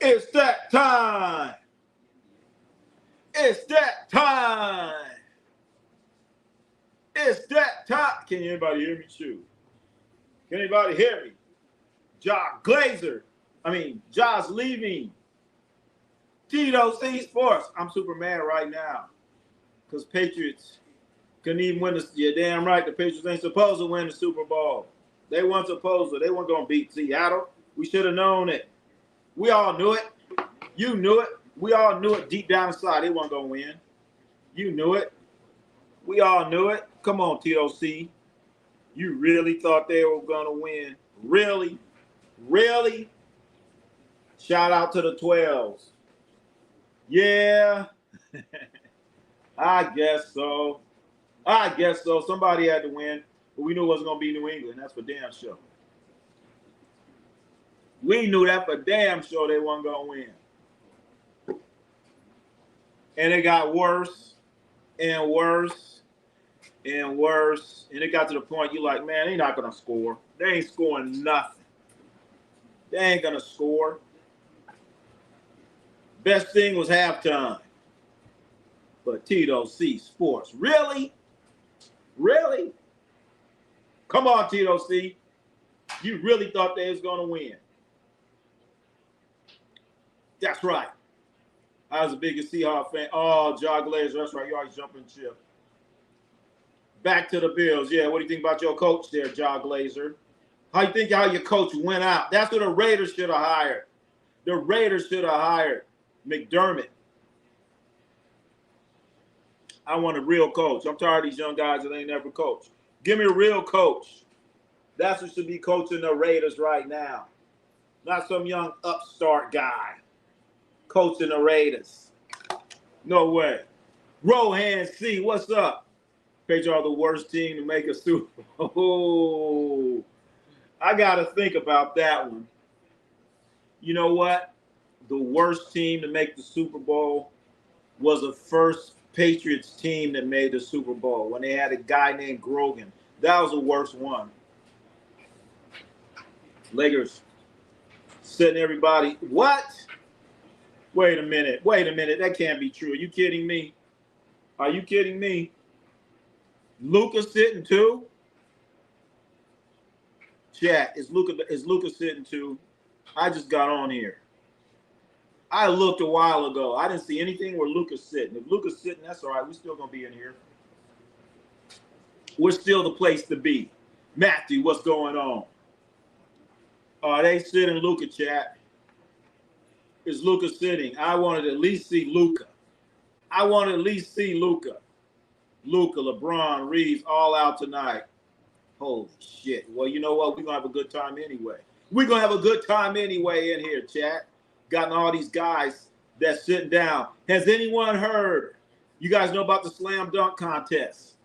It's that time. It's that time. It's that time. Can anybody hear me? Shoot. Can anybody hear me? Josh leaving. Tito C Sports. I'm super mad right now because Patriots couldn't even win the. You're damn right. The Patriots ain't supposed to win the Super Bowl. They weren't supposed to. They weren't going to beat Seattle. We should have known it. We all knew it. You knew it. We all knew it deep down inside. They weren't going to win. You knew it. We all knew it. Come on, Tito C. You really thought they were going to win? Really? Really? Shout out to the 12s. Yeah. I guess so. Somebody had to win, but we knew it wasn't going to be New England. That's for damn sure. We knew that for damn sure they weren't going to win. And it got worse and worse and worse. And it got to the point you're like, man, they're not going to score. They ain't scoring nothing. They ain't going to score. Best thing was halftime. But Tito C Sports. Really? Really? Come on, Tito C. You really thought they was going to win. That's right. I was the biggest Seahawks fan. Oh, John Glazer. That's right. You always jumping ship. Back to the Bills. Yeah, what do you think about your coach there, John Glazer? How you think how your coach went out? That's what the Raiders should have hired. The Raiders should have hired McDermott. I want a real coach. I'm tired of these young guys that ain't never coached. Give me a real coach. That's who should be coaching the Raiders right now. Not some young upstart guy coaching the Raiders. No way. Rohan C, what's up? Patriots are the worst team to make a Super Bowl. I got to think about that one. You know what? The worst team to make the Super Bowl was the first Patriots team that made the Super Bowl when they had a guy named Grogan. That was the worst one. Lakers setting everybody. What? Wait a minute. That can't be true. Are you kidding me? Are you kidding me? Luka sitting too? Chat, is Luka sitting too? I just got on here. I looked a while ago. I didn't see anything where Luka's sitting. If Luka's sitting, that's all right. We're still going to be in here. We're still the place to be. Matthew, what's going on? Are they sitting Luka, chat? Is Luka sitting? I wanted to at least see Luka. Luka, LeBron, Reeves, all out tonight. Holy shit. Well, you know what? We're going to have a good time anyway in here, chat. Gotten all these guys that's sitting down. Has anyone heard? You guys know about the slam dunk contest.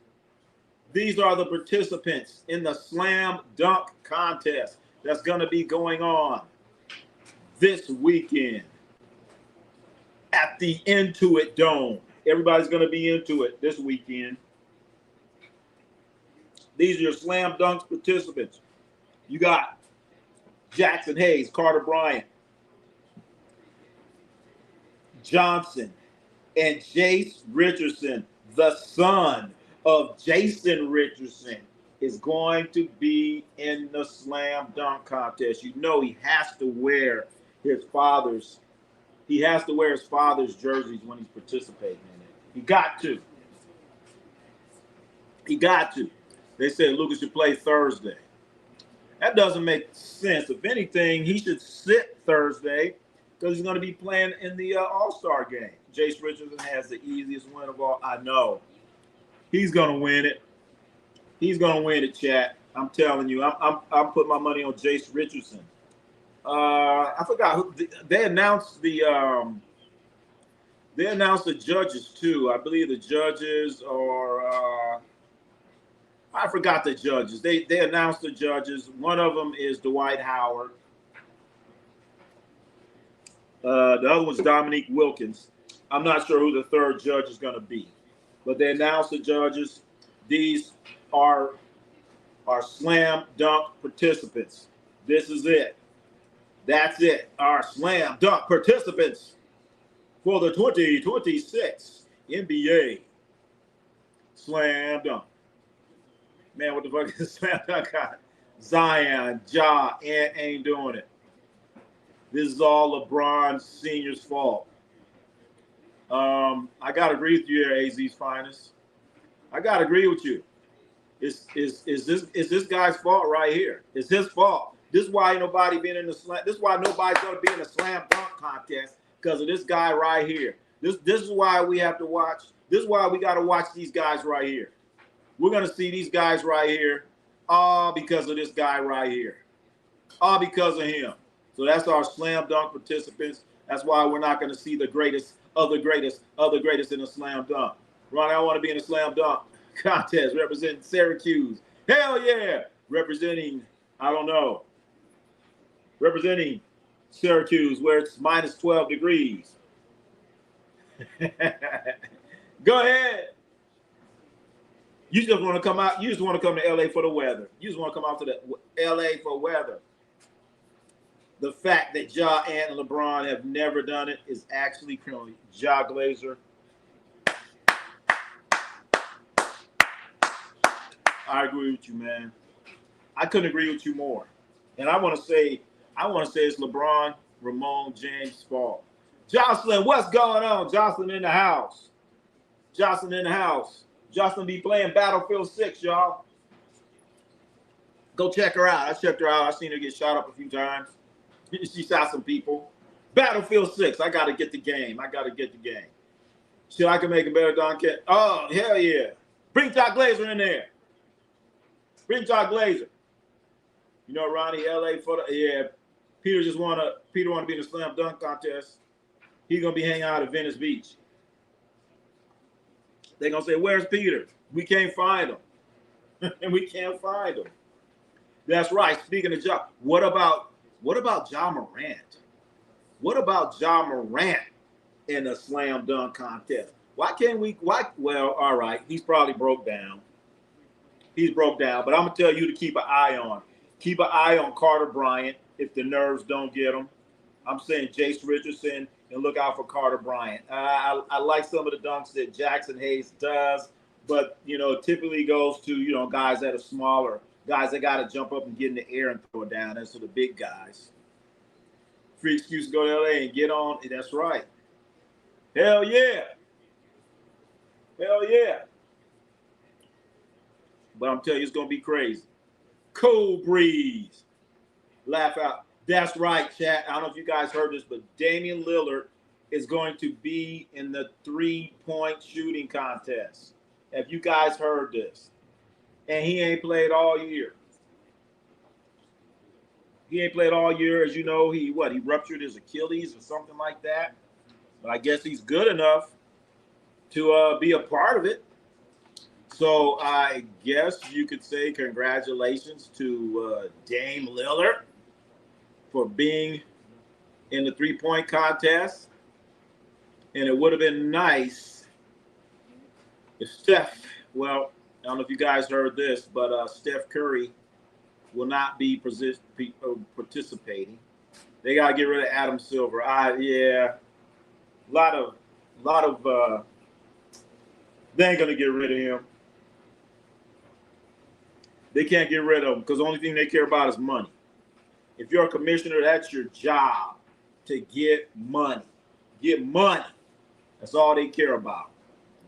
These are the participants in the slam dunk contest that's going to be going on this weekend at the Intuit Dome. Everybody's going to be into it this weekend. These are your slam dunk participants. You got Jackson Hayes, Carter Bryant, Johnson, and Jace Richardson, the son of Jason Richardson, is going to be in the slam dunk contest. You know he has to wear his father's jerseys when he's participating in it. He got to. They said Lucas should play Thursday. That doesn't make sense. If anything, he should sit Thursday because he's going to be playing in the All-Star game. Jace Richardson has the easiest win of all. I know. He's going to win it. Chat. I'm telling you. I'm putting my money on Jace Richardson. I forgot who they announced the judges too. I believe the judges are I forgot the judges. They announced the judges. One of them is Dwight Howard. The other one's Dominique Wilkins. I'm not sure who the third judge is going to be, but they announced the judges. These are slam dunk participants. This is it. That's it. Our slam dunk participants for the 2026 NBA slam dunk. Man, what the fuck is slam dunk? Zion, Ja, ain't doing it. This is all LeBron Sr.'s fault. I gotta agree with you here, AZ's finest. I gotta agree with you. Is this guy's fault right here? It's his fault. This is why nobody been in the slam. This is why nobody's gonna be in the slam dunk contest because of this guy right here. This is why we have to watch. This is why we gotta watch these guys right here. We're gonna see these guys right here, all because of this guy right here, all because of him. So that's our slam dunk participants. That's why we're not gonna see the greatest of the greatest of the greatest in the slam dunk. Ronnie, I want to be in the slam dunk contest representing Syracuse. Hell yeah! Representing, I don't know, representing Syracuse where it's minus 12 degrees. Go ahead. You just want to come out. You just want to come to LA for the weather. You just want to come out to the LA for weather. The fact that Ja and LeBron have never done it is actually criminal. Ja Glazer. I agree with you, man. I couldn't agree with you more. And I want to say it's LeBron, Ramon, James' fault. Jocelyn, what's going on? Jocelyn in the house. Jocelyn in the house. Jocelyn be playing Battlefield 6, y'all. Go check her out. I checked her out. I seen her get shot up a few times. She shot some people. Battlefield 6. I got to get the game. So I can make a better Don Cat. Oh, hell yeah. Bring Jock Glazer in there. Bring Jock Glazer. You know, Ronnie, LA for the, yeah. Peter want to be in the slam dunk contest. He's going to be hanging out at Venice Beach. They're going to say, where's Peter? We can't find him. And we can't find him. That's right. Speaking of Ja, what about Ja Morant? What about Ja Morant in a slam dunk contest? Well, all right. He's probably broke down. But I'm going to tell you to keep an eye on. Keep an eye on Carter Bryant if the nerves don't get him. I'm saying Jace Richardson and look out for Carter Bryant. I like some of the dunks that Jackson Hayes does, but, you know, typically goes to, you know, guys that are smaller, guys that got to jump up and get in the air and throw it down. That's to the big guys. Free excuse to go to LA and get on. That's right. Hell yeah. Hell yeah. But I'm telling you, it's going to be crazy. Cool breeze. Laugh out. That's right, chat. I don't know if you guys heard this, but Damian Lillard is going to be in the three-point shooting contest. Have you guys heard this? And he ain't played all year. As you know. He ruptured his Achilles or something like that. But I guess he's good enough to be a part of it. So I guess you could say congratulations to Dame Lillard for being in the three-point contest. And it would have been nice if Steph, well, I don't know if you guys heard this, but Steph Curry will not be participating. They got to get rid of Adam Silver. Yeah, a lot of, they ain't going to get rid of him. They can't get rid of him because the only thing they care about is money. If you're a commissioner, that's your job, to get money. Get money. That's all they care about.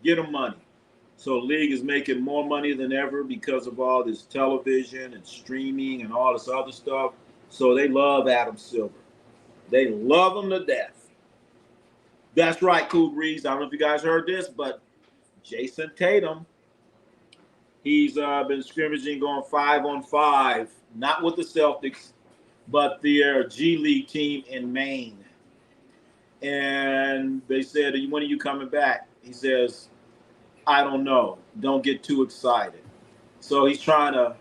Get them money. So the league is making more money than ever because of all this television and streaming and all this other stuff. So they love Adam Silver. They love him to death. That's right, Cool Breeze. I don't know if you guys heard this, but Jason Tatum, he's been scrimmaging, going 5-on-5, not with the Celtics, but their G League team in Maine. And they said, when are you coming back? He says, I don't know. Don't get too excited. So he's trying to,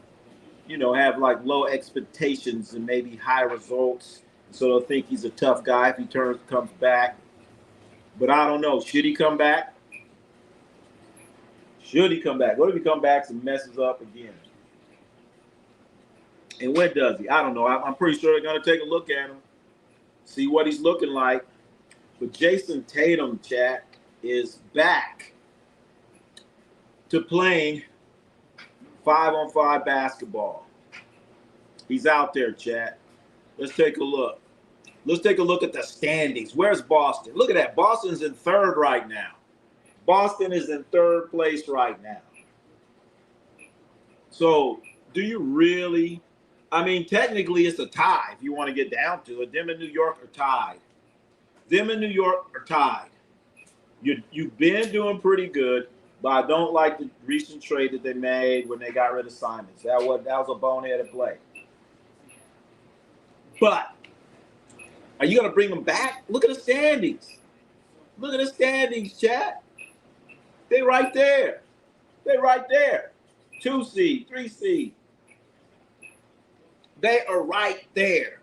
you know, have like low expectations and maybe high results. So they'll think he's a tough guy if he comes back. But I don't know. Should he come back? What if he comes back and messes up again? And when does he? I don't know. I'm pretty sure they're going to take a look at him. see what he's looking like. But Jason Tatum, chat, is back to playing 5-on-5 basketball. He's out there, chat. Let's take a look. Let's take a look at the standings. Where's Boston? Look at that. Boston's in third right now. Boston is in third place right now. So do you really? I mean, technically it's a tie if you want to get down to it. Them and New York are tied. Them and New York are tied. You've been doing pretty good, but I don't like the recent trade that they made when they got rid of Simons. That was a boneheaded play. But are you going to bring them back? Look at the standings. Look at the standings, chat. They right there. They right there. 2 seed, 3 seed. They are right there.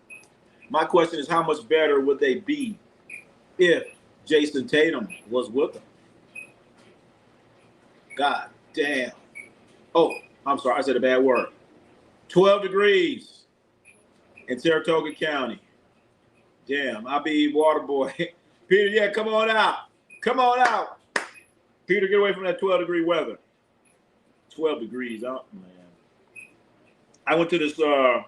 My question is, how much better would they be if Jason Tatum was with them? God damn. Oh, I'm sorry. I said a bad word. 12 degrees in Saratoga County. Damn, I be Waterboy. Peter, yeah, come on out. Come on out. Peter, get away from that 12-degree weather. 12 degrees. Oh, man. I went to this, I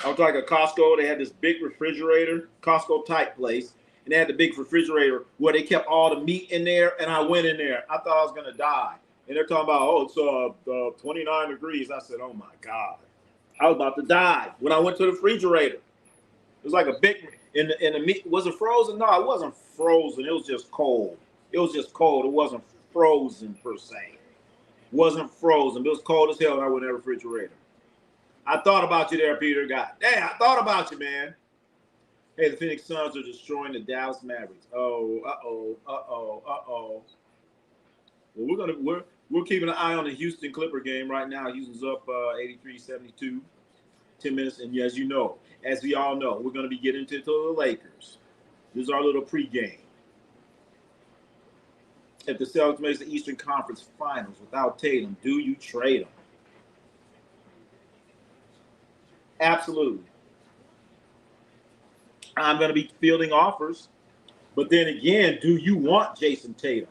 was like a Costco. They had this big refrigerator, Costco type place. And they had the big refrigerator where they kept all the meat in there. And I went in there. I thought I was going to die. And they're talking about, oh, it's 29 degrees. I said, oh, my God. I was about to die when I went to the refrigerator. It was like a big, and the meat, was it frozen? No, it wasn't frozen. It was just cold. It was just cold. It wasn't frozen per se. It wasn't frozen. It was cold as hell when I went in the refrigerator. I thought about you there, Peter. God damn, I thought about you, man. Hey, the Phoenix Suns are destroying the Dallas Mavericks. Oh. Well, we're keeping an eye on the Houston Clipper game right now. Houston's up 83-72, 10 minutes. And as you know, as we all know, we're going to be getting into the Lakers. This is our little pregame. If the Celtics makes the Eastern Conference Finals without Tatum, do you trade him? Absolutely. I'm going to be fielding offers. But then again, do you want Jason Tatum?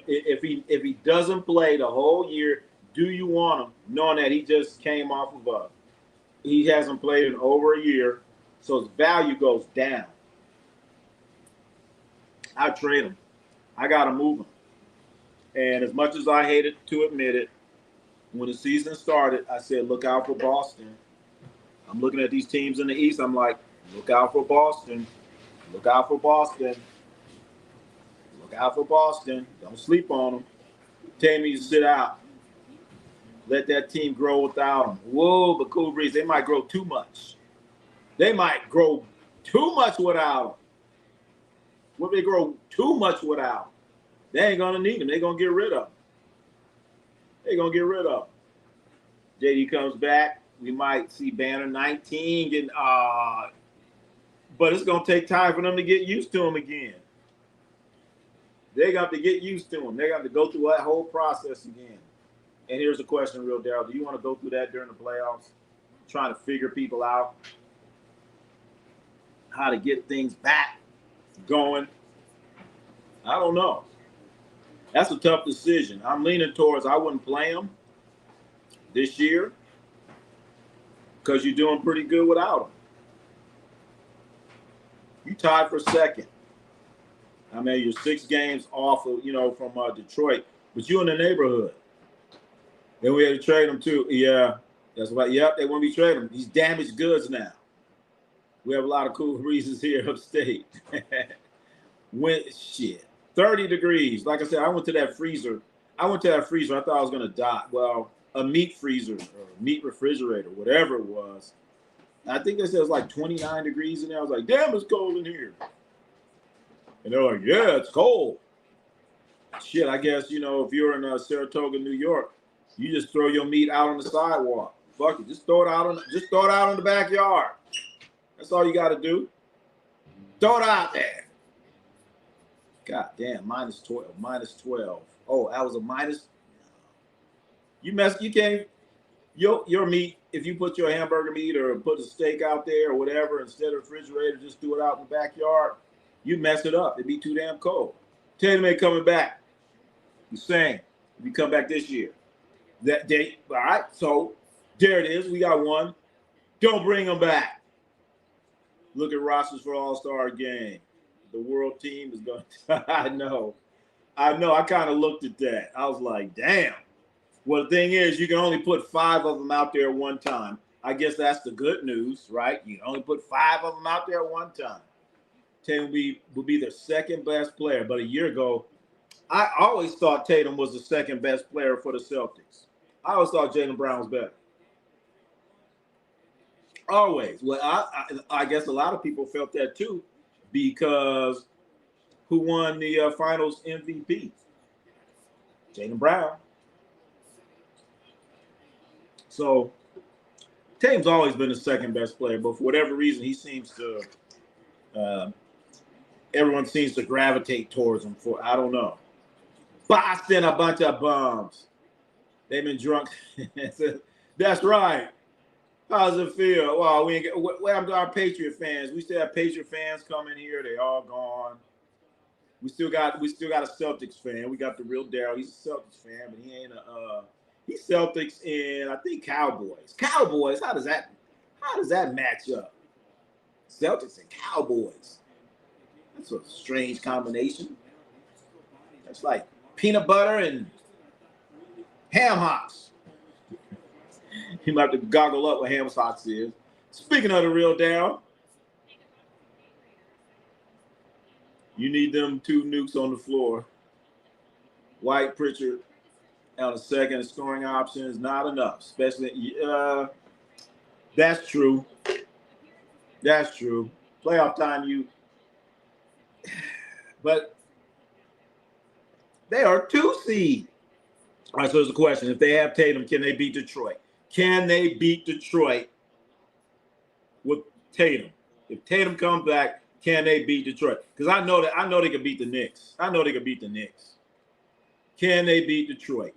If he doesn't play the whole year, do you want him, knowing that he just came off of he hasn't played in over a year, so his value goes down. I trade him. I got to move him. And as much as I hated to admit it, when the season started, I said, look out for Boston. I'm looking at these teams in the East. I'm like, look out for Boston. Look out for Boston. Look out for Boston. Don't sleep on them. Tell me to sit out. Let that team grow without them. Whoa, but Cool Breeze, they might grow too much. They might grow too much without them. What if they grow too much without them? They ain't going to need them. They're going to get rid of them. They're going to get rid of them. JD comes back. We might see Banner 19 getting but it's going to take time for them to get used to him again. They got to get used to him. They got to go through that whole process again. And here's the question, Real Darryl. Do you want to go through that during the playoffs? Trying to figure people out how to get things back going? I don't know. That's a tough decision. I'm leaning towards I wouldn't play him this year because you're doing pretty good without him. You tied for second. I mean, you're 6 games off of, from Detroit, but you in the neighborhood. Then we had to trade him too. Yeah, that's right. Yep, they want to be trading him. He's damaged goods now. We have a lot of cool reasons here upstate. Shit. 30 degrees. Like I said, I went to that freezer. I thought I was going to die. Well, a meat freezer or meat refrigerator, whatever it was. I think they said it was like 29 degrees in there. I was like, damn, it's cold in here. And they're like, yeah, it's cold. Shit, I guess, if you're in Saratoga, New York, you just throw your meat out on the sidewalk. Fuck it. Just throw it out in the backyard. That's all you got to do. Throw it out there. God damn, minus 12. Oh, that was a minus. You can't. Your meat if you put your hamburger meat or put a steak out there or whatever instead of refrigerator, just do it out in the backyard, you mess it up. It'd be too damn cold. Tatum ain't coming back. He's saying if you come back this year. That day, all right. So there it is. We got one. Don't bring him back. Look at rosters for All-Star game. The world team is going to, I know. I kind of looked at that. I was like, damn. Well, the thing is, you can only put 5 of them out there at one time. I guess that's the good news, right? You can only put 5 of them out there at one time. Tatum will be their second best player. But a year ago, I always thought Tatum was the second best player for the Celtics. I always thought Jaylen Brown was better. Always. Well, I guess a lot of people felt that too, because who won the Finals MVP? Jaylen Brown. So Tatum's always been the second best player, but for whatever reason, he seems to. Everyone seems to gravitate towards him for I don't know. Boston, a bunch of bums. They've been drunk. That's right. How does it feel? Well, what happened to our Patriot fans? We still have Patriot fans coming here. They all gone. We still got a Celtics fan. We got the real Daryl. He's a Celtics fan, but he ain't he's Celtics and I think Cowboys. Cowboys. How does that match up? Celtics and Cowboys. That's a strange combination. That's like peanut butter and ham hocks. You might have to goggle up what ham hocks is. Speaking of the real Daryl, you need them 2 nukes on the floor. White, Pritchard on the second scoring option is not enough, especially that's true. That's true. Playoff time, but they are 2 seed. All right, so there's a question. If they have Tatum, can they beat Detroit? Can they beat Detroit with Tatum? If Tatum comes back, can they beat Detroit? Because I know they can beat the Knicks. Can they beat Detroit?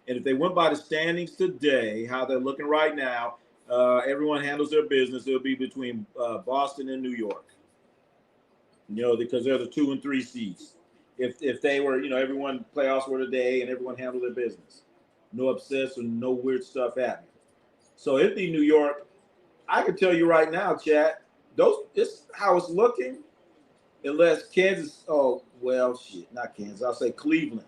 And if they went by the standings today, how they're looking right now, everyone handles their business. It'll be between Boston and New York. Because they're the 2 and 3 seeds. If they were, everyone playoffs were today and everyone handled their business. No upsets or no weird stuff happening. So it'd be New York. I can tell you right now, chat, this how it's looking, unless Kansas, not Kansas, I'll say Cleveland.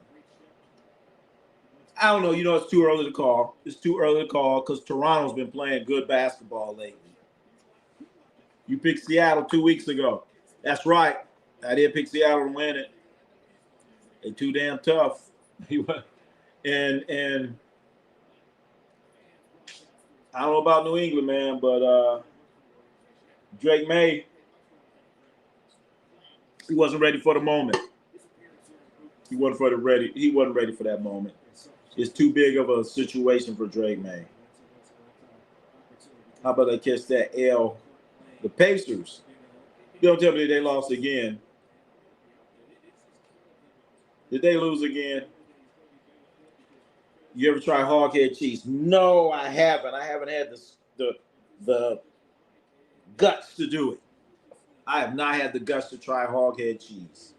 I don't know, it's too early to call. It's too early to call because Toronto's been playing good basketball lately. You picked Seattle 2 weeks ago. That's right. I did pick Seattle to win it. They're too damn tough. And I don't know about New England, man, but Drake May, he wasn't ready for the moment. He wasn't ready for that moment. It's too big of a situation for Drake May. How about they catch that L? The Pacers. Don't tell me they lost again. Did they lose again? You ever try hog head cheese? No, I haven't. I haven't had the guts to do it. I have not had the guts to try hog head cheese.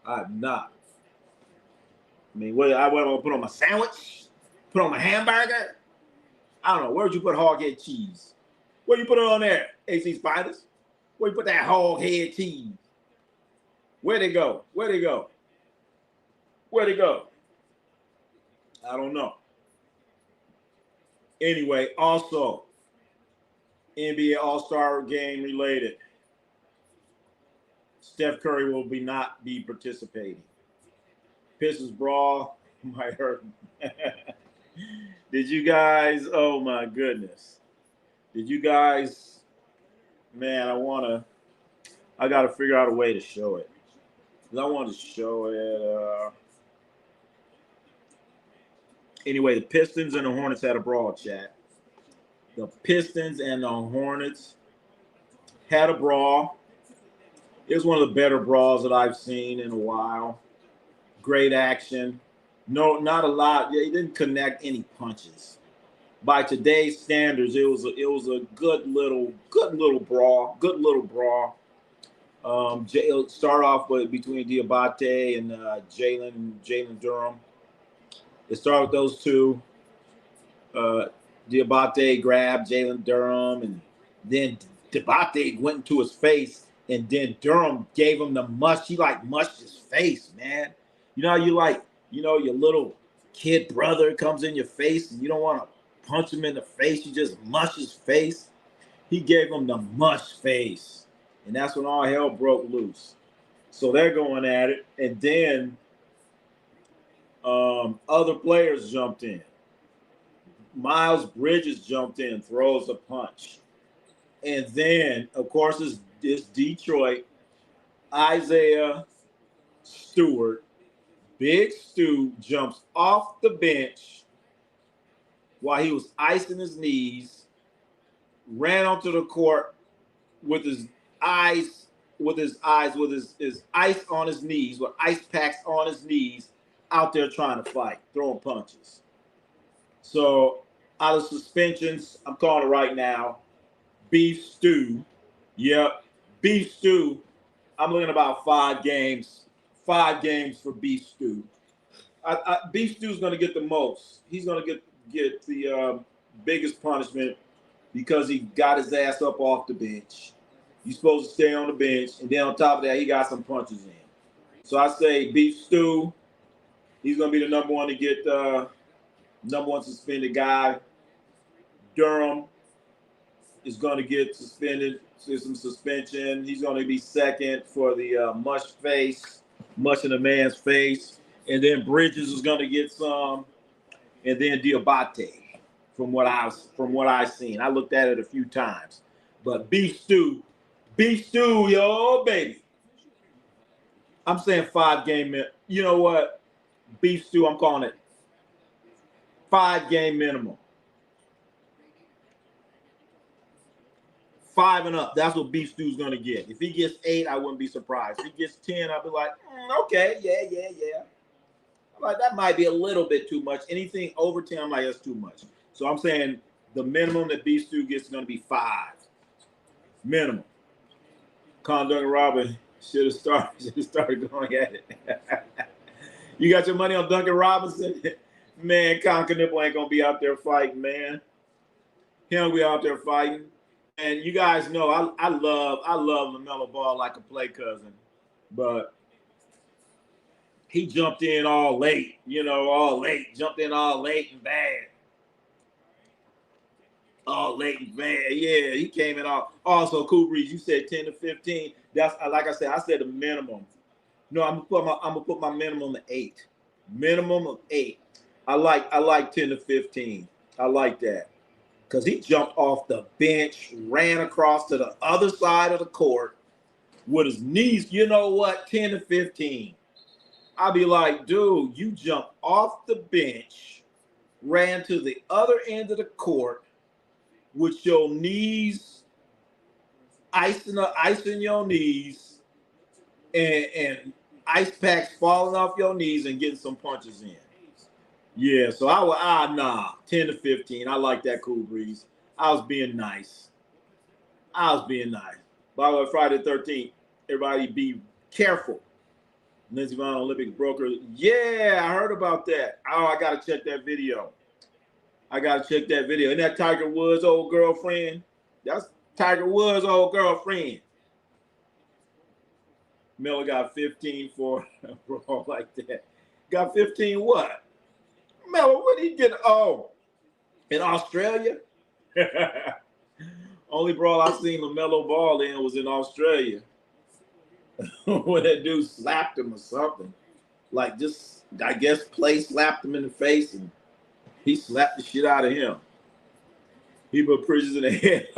I have not. I mean, what I want to put on my sandwich? Put on my hamburger? I don't know. Where'd you put hog head cheese? Where you put it on there? AC Spiders? Where you put that hog head cheese? Where'd it go? I don't know. Anyway, also, NBA All-Star Game related. Steph Curry will not be participating. Pistons brawl might hurt. Did you guys, oh my goodness. Did you guys, man, I got to figure out a way to show it. I want to show it. Anyway, the Pistons and the Hornets had a brawl, chat. The Pistons and the Hornets had a brawl. It was one of the better brawls that I've seen in a while. Great action. No, not a lot. Yeah, he didn't connect any punches. by today's standards, it was a good little brawl. Good little brawl. It'll start off with between Diabate and Jalen Durham. It started with those two. Diabate grabbed Jalen Durham, and then Diabate went into his face, and then Durham gave him the mush. He like mushed his face, man. You know, your little kid brother comes in your face, and you don't want to punch him in the face. You just mush his face. He gave him the mush face, and that's when all hell broke loose. So they're going at it, and then other players jumped in. Miles Bridges jumped in, throws a punch. And then, of course, it's Detroit. Isaiah Stewart, Big Stu, jumps off the bench while he was icing his knees, ran onto the court with his ice on his knees, with ice packs on his knees, out there trying to fight, throwing punches. So out of suspensions, I'm calling it right now, Beef Stew. Yep, Beef Stew. I'm looking at about 5 games. 5 games for Beef Stew. Beef Stew's going to get the most. He's going to get the biggest punishment because he got his ass up off the bench. You're supposed to stay on the bench, and then on top of that, he got some punches in. So I say Beef Stew. He's going to be the number one to get number one suspended guy. Durham is going to get suspended, some suspension. He's going to be second for the mush in a man's face. And then Bridges is going to get some. And then Diabate, from what I've seen. I looked at it a few times. But Beef Stew, yo, baby. I'm saying 5 game. You know what? Beef Stew, I'm calling it 5 game minimum. 5 and up. That's what Beef Stew's going to get. If he gets 8, I wouldn't be surprised. If he gets 10, I'll be like, okay, yeah. I'm like, that might be a little bit too much. Anything over 10, I'm like, that's too much. So I'm saying the minimum that Beef Stew gets is going to be 5. Minimum. Duncan Robinson should have started going at it. You got your money on Duncan Robinson? Man, Con Knipple ain't going to be out there fighting, man. He don't be out there fighting. And you guys know I love LaMelo Ball like a play cousin. But he jumped in all late, Jumped in all late and bad. All late and bad. Yeah, he came in all. Also, Cool Breeze, you said 10 to 15. That's like I said the minimum. No, I'm gonna put my minimum at 8. Minimum of 8. I like 10 to 15. I like that. Because he jumped off the bench, ran across to the other side of the court with his knees. You know what? 10 to 15. I'll be like, dude, you jumped off the bench, ran to the other end of the court with your knees, icing your knees, and ice packs falling off your knees and getting some punches in. Yeah, so 10 to 15. I like that, Cool Breeze. I was being nice. By the way, Friday the 13th, everybody be careful. Lindsey Vonn, Olympic broker. Yeah, I heard about that. Oh, I got to check that video. Isn't that Tiger Woods' old girlfriend? That's Tiger Woods' old girlfriend. Miller got 15 for a brawl like that. Got 15 what? Miller, what did he get? Oh, in Australia? Only brawl I seen LaMelo Ball in was in Australia. When that dude slapped him or something. Like just, I guess, Play slapped him in the face and he slapped the shit out of him. He put Bridges in the head.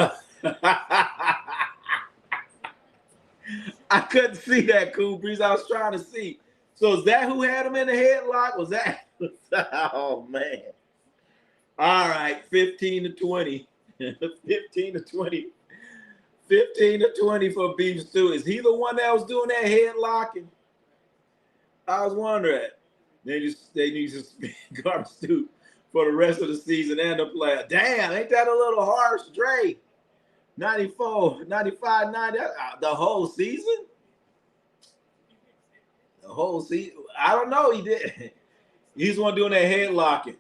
I couldn't see that, Cool Breeze. I was trying to see. So is that who had him in the headlock? Was that? Oh, man. All right, 15 to 20. 15 to 20. 15 to 20 for Beef Stew. Is he the one that was doing that headlocking? I was wondering. They need to suspend Garbage Stew for the rest of the season and the playoffs. Damn, ain't that a little harsh, Dre? 94, 95, 90, the whole season? The whole season? I don't know. He did. He's the one doing that headlocking.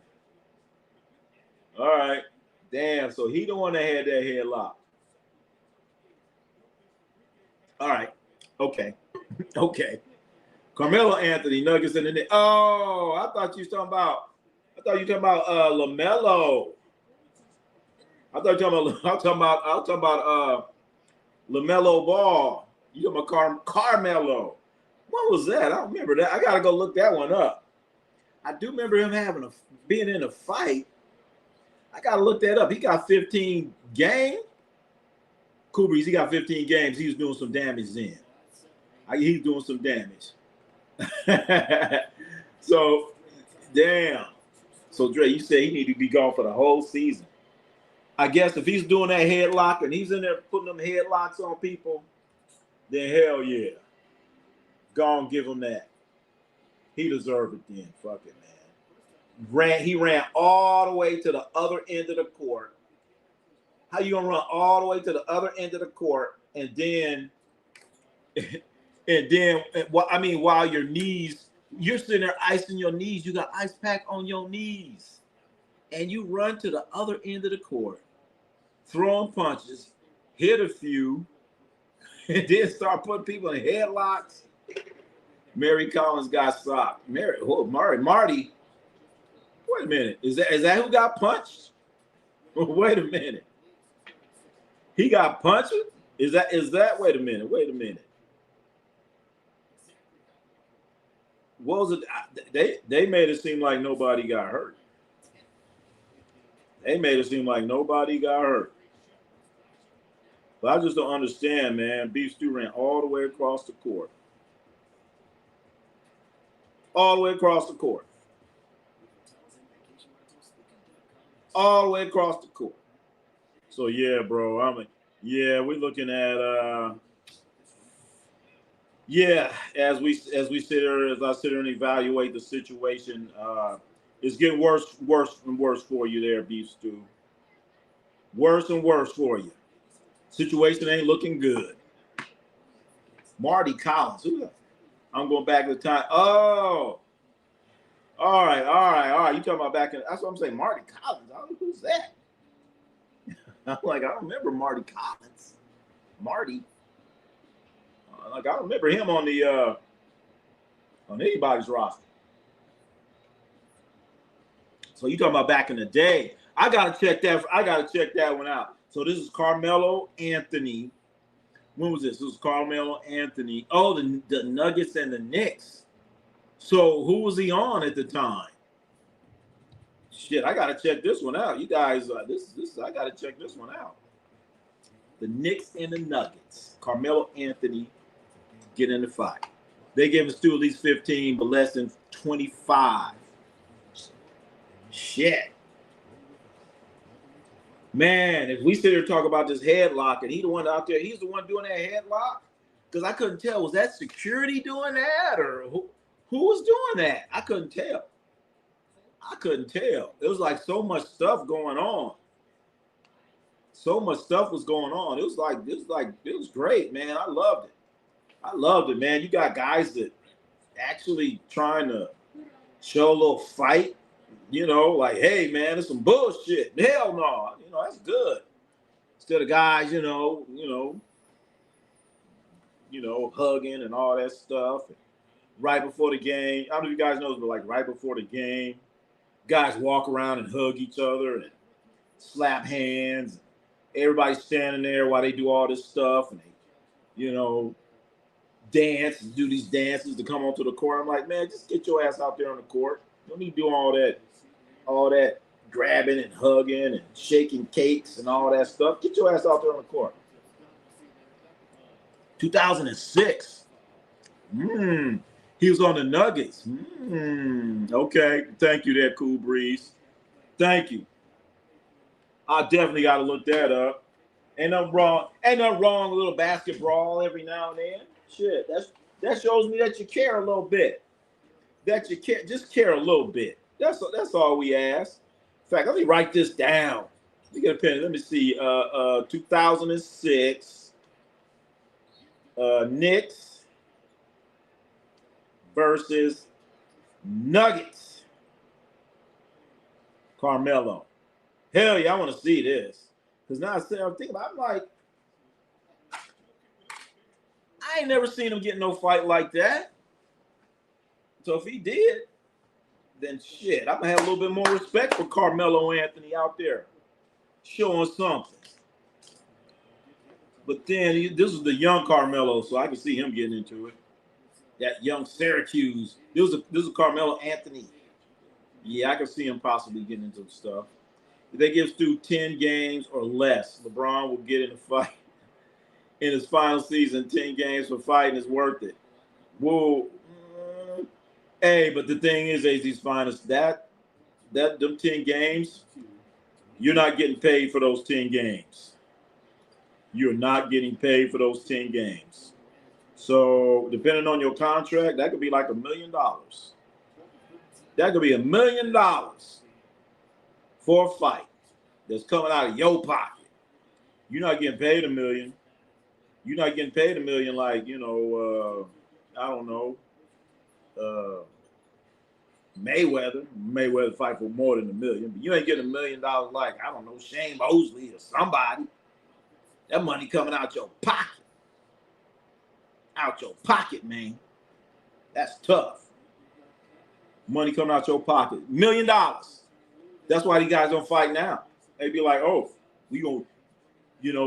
All right. Damn, so he the one that had that headlock. All right. Okay. Okay. Carmelo Anthony, Nuggets in the net. Oh, I thought you were talking about LaMelo. I was talking about LaMelo Ball. You talking about Carmelo. What was that? I don't remember that. I gotta go look that one up. I do remember him being in a fight. I gotta look that up. He got 15 games. Cool Breeze, he got 15 games. He was doing some damage then. He's doing some damage. So, damn. So, Dre, you say he need to be gone for the whole season. I guess if he's doing that headlock and he's in there putting them headlocks on people, then hell yeah. Go and give him that. He deserved it then. Fuck it, man. He ran all the way to the other end of the court. How you gonna run all the way to the other end of the court and then while your knees, you're sitting there icing your knees, you got ice pack on your knees, and you run to the other end of the court, throwing punches, hit a few, and then start putting people in headlocks. Mary Collins got socked. Marty. Wait a minute. Is that who got punched? Wait a minute. He got punched? Is that wait a minute. What was it? They made it seem like nobody got hurt. They made it seem like nobody got hurt. But I just don't understand, man. Beef Stew ran all the way across the court. All the way across the court. All the way across the court. So yeah, bro. We're looking at as I sit here and evaluate the situation, it's getting worse and worse for you there, Beef Stew. Worse and worse for you. Situation ain't looking good. Marty Collins. I'm going back to the time. Oh. All right. You talking about back in, that's what I'm saying. Marty Collins. Who's that? I'm like, I don't remember Marty Collins. Marty. I don't remember him on anybody's roster. So you talking about back in the day. I gotta check that one out. So this is Carmelo Anthony. When was this? This was Carmelo Anthony. Oh, the Nuggets and the Knicks. So who was he on at the time? Shit, I gotta check this one out. You guys, I gotta check this one out. The Knicks and the Nuggets. Carmelo Anthony get in the fight. They gave us to at least 15, but less than 25. Shit. Man, if we sit here and talk about this headlock and he's the one out there, he's the one doing that headlock, because I couldn't tell. Was that security doing that or who was doing that? I couldn't tell. It was like so much stuff going on. So much stuff was going on. It was great, man. I loved it, man. You got guys that actually trying to show a little fight, like, hey, man, it's some bullshit. Hell no. That's good. Instead of guys, hugging and all that stuff. Right before the game, I don't know if you guys know, but like right before the game, guys walk around and hug each other and slap hands. Everybody's standing there while they do all this stuff, and they, dance and do these dances to come onto the court. I'm like, man, just get your ass out there on the court. Don't need to do all that grabbing and hugging and shaking cakes and all that stuff. Get your ass out there on the court. 2006. He was on the Nuggets. Okay. Thank you there, Cool Breeze. Thank you. I definitely got to look that up. Ain't nothing wrong. A little basket brawl every now and then. Shit, that shows me that you care a little bit. That you care, just care a little bit. That's all we ask. fact, let me write this down. Let me get a pen. Let me see. 2006 Knicks versus Nuggets. Carmelo. Hell yeah, I want to see this. Because now I'm thinking about it, I'm like, I ain't never seen him get no fight like that. So if he did, then shit, I'm going to have a little bit more respect for Carmelo Anthony out there showing something. But then this is the young Carmelo, so I can see him getting into it. That young Syracuse. This is Carmelo Anthony. Yeah, I can see him possibly getting into stuff. If they give Stu 10 games or less, LeBron will get in a fight in his final season. 10 games for fighting is worth it. Whoa. Hey, but the thing is, AZ's finest, them 10 games, you're not getting paid for those 10 games. You're not getting paid for those 10 games. So depending on your contract, that could be like $1 million. That could be $1 million for a fight that's coming out of your pocket. You're not getting paid $1 million. You're not getting paid $1 million like, I don't know, Mayweather. Mayweather fight for more than $1 million, but you ain't getting $1 million like, I don't know, Shane Mosley or somebody. That money coming out your pocket. Out your pocket, man. That's tough. Money coming out your pocket. $1 million. That's why these guys don't fight now. They be like, oh, we gonna,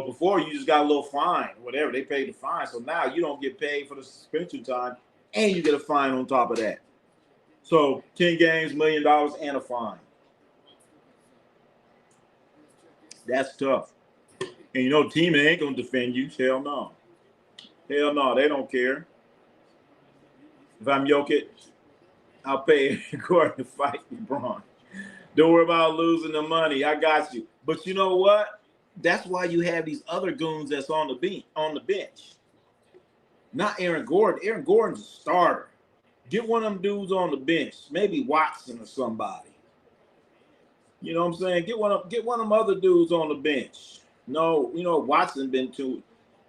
before you just got a little fine, whatever. They paid the fine. So now you don't get paid for the suspension time and you get a fine on top of that. So 10 games, $1 million, and a fine. That's tough. And the team ain't gonna defend you. Hell no. Hell no, they don't care. If I'm Jokic, I'll pay Gordon to fight LeBron. Don't worry about losing the money. I got you. But you know what? That's why you have these other goons that's on the bench. Not Aaron Gordon. Aaron Gordon's a starter. Get one of them dudes on the bench. Maybe Watson or somebody. You know what I'm saying? Get one of them other dudes on the bench. No, Watson been too.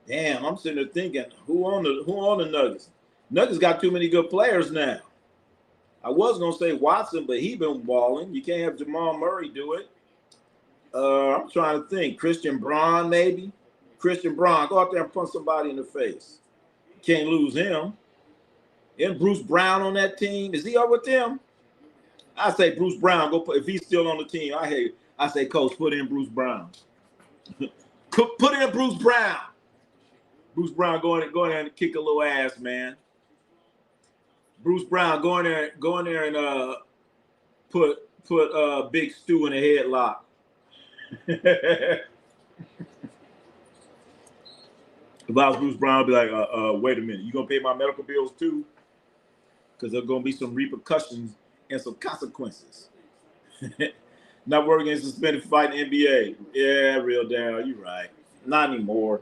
Damn, I'm sitting there thinking, who on the Nuggets? Nuggets got too many good players now. I was gonna say Watson, but he been balling. You can't have Jamal Murray do it. I'm trying to think. Christian Braun, maybe. Christian Braun, go out there and punch somebody in the face. Can't lose him. And Bruce Brown on that team. Is he up with them? I say Bruce Brown. If he's still on the team. I say, Coach, put in Bruce Brown. Put in Bruce Brown. Bruce Brown go in there and kick a little ass, man. Bruce Brown go in there and put Big Stu in a headlock. If I was Bruce Brown, I'd be like, wait a minute, you gonna pay my medical bills too? Because there's gonna be some repercussions and some consequences. Not working and suspended for fighting NBA. Yeah, real down. You're right. Not anymore.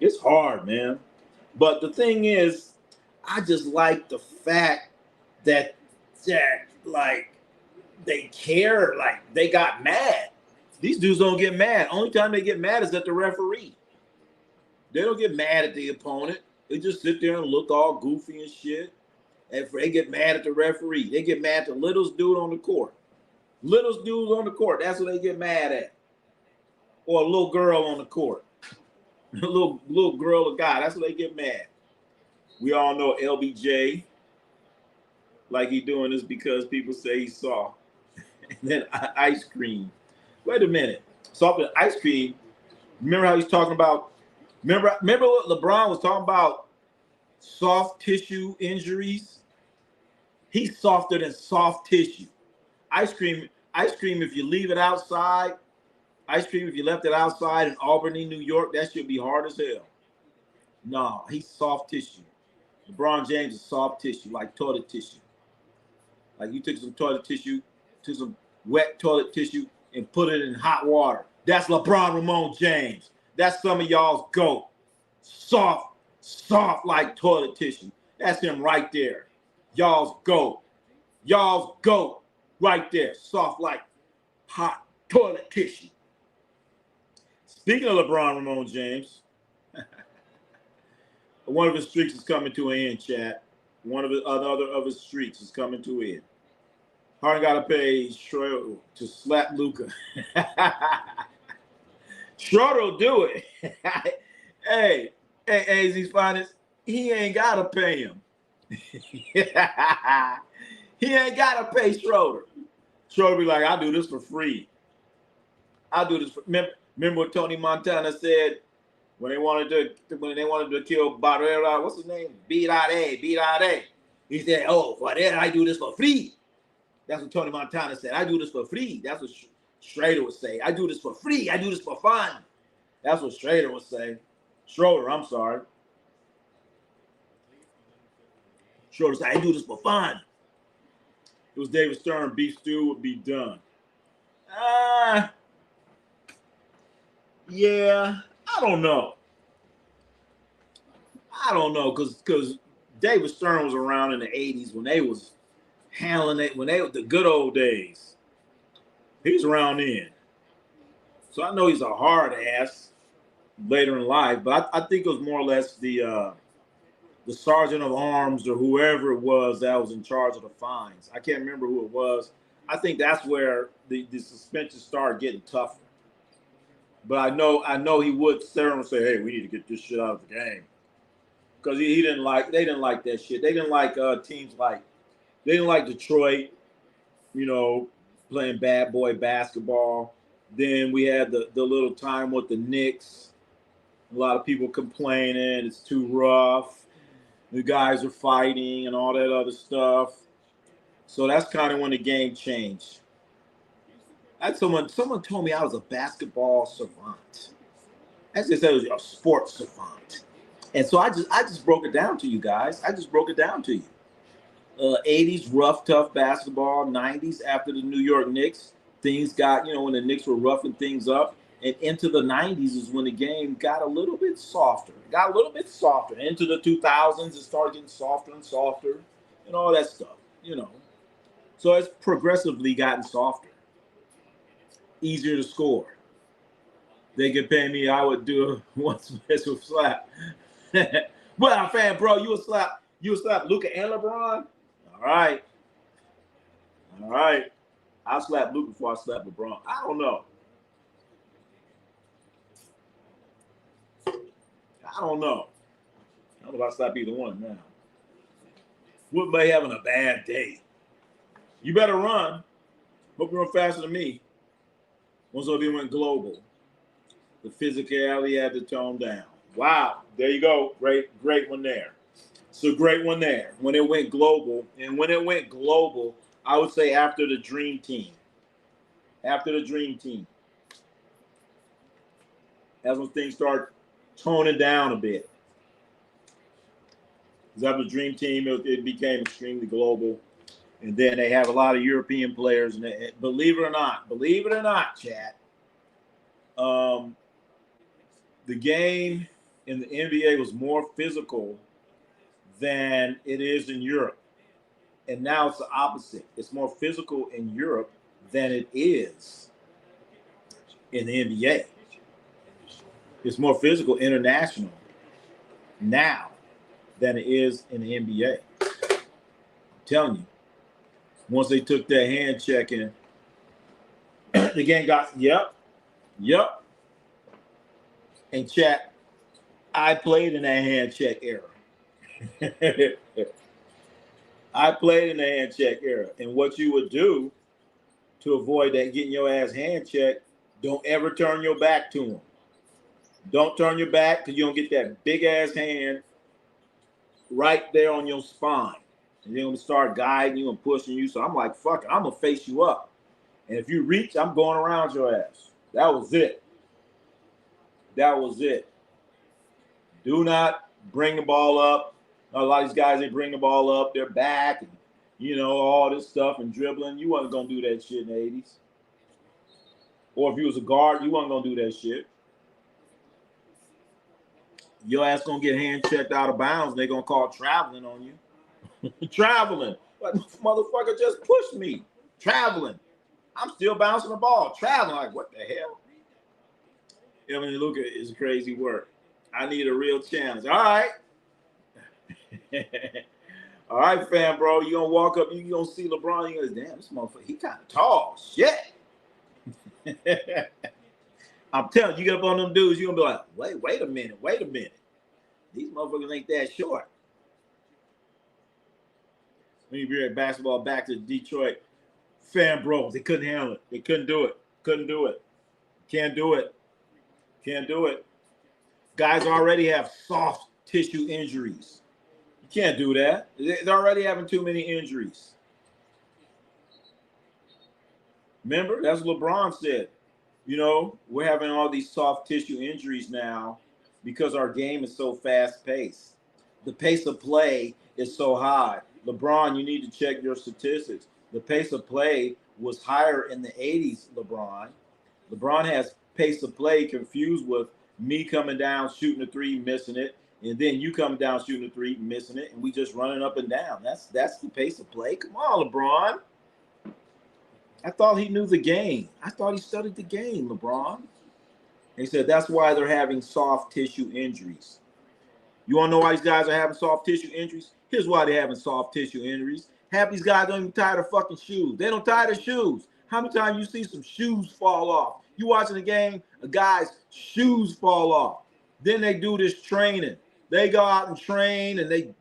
It's hard, man. But the thing is, I just like the fact that like they care, like they got mad. These dudes don't get mad. Only time they get mad is at the referee. They don't get mad at the opponent. They just sit there and look all goofy and shit. And they get mad at the referee. They get mad at the littlest dude on the court. Littlest dudes on the court. That's what they get mad at. Or a little girl on the court. A little girl or guy. That's what they get mad. We all know LBJ, like he doing this because people say he's soft. And then ice cream. Wait a minute. Soft and ice cream. Remember how he's talking about? Remember what LeBron was talking about? Soft tissue injuries. He's softer than soft tissue. Ice cream. If you leave it outside, ice cream. If you left it outside in Albany, New York, that should be hard as hell. No, he's soft tissue. LeBron James is soft tissue, like toilet tissue. Like you took some toilet tissue, took some wet toilet tissue, and put it in hot water. That's LeBron Ramon James. That's some of y'all's GOAT. Soft like toilet tissue. That's him right there. Y'all's GOAT. Y'all's GOAT right there. Soft like hot toilet tissue. Speaking of LeBron Ramon James, one of his streaks is coming to an end, chat. One of another of his streaks is coming to an end. Harden got to pay Schroeder to slap Luka. Schroeder will do it. Hey, AZ's finest, he ain't got to pay him. He ain't got to pay Schroeder. Schroeder be like, I'll do this for free. I'll do this for, remember what Tony Montana said when they wanted to kill Barrera, what's his name? B.A. He said, oh, for that, I do this for free. That's what Tony Montana said. I do this for free. That's what Schrader would say. I do this for free. I do this for fun. That's what Schrader would say. Schroeder, I'm sorry. Schroeder said, I do this for fun. It was David Stern. Beef stew would be done. Yeah, I don't know. Because David Stern was around in the 80s when they was handling it, when they were the good old days. He was around then. So I know he's a hard ass later in life, but I think it was more or less the sergeant of arms or whoever it was that was in charge of the fines. I can't remember who it was. I think that's where the suspension started getting tougher. But I know he would sit and say, hey, we need to get this shit out of the game. Because they didn't like that shit. They didn't like teams like, they didn't like Detroit, playing bad boy basketball. Then we had the little time with the Knicks. A lot of people complaining it's too rough. The guys are fighting and all that other stuff. So that's kind of when the game changed. Someone told me I was a basketball savant. As they said, it was a sports savant. And so I just broke it down to you guys. I just broke it down to you. 80s, rough, tough basketball. 90s, after the New York Knicks, things got, when the Knicks were roughing things up. And into the 90s is when the game got a little bit softer. Into the 2000s, it started getting softer and softer and all that stuff, So it's progressively gotten softer. Easier to score. They could pay me, I would do one special slap. Well, fan, bro, you would slap Luka and LeBron? All right. I'll slap Luka before I slap LeBron. I don't know if I slap either one now. Wood may having a bad day. You better run. Hope you run faster than me. Once OB went global, the physicality had to tone down. Wow, there you go. Great one there. So great one there. When it went global, I would say after the Dream Team. That's when things start toning down a bit. Because after the Dream Team, it became extremely global. And then they have a lot of European players. And believe it or not, chat, the game in the NBA was more physical than it is in Europe. And now it's the opposite. It's more physical in Europe than it is in the NBA. It's more physical international now than it is in the NBA. I'm telling you. Once they took that hand check in, the game got, yep. And chat, I played in that hand check era. And what you would do to avoid that getting your ass hand checked, don't ever turn your back to them. Don't turn your back because you don't get that big ass hand right there on your spine. And they're going to start guiding you and pushing you. So I'm like, fuck it, I'm going to face you up. And if you reach, I'm going around your ass. That was it. Do not bring the ball up. A lot of these guys, they bring the ball up, they're back, and, all this stuff and dribbling. You wasn't going to do that shit in the 80s. Or if you was a guard, you wasn't going to do that shit. Your ass going to get hand checked out of bounds, and they're going to call traveling on you. Traveling. Like, motherfucker just pushed me. Traveling. I'm still bouncing the ball, traveling. Like, what the hell? I mean, look at it's crazy work. I need a real challenge. All right. All right, fam, bro. You gonna walk up, you gonna see LeBron, you gonna damn, this motherfucker, he kind of tall. Shit. I'm telling you, get up on them dudes, you're gonna be like, wait a minute. These motherfuckers ain't that short. When you bring basketball back to Detroit, fam, bro, they couldn't handle it. They couldn't do it. Can't do it. Guys already have soft tissue injuries. You can't do that. They're already having too many injuries. Remember, that's what LeBron said. You know, we're having all these soft tissue injuries now because our game is so fast-paced. The pace of play is so high. LeBron, you need to check your statistics. The pace of play was higher in the 80s, LeBron. LeBron has pace of play confused with me coming down, shooting a three, missing it, and then you come down, shooting a three, missing it, and we just running up and down. That's the pace of play. Come on, LeBron. I thought he knew the game. I thought he studied the game, LeBron. And he said that's why they're having soft tissue injuries. You want to know why these guys are having soft tissue injuries? Here's why they're having soft tissue injuries. Half these guys don't even tie their fucking shoes. They don't tie their shoes. How many times you see some shoes fall off? You watching the game, a guy's shoes fall off. Then they do this training. They go out and train and they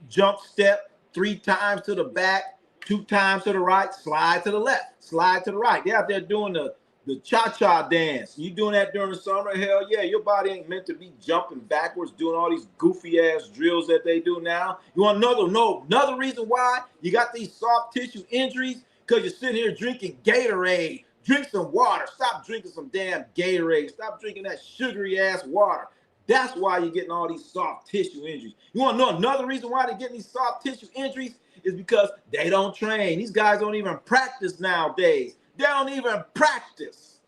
jump step 3 times to the back, 2 times to the right, slide to the left, slide to the right. They're out there doing the cha-cha dance. You doing that during the summer? Hell yeah, your body ain't meant to be jumping backwards, doing all these goofy-ass drills that they do now. You want another reason why you got these soft tissue injuries? Because you're sitting here drinking Gatorade. Drink some water. Stop drinking some damn Gatorade. Stop drinking that sugary-ass water. That's why you're getting all these soft tissue injuries. You want to know another reason why they're getting these soft tissue injuries? Is because they don't train. These guys don't even practice nowadays. They don't even practice.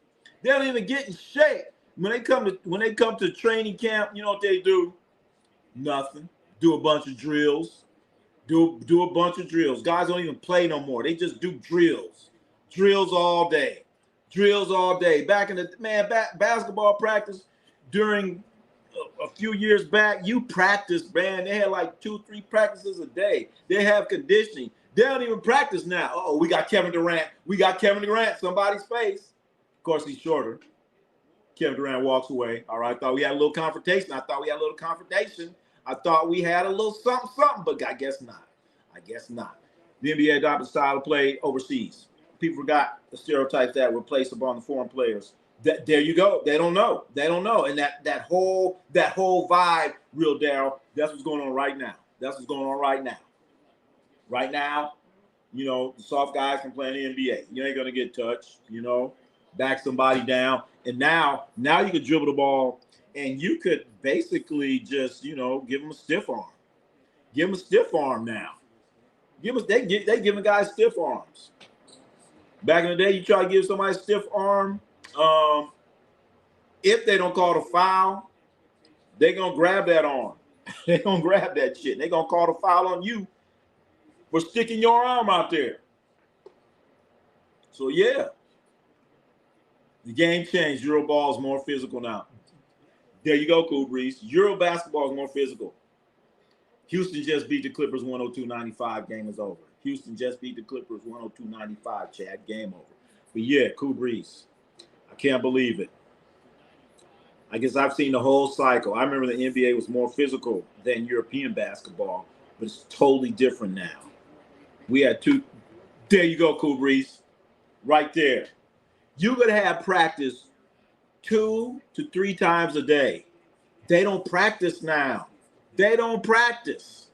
They don't even get in shape. When they come to training camp, you know what they do? Nothing. Do a bunch of drills. Do a bunch of drills. Guys don't even play no more. They just do drills. Drills all day. Drills all day. Back in the basketball practice during a few years back, you practice, man. They had like 2-3 practices a day. They have conditioning. They don't even practice now. Uh-oh, we got Kevin Durant. Somebody's face. Of course, he's shorter. Kevin Durant walks away. All right, I thought we had a little confrontation. I thought we had a little something, but I guess not. The NBA adopted style of play overseas. People forgot the stereotypes that were placed upon the foreign players. There you go. They don't know. And that whole vibe, real Daryl, that's what's going on right now. Right now, you know, the soft guys can play in the NBA. You ain't gonna get touched, you know, back somebody down. And now you can dribble the ball and you could basically just, you know, give them a stiff arm. Give them a stiff arm now. They giving guys stiff arms. Back in the day, you try to give somebody a stiff arm. If they don't call the foul, they're going to grab that arm. They're going to grab that shit. They're going to call the foul on you for sticking your arm out there. So, yeah. The game changed. Euro ball is more physical now. There you go, Cool Breeze. Euro basketball is more physical. Houston just beat the Clippers 102-95. Game is over. Houston just beat the Clippers 102-95. Chad, game over. But, yeah, Cool Breeze. I can't believe it. I guess I've seen the whole cycle. I remember the NBA was more physical than European basketball, but it's totally different now. We had 2. There you go, Cool Breeze. Right there. You're going to have practice 2 to 3 times a day. They don't practice now. They don't practice.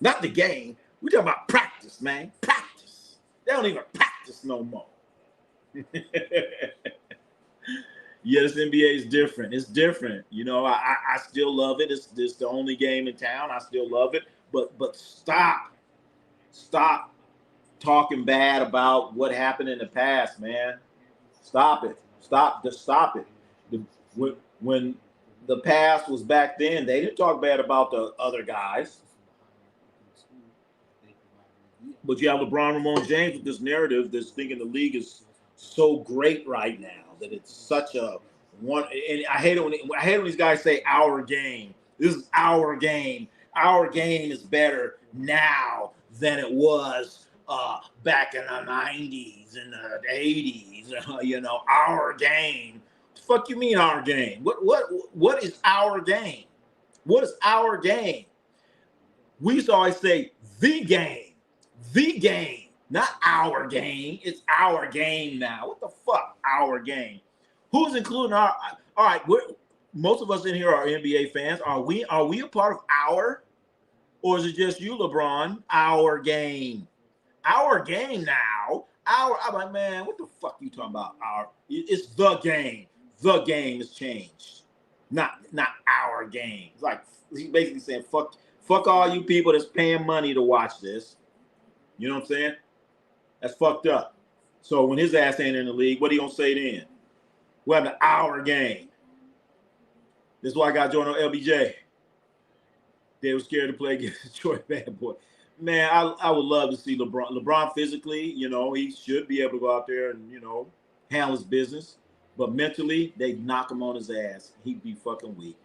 Not the game. We're talking about practice, man. Practice. They don't even practice no more. Yes, NBA is different. It's different. You know, I still love it. It's the only game in town. I still love it. But stop talking bad about what happened in the past, man. Stop it. Just stop it. When the past was back then, they didn't talk bad about the other guys. But you have LeBron, Ramon James with this narrative that's thinking the league is so great right now that it's such a one. And I hate it when these guys say our game. This is our game. Our game is better now than it was back in the 90s and the 80s. You know, our game. What the fuck you mean our game? What is our game? What is our game? We used to always say the game, not our game. It's our game now. What the fuck, our game? Who's including our? All right, most of us in here are NBA fans. Are we a part of our, or is it just you, LeBron? Our game now. I'm like, man, what the fuck you talking about? It's the game. The game has changed, not our game. It's like he's basically saying fuck all you people that's paying money to watch this. You know what I'm saying? That's fucked up. So when his ass ain't in the league, what he gonna say then? We're having our game. This is why I got joined on LBJ. They were scared to play against Detroit Bad Boy. Man, I would love to see LeBron. LeBron physically, you know, he should be able to go out there and, you know, handle his business. But mentally, they knock him on his ass. He'd be fucking weak.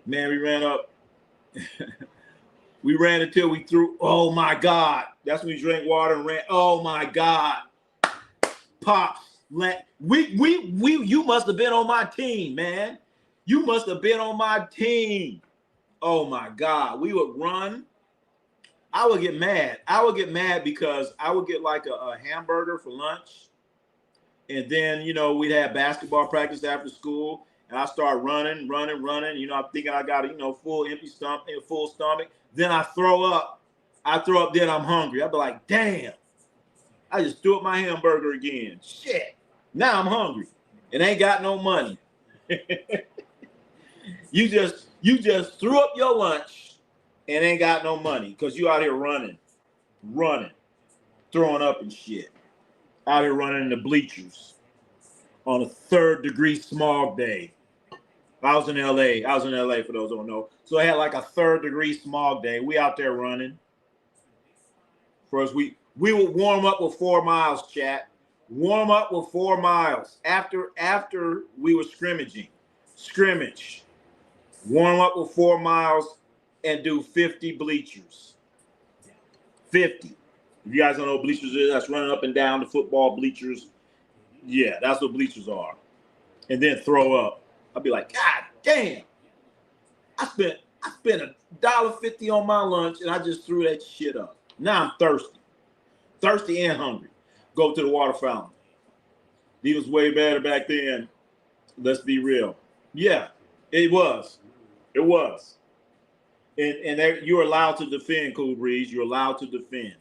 Man, we ran up. We ran until we threw. Oh my God! That's when we drank water and ran. Oh my God! Pops, you must have been on my team, man. You must have been on my team. Oh my God! We would run. I would get mad. I would get mad because I would get like a hamburger for lunch, and then you know we'd have basketball practice after school, and I start running. You know, I'm thinking I got full stomach. Then I throw up. Then I'm hungry. I'd be like, damn, I just threw up my hamburger again. Shit. Now I'm hungry and ain't got no money. You just threw up your lunch and ain't got no money because you out here running, throwing up and shit. Out here running in the bleachers on a 3rd degree smog day. I was in LA for those who don't know. So I had like a 3rd degree smog day. We out there running. First, we would warm up with 4 miles, chat. Warm up with 4 miles after we were scrimmage. Warm up with 4 miles and do 50 bleachers. 50. If you guys don't know what bleachers is, that's running up and down the football bleachers. Yeah, that's what bleachers are. And then throw up. I'd be like, God damn. I spent $1.50 on my lunch and I just threw that shit up. Now I'm thirsty and hungry. Go to the water fountain. He was way better back then. Let's be real. Yeah, it was. And there, you're allowed to defend, Cool Breeze. You're allowed to defend.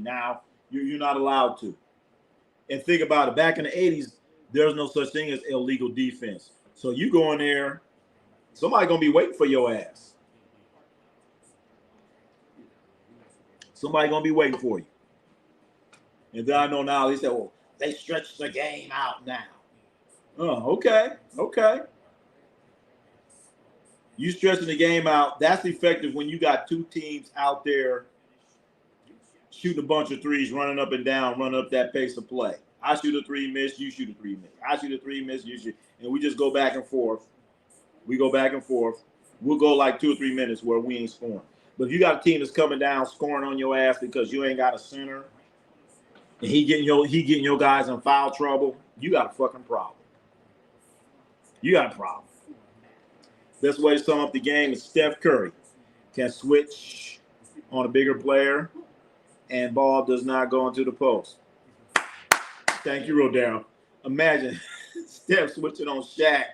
Now you're not allowed to. And think about it. Back in the 80s, there's no such thing as illegal defense. So you go in there, somebody gonna be waiting for your ass. Somebody gonna be waiting for you. And then I know now they said, well, they stretched the game out now. Oh, okay. You stretching the game out, that's effective when you got 2 teams out there shooting a bunch of threes, running up and down, running up that pace of play. I shoot a 3, miss, you shoot a 3, miss. I shoot a 3, miss, you shoot. And we just go back and forth. We'll go like 2 or 3 minutes where we ain't scoring. But if you got a team that's coming down scoring on your ass because you ain't got a center and he getting your guys in foul trouble, you got a fucking problem. Best way to sum up the game is Steph Curry can switch on a bigger player and ball does not go into the post. Thank you, Rodell. Imagine Steph switching on Shaq,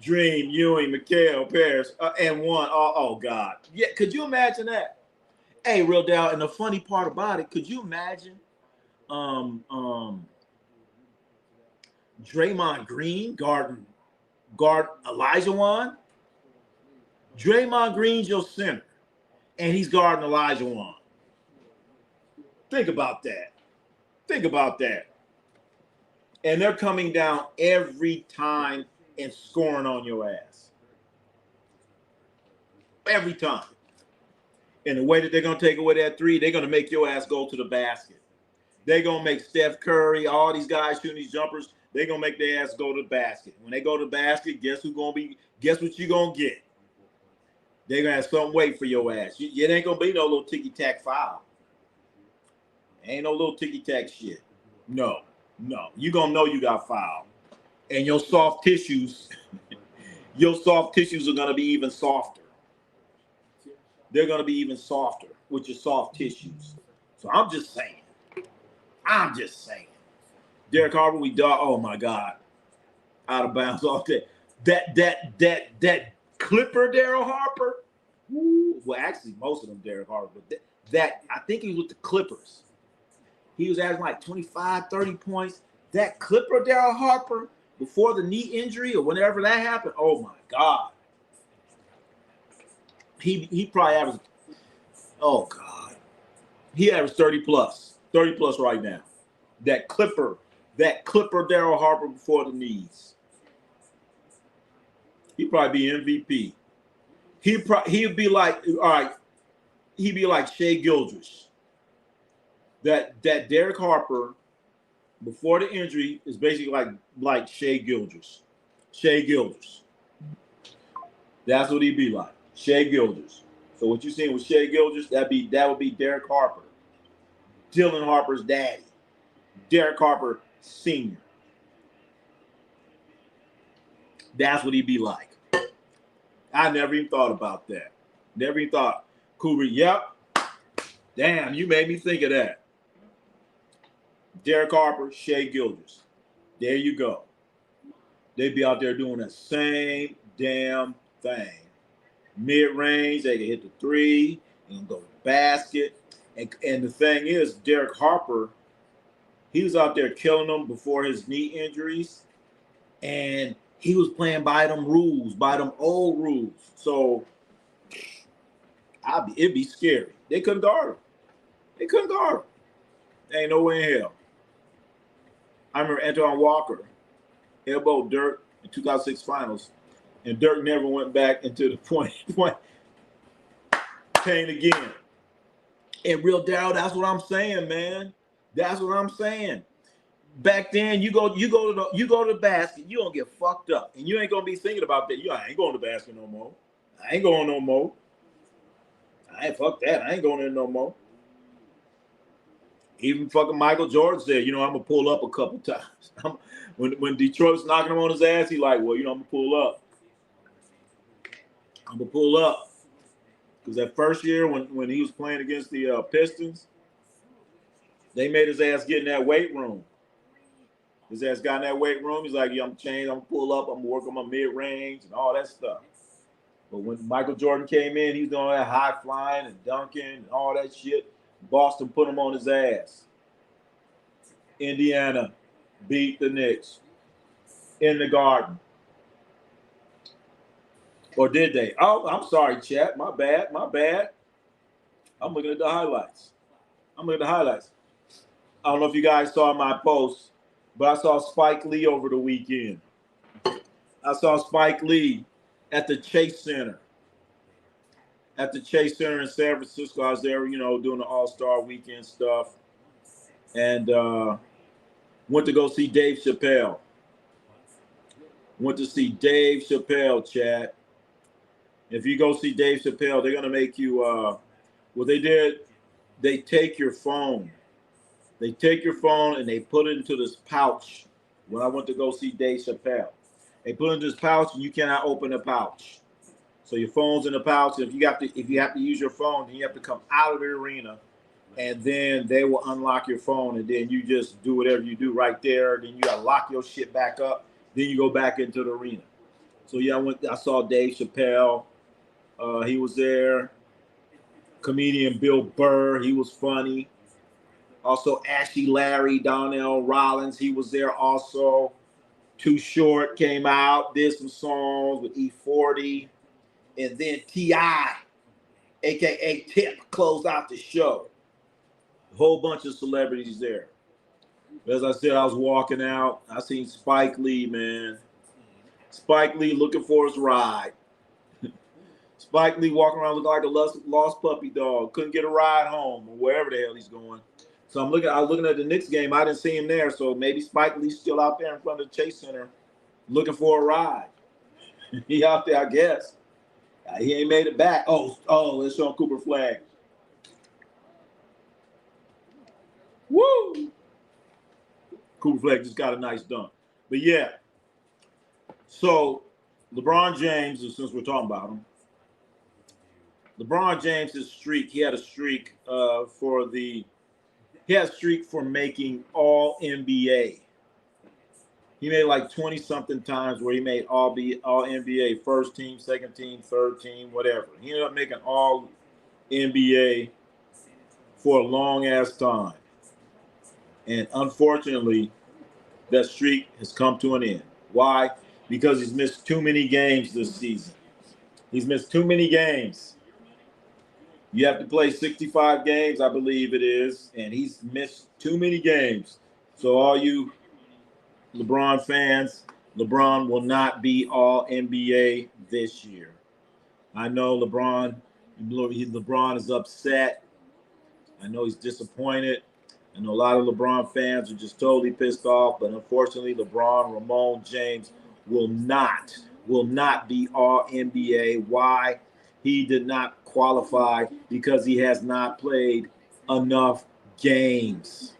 Dream, Ewing, Mikal, Paris, and one. Oh, God. Yeah, could you imagine that? Hey, Rodell, and the funny part about it, could you imagine Draymond Green guard Elijah Wan? Draymond Green's your center, and he's guarding Elijah Wan. Think about that. And they're coming down every time and scoring on your ass. Every time. And the way that they're going to take away that three, they're going to make your ass go to the basket. They're going to make Steph Curry, all these guys shooting these jumpers, they're going to make their ass go to the basket. When they go to the basket, guess what you're going to get? They're going to have some weight for your ass. It ain't going to be no little ticky-tack foul. Ain't no little ticky-tack shit. No. You're going to know you got fouled. And your soft tissues, are going to be even softer. They're going to be even softer with your soft tissues. So I'm just saying. Derek Harper, oh my God. Out of bounds all day. That Clipper Daryl Harper. Well, actually, most of them Derek Harper. But that I think he was with the Clippers. He was averaging like 25, 30 points. That Clipper Daryl Harper, before the knee injury or whenever that happened, oh my God. He probably averaged, oh God. He averaged 30 plus right now. That Clipper Daryl Harper before the knees. He'd probably be MVP. He'd be like, all right, he'd be like Shea Gildress. That Derek Harper before the injury is basically like Shea Gildress. That's what he'd be like. Shea Gildress. So what you're seeing with Shea Gildress, that would be Derek Harper. Dylan Harper's daddy. Derek Harper Sr. That's what he'd be like. I never even thought about that. Never even thought, Kubrick, yep. Damn, you made me think of that. Derek Harper, Shea Gildress. There you go. They'd be out there doing the same damn thing. Mid-range, they can hit the three and go to the basket. And the thing is, Derek Harper, he was out there killing them before his knee injuries. And he was playing by them rules, by them old rules. So it'd be scary. They couldn't guard him. Ain't no way in hell. I remember Antoine Walker elbowed Dirk in 2006 finals, and Dirk never went back into the point paint again. And real Darryl, that's what I'm saying, man. That's what I'm saying. Back then, you go to the basket, you gonna get fucked up, and you ain't gonna be thinking about that. I ain't going to the basket no more. I ain't going no more. Fuck that. I ain't going in no more. Even fucking Michael Jordan said, I'm gonna pull up a couple times. When Detroit's knocking him on his ass, he like, well, I'm gonna pull up. Because that first year when he was playing against the Pistons, they made his ass get in that weight room. His ass got in that weight room. He's like, I'm gonna pull up. I'm gonna work on my mid-range and all that stuff. But when Michael Jordan came in, he was doing that high flying and dunking and all that shit. Boston put him on his ass. Indiana beat the Knicks in the Garden. Or did they? Oh, I'm sorry, chat. My bad. I'm looking at the highlights. I don't know if you guys saw my post, but I saw Spike Lee over the weekend. I saw Spike Lee at the Chase Center. At the Chase Center in San Francisco. I was there, doing the All-Star Weekend stuff. And went to go see Dave Chappelle. Chad. If you go see Dave Chappelle, they're going to make you, what they did, they take your phone. They take your phone and they put it into this pouch. When I went to go see Dave Chappelle, they put it into this pouch and you cannot open the pouch. So your phone's in the pouch. If you have to use your phone, then you have to come out of the arena, and then they will unlock your phone, and then you just do whatever you do right there. Then you gotta lock your shit back up. Then you go back into the arena. So yeah, I saw Dave Chappelle. He was there. Comedian Bill Burr, he was funny. Also Ashley Larry, Donnell Rollins, he was there also. Too Short came out, did some songs with E40. And then T.I., a.k.a. Tip, closed out the show. A whole bunch of celebrities there. As I said, I was walking out. I seen Spike Lee, man. Spike Lee looking for his ride. Spike Lee walking around looking like a lost puppy dog. Couldn't get a ride home or wherever the hell he's going. So I was looking at the Knicks game. I didn't see him there. So maybe Spike Lee's still out there in front of the Chase Center looking for a ride. He out there, I guess. He ain't made it back. Oh, it's Sean Cooper flag. Woo! Cooper flag just got a nice dunk. But yeah. So LeBron James, since we're talking about him, LeBron James' streak, he had a streak for making all NBA. He made like 20-something times where he made all NBA, first team, second team, third team, whatever. He ended up making all NBA for a long-ass time. And unfortunately, that streak has come to an end. Why? Because he's missed too many games this season. He's missed too many games. You have to play 65 games, I believe it is, and he's missed too many games. So all you LeBron fans, LeBron will not be all NBA this year. I know LeBron is upset. I know he's disappointed. I know a lot of LeBron fans are just totally pissed off, but unfortunately, Ramon James will not be all NBA. Why? He did not qualify because he has not played enough games.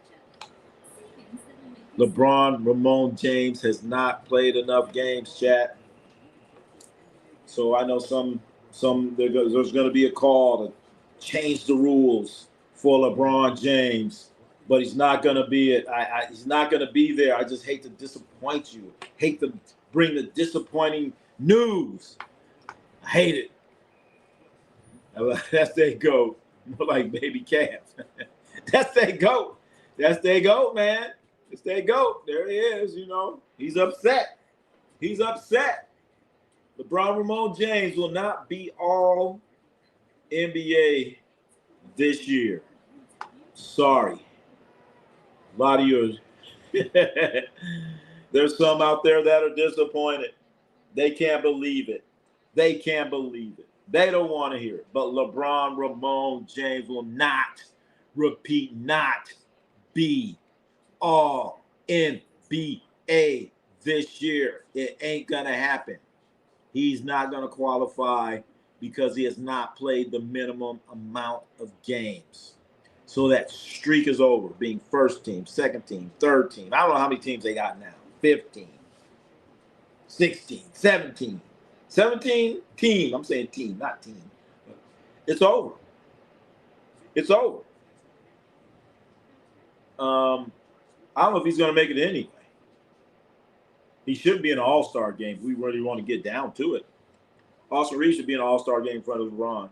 Ramon James has not played enough games, chat. So I know there's going to be a call to change the rules for LeBron James, but he's not going to be it. He's not going to be there. I just hate to disappoint you. Hate to bring the disappointing news. I hate it. That's their goat. More like baby calf. That's their goat. That's their goat, man. It's their goat. There he is, He's upset. He's upset. LeBron Ramon James will not be all NBA this year. Sorry. A lot of you there's some out there that are disappointed. They can't believe it. They can't believe it. They don't want to hear it. But LeBron Ramon James will not be all NBA this year. It ain't going to happen. He's not going to qualify because he has not played the minimum amount of games. So that streak is over, being first team, second team, third team. I don't know how many teams they got now. 15, 16, 17. 17 team. I'm saying team, not team. It's over. It's over. I don't know if he's going to make it anyway. He should be in an all-star game if we really want to get down to it. Austin Reeves should be in an all-star game in front of LeBron.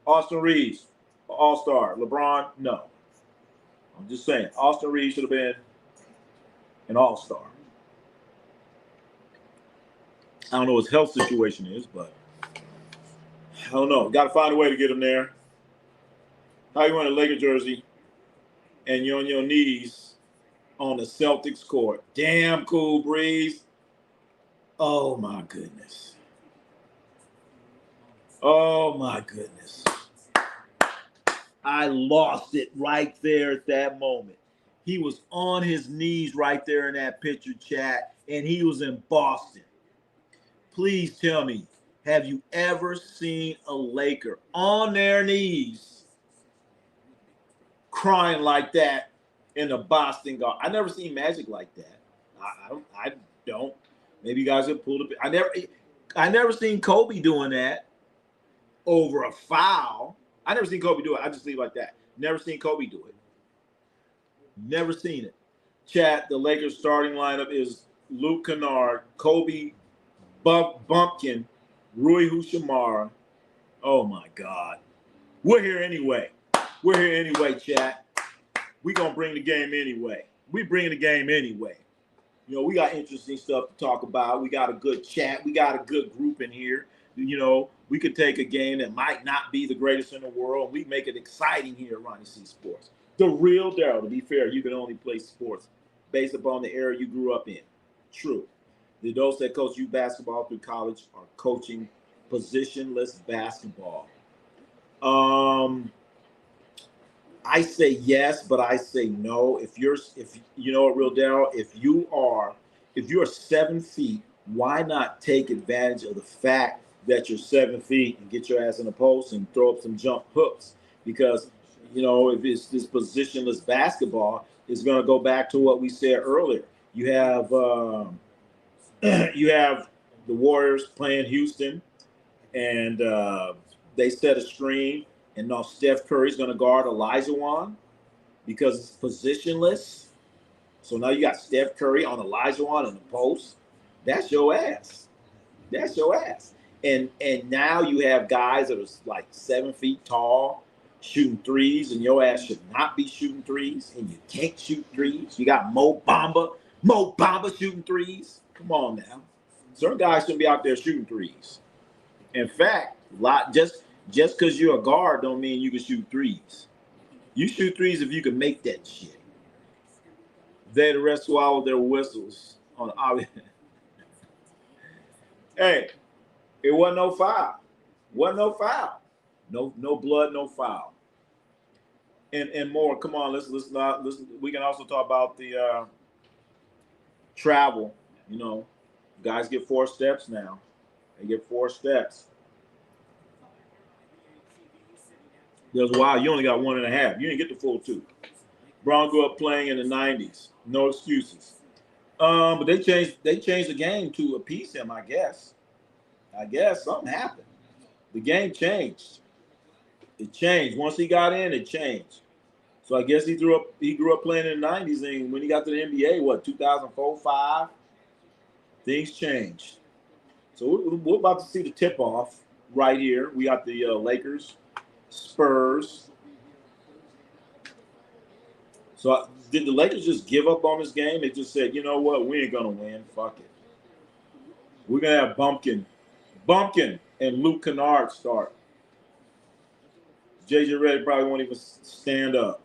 Austin Reeves, all-star. LeBron, no. I'm just saying. Austin Reeves should have been an all-star. I don't know what his health situation is, but I don't know. Got to find a way to get him there. How you wearing a Laker jersey and you're on your knees on the Celtics court? Damn Cool Breeze. Oh, my goodness. Oh, my goodness. I lost it right there at that moment. He was on his knees right there in that picture, chat, and he was in Boston. Please tell me, have you ever seen a Laker on their knees crying like that in the Boston Garden? I never seen Magic like that. I don't. Maybe you guys have pulled it. I never seen Kobe doing that over a foul. I never seen Kobe do it. I just leave it like that. Never seen Kobe do it. Never seen it. Chat, the Lakers starting lineup is Luke Kennard, Kobe Bumpkin, Rui Hachimura. Oh, my God. We're here anyway. We're here anyway, chat. We're going to bring the game anyway. We bring the game anyway. We got interesting stuff to talk about. We got a good chat. We got a good group in here. We could take a game that might not be the greatest in the world. We make it exciting here at Ronnie C Sports. The real Daryl. To be fair, you can only play sports based upon the era you grew up in. True. Those that coach you basketball through college are coaching positionless basketball? I say yes, but I say no. If you know what, real Daryl, if you're 7 feet, why not take advantage of the fact that you're 7 feet and get your ass in the post and throw up some jump hooks? Because if it's this positionless basketball, it's going to go back to what we said earlier. You have you have the Warriors playing Houston, and they set a screen, and now Steph Curry's going to guard Olajuwon because it's positionless. So now you got Steph Curry on Olajuwon in the post. That's your ass. That's your ass. And now you have guys that are like 7 feet tall shooting threes, and your ass should not be shooting threes, and you can't shoot threes. You got Mo Bamba shooting threes. Come on now. Certain guys shouldn't be out there shooting threes. In fact, just because you're a guard don't mean you can shoot threes. You shoot threes if you can make that shit. They the rest swallow their whistles on obvious. Hey, it wasn't no foul. Wasn't no foul. No blood, no foul. And more. Come on, let's listen. We can also talk about the travel. Guys get 4 steps now. They get 4 steps. There's a while you only got 1.5. You didn't get the full 2. Braun grew up playing in the 90s. No excuses. But they changed the game to appease him, I guess. Something happened. The game changed. It changed. Once he got in, it changed. So I guess he grew up playing in the 90s, and when he got to the NBA, 2004, 5, things changed. So we're about to see the tip-off right here. We got the Lakers, Spurs. So did the Lakers just give up on this game? They just said, you know what, we ain't going to win. Fuck it. We're going to have Bumpkin and Luke Kennard start. J.J. Redick probably won't even stand up.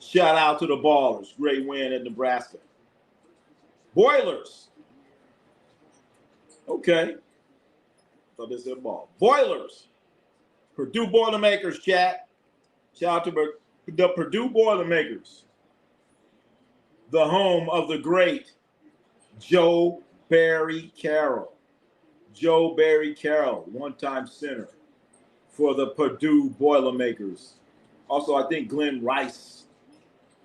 Shout out to the Ballers. Great win at Nebraska. Boilers. Okay. Thought they said ball. Boilers. Purdue Boilermakers, chat. Shout out to the Purdue Boilermakers. The home of the great Joe Barry Carroll. Joe Barry Carroll, one-time center for the Purdue Boilermakers. Also, I think Glenn Rice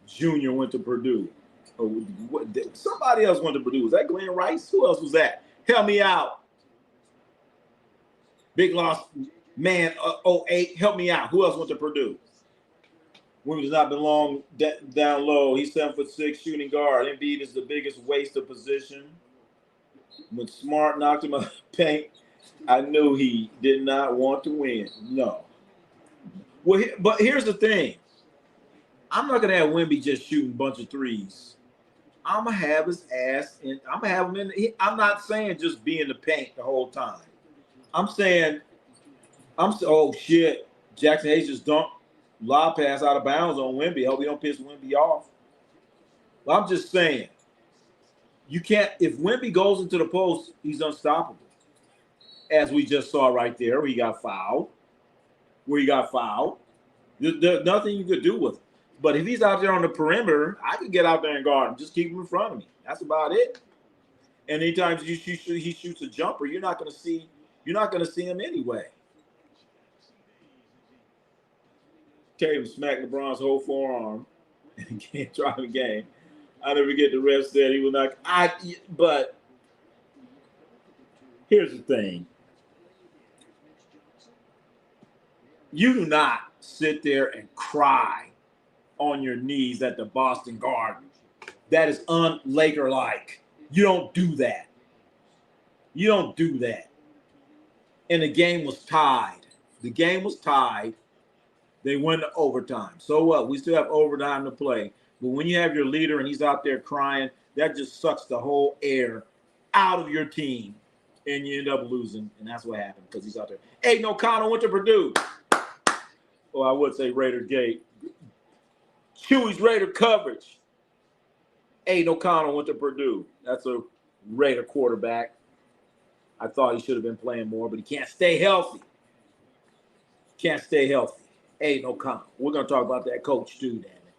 Jr. went to Purdue. Somebody else went to Purdue. Was that Glenn Rice? Who else was that? Help me out. Big loss. Man, 08. Help me out. Who else went to Purdue? Williams not been long down low. He's 7'6" shooting guard. Embiid is the biggest waste of position. When Smart knocked him out of the paint, I knew he did not want to win. No. Well, but here's the thing. I'm not gonna have Wemby just shooting a bunch of threes. I'm gonna have his ass in. I'm gonna have him in. I'm not saying just be in the paint the whole time. I'm saying, oh shit, Jackson Hayes just dumped lob pass out of bounds on Wemby. Hope he don't piss Wemby off. Well, I'm just saying, you can't. If Wemby goes into the post, he's unstoppable. As we just saw right there, where he got fouled. There's nothing you could do with him. But if he's out there on the perimeter, I could get out there and guard him. Just keep him in front of me. That's about it. And anytime he shoots a jumper, you're not going to see him anyway. Tatum smacked LeBron's whole forearm and can't try the game. I never get the ref said he was not. But here's the thing. You do not sit there and cry on your knees at the Boston Garden. That is un-Laker-like. You don't do that. And the game was tied. They went to overtime. So what? We still have overtime to play. But when you have your leader and he's out there crying, that just sucks the whole air out of your team. And you end up losing. And that's what happened because he's out there. Aiden O'Connell went to Purdue. Well, I would say Raider Gate. Chewy's Raider coverage. Aiden O'Connell went to Purdue. That's a Raider quarterback. I thought he should have been playing more, but he can't stay healthy. Can't stay healthy. Hey, no comment. We're going to talk about that coach too, damn it.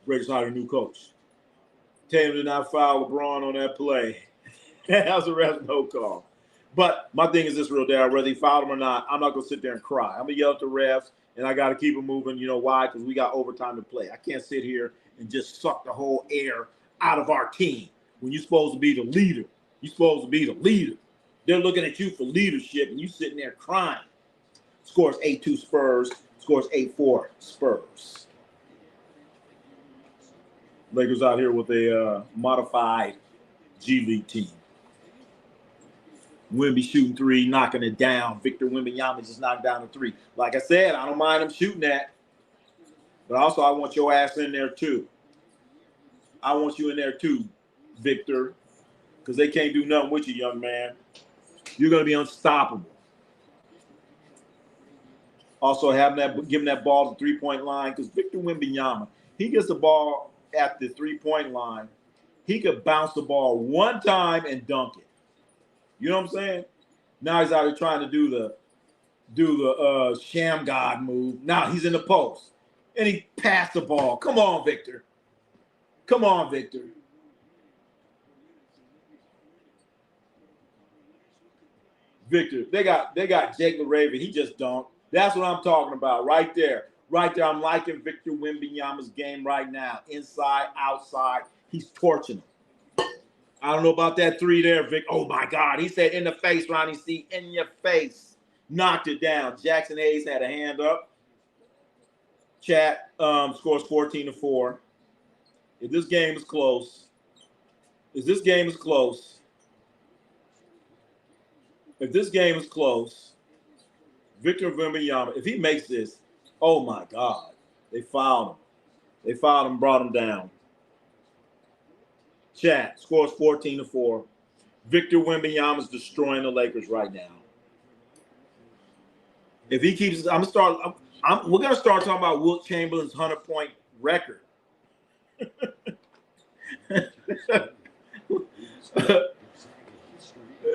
Raiders hired a new coach. Tatum did not foul LeBron on that play. That was a ref no call. But my thing is this, real Dad, whether he fouled him or not, I'm not going to sit there and cry. I'm going to yell at the refs, and I got to keep it moving. You know why? Because we got overtime to play. I can't sit here and just suck the whole air out of our team when you're supposed to be the leader. You're supposed to be the leader. They're looking at you for leadership, and you sitting there crying. Scores 8-2 Spurs. Scores 8-4 Spurs. Lakers out here with a modified G League team. Wemby shooting three, knocking it down. Victor Wembanyama just knocked down a three. Like I said, I don't mind him shooting that. But also, I want your ass in there, too. I want you in there, too, Victor. Because they can't do nothing with you, young man. You're going to be unstoppable. Also, giving that ball to the three-point line. Because Victor Wembanyama, he gets the ball at the three-point line. He could bounce the ball one time and dunk it. You know what I'm saying? Now he's out here trying to do the sham god move. Now he's in the post. And he passed the ball. Come on, Victor. Come on, Victor. Victor, they got Jake LaRaven. He just dunked. That's what I'm talking about right there. Right there, I'm liking Victor Wembanyama's game right now. Inside, outside, he's torching them. I don't know about that three there, Vic. Oh, my God. He said in the face, Ronnie C. In your face. Knocked it down. Jackson Hayes had a hand up. Chat scores 14-4. If this game is close, Victor Wembanyama, if he makes this, oh, my God. They fouled him. They fouled him, brought him down. Chat scores 14-4. Victor Wembanyama is destroying the Lakers right now. If he keeps, we're gonna start talking about Wilt Chamberlain's 100-point record.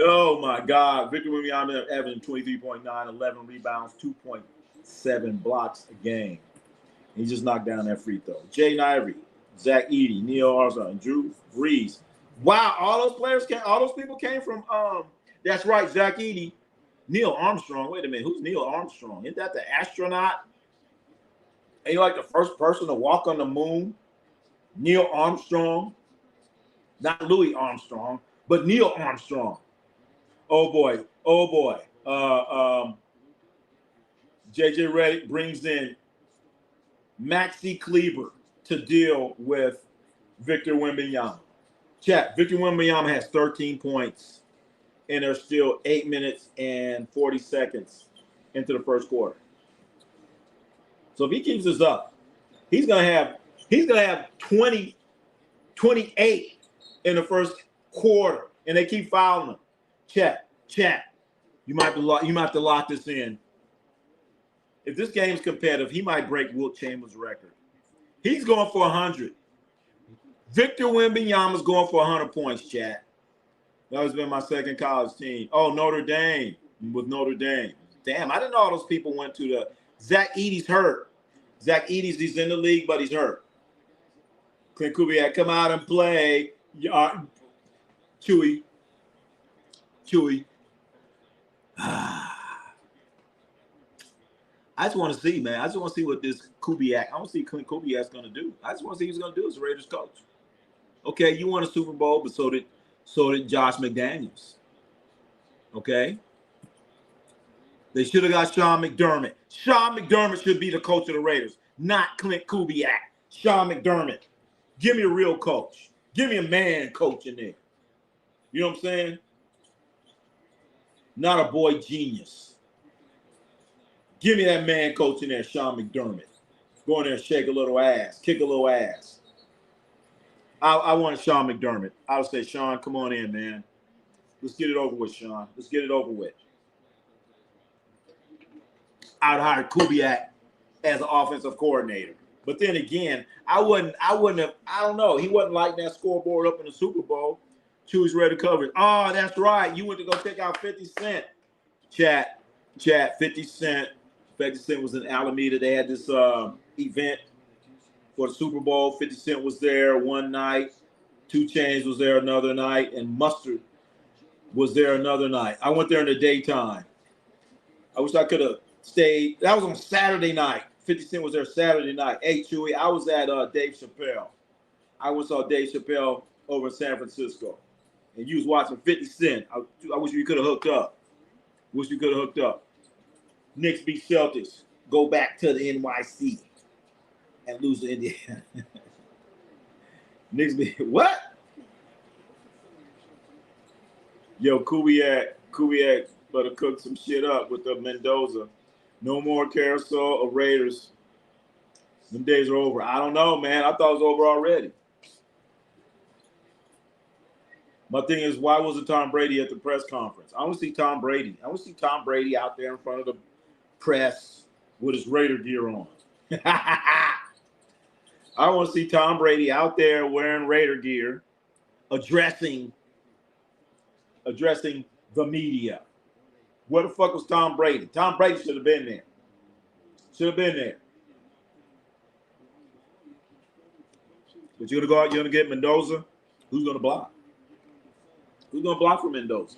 Oh my God, Victor Wembanyama averaging 23.9, 11 rebounds, 2.7 blocks a game. He just knocked down that free throw. Jay Nyree, Zach Edey, Neil Armstrong, Drew Brees. Wow, all those people came from that's right, Zach Edey, Neil Armstrong. Wait a minute, who's Neil Armstrong? Isn't that the astronaut? Ain't like the first person to walk on the moon? Neil Armstrong. Not Louis Armstrong, but Neil Armstrong. Oh boy. JJ Redick brings in Maxi Kleber to deal with Victor Wembanyama. Chat, Victor Wembanyama has 13 points, and there's still 8 minutes and 40 seconds into the first quarter. So if he keeps this up, he's gonna have 28 in the first quarter, and they keep fouling him. Chat. You might have to lock this in. If this game's competitive, he might break Wilt Chamberlain's record. He's going for 100. Victor Wembanyama's going for 100 points, chat. That has been my second college team. Oh, Notre Dame. With Notre Dame. Damn, I didn't know all those people went to the – Zach Edey's hurt. Zach Edey's he's in the league, but he's hurt. Clint Kubiak, come out and play. Chewy. I just want to see, man. I just want to see what this Kubiak – I want to see Clint Kubiak's going to do. I just want to see what he's going to do as a Raiders coach. Okay, you won a Super Bowl, but so did Josh McDaniels. Okay? They should have got Sean McDermott. Sean McDermott should be the coach of the Raiders, not Clint Kubiak. Sean McDermott. Give me a real coach. Give me a man coach in there. You know what I'm saying? Not a boy genius. Give me that man coach in there, Sean McDermott. Go in there and shake a little ass, kick a little ass. I want Sean McDermott. I would say, Sean, come on in, man. Let's get it over with, Sean. Let's get it over with. I'd hire Kubiak as an offensive coordinator. But then again, I wouldn't have, I don't know. He wasn't lighting that scoreboard up in the Super Bowl. Chewy's ready to cover it. Oh, that's right. You went to go check out 50 Cent. Chat, 50 Cent. 50 Cent was in Alameda. They had this event for the Super Bowl. 50 Cent was there one night. 2 Chainz was there another night. And Mustard was there another night. I went there in the daytime. I wish I could have stayed. That was on Saturday night. 50 Cent was there Saturday night. Hey, Chewy, I was at Dave Chappelle. I went saw Dave Chappelle over in San Francisco. And you was watching 50 Cent. I wish we could have hooked up. Knicks beat Celtics. Go back to the NYC and lose to Indiana. Knicks beat what? Yo, Kubiak better cook some shit up with the Mendoza. No more carousel of Raiders. Them days are over. I don't know, man. I thought it was over already. My thing is, why wasn't Tom Brady at the press conference? I want to see Tom Brady. I want to see Tom Brady out there in front of the press with his Raider gear on. I want to see Tom Brady out there wearing Raider gear, addressing the media. Where the fuck was Tom Brady? Tom Brady should have been there. But you're going to go out, you're going to get Mendoza. Who's going to block? Who's going to block for Mendoza?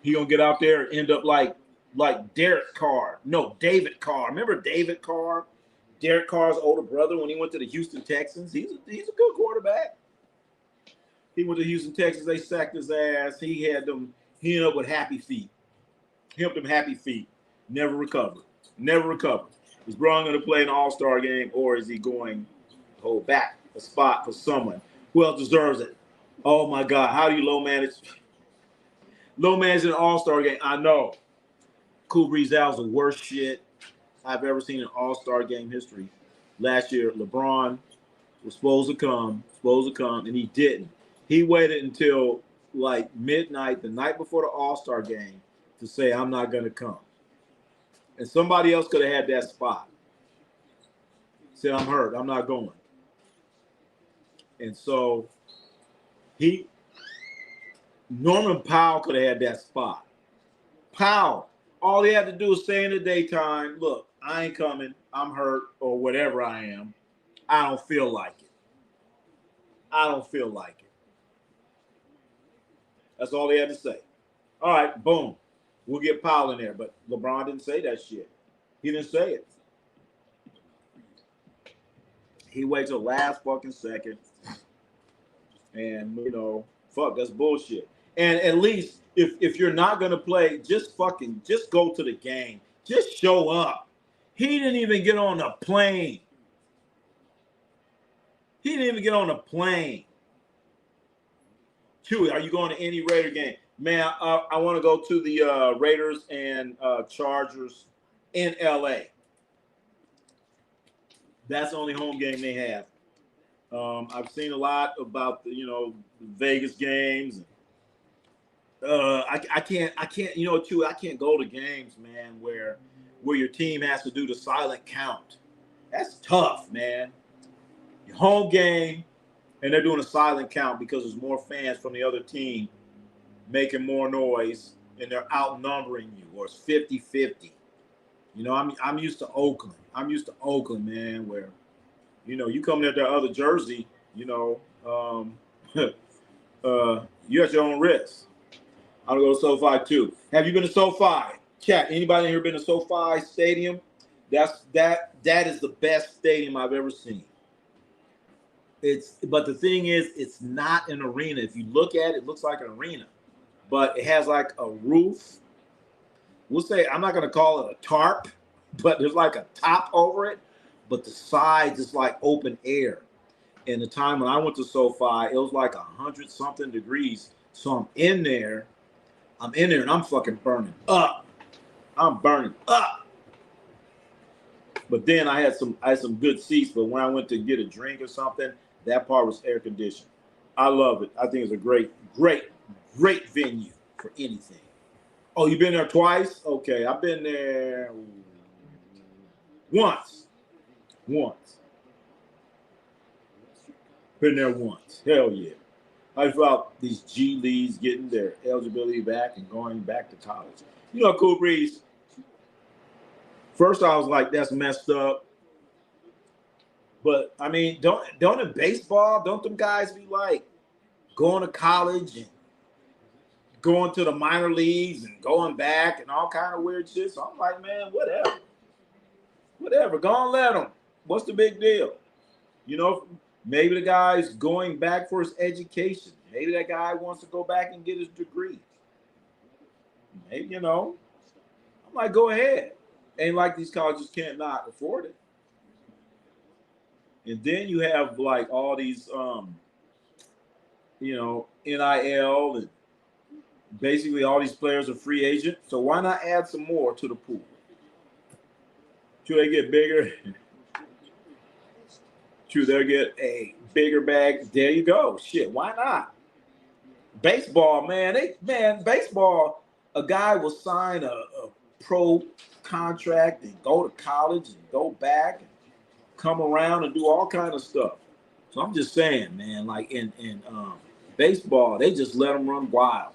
He going to get out there and end up like Derek Carr. No, David Carr. Remember David Carr? Derek Carr's older brother when he went to the Houston Texans. He's a good quarterback. He went to Houston Texans. They sacked his ass. He ended up with happy feet. He helped him happy feet. Never recovered. Is Braun going to play an all-star game, or is he going to hold back a spot for someone who else deserves it? Oh, my God. How do you low manage an all-star game? I know. Cool Breeze Al's the worst shit I've ever seen in all-star game history. Last year, LeBron was supposed to come, and he didn't. He waited until like midnight, the night before the all-star game, to say, I'm not going to come. And somebody else could have had that spot. Said, I'm hurt. I'm not going. And so Norman Powell could have had that spot. Powell, all he had to do was say in the daytime, look, I ain't coming. I'm hurt or whatever I am. I don't feel like it. That's all he had to say. All right, boom. We'll get Powell in there. But LeBron didn't say that shit. He didn't say it. He waited till the last fucking second. And, fuck, that's bullshit. And at least if you're not going to play, just go to the game. Just show up. He didn't even get on a plane. Chewy, are you going to any Raider game? Man, I want to go to the Raiders and Chargers in L.A. That's the only home game they have. I've seen a lot about the Vegas games. I can't. Chewy, I can't go to games, man, where your team has to do the silent count. That's tough, man. Your home game, and they're doing a silent count because there's more fans from the other team making more noise, and they're outnumbering you, or it's 50-50. I'm used to Oakland. Man, where, you come there with that other jersey, you're at your own risk. I'll go to SoFi too. Have you been to SoFi? Chat. Anybody in here been to SoFi Stadium? That is the best stadium I've ever seen. But the thing is, it's not an arena. If you look at it, it looks like an arena, but it has like a roof. We'll say, I'm not going to call it a tarp, but there's like a top over it, but the sides is like open air. And the time when I went to SoFi, it was like 100-something degrees. So I'm in there and I'm fucking burning up. But then I had some good seats, but when I went to get a drink or something, that part was air conditioned. I love it. I think it's a great venue for anything. Oh, you've been there twice? Okay, I've been there once. Been there once. Hell yeah. I felt these G leagues getting their eligibility back and going back to college. You know, Cool Breeze. First, I was like, that's messed up. But I mean, don't in baseball, don't them guys be like going to college and going to the minor leagues and going back and all kind of weird shit? So I'm like, man, whatever. Go on, let them. What's the big deal? You know, maybe the guy's going back for his education. Maybe that guy wants to go back and get his degree. Maybe, you know, I'm like, go ahead. Ain't like these colleges can't not afford it. And then you have like all these, you know, NIL, and basically all these players are free agent. So why not add some more to the pool? Should they get bigger? Should they get a bigger bag? There you go. Shit, why not? Baseball, man. Baseball, a guy will sign a pro contract and go to college and go back and come around and do all kind of stuff. So I'm just saying, man, like in baseball, they just let them run wild.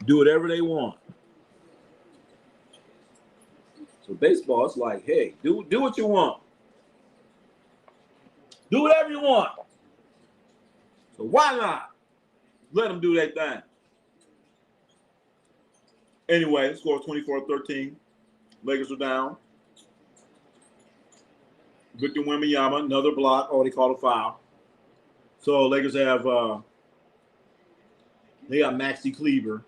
Do whatever they want. So baseball, it's like, hey, do what you want. Do whatever you want. So why not? Let them do their thing. Anyway, score 24-13. Lakers are down. Victor Wembanyama, another block. Oh, they called a foul. So Lakers have they got Maxi Kleber.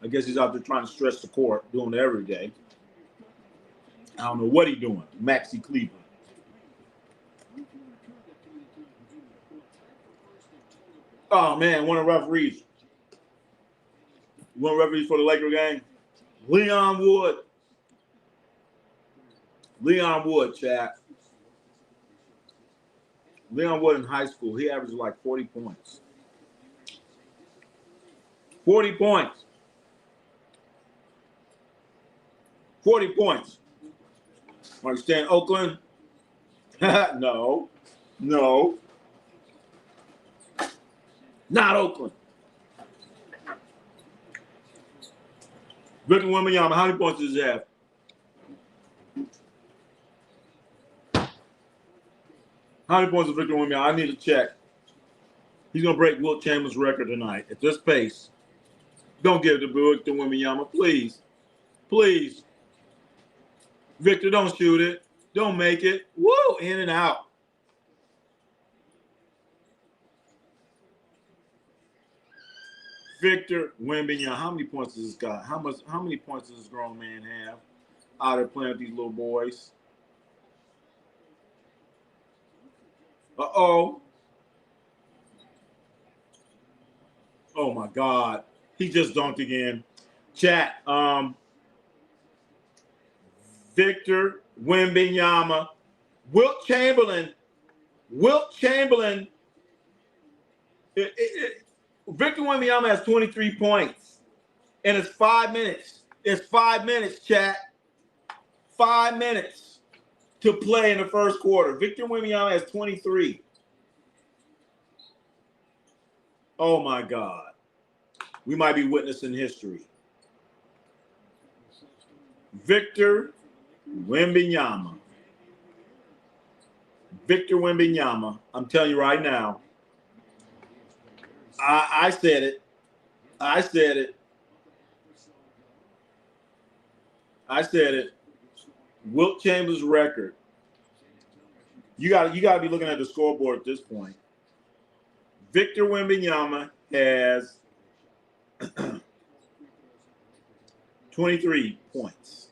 I guess he's out there trying to stretch the court, doing it every day. I don't know what he's doing. Maxi Kleber. Oh man, one of the referees. One of the referees for the Laker game. Leon Wood. Leon Wood, chat. Leon Wood in high school, he averaged like 40 points. 40 points. 40 points. Are you staying in Oakland? No. Not Oakland. Victor Wembanyama, how many points does he have? How many points does Victor Wembanyama? I need to check. He's going to break Wilt Chamberlain's record tonight. At this pace, don't give it to Victor Wembanyama, please. Please. Victor, don't shoot it. Don't make it. Woo! In and out. Victor Wembanyama, how many points does this guy? How many points does this grown man have out there playing with these little boys? Uh-oh. Oh my God. He just dunked again. Chat. Victor Wembanyama. Wilt Chamberlain. Victor Wembanyama has 23 points. And it's 5 minutes. It's 5 minutes, chat. 5 minutes to play in the first quarter. Victor Wembanyama has 23. Oh, my God. We might be witnessing history. Victor Wembanyama. Victor Wembanyama. I'm telling you right now. I said it. I said it. Wilt Chamberlain's record. You got to be looking at the scoreboard at this point. Victor Wembanyama has 23 points.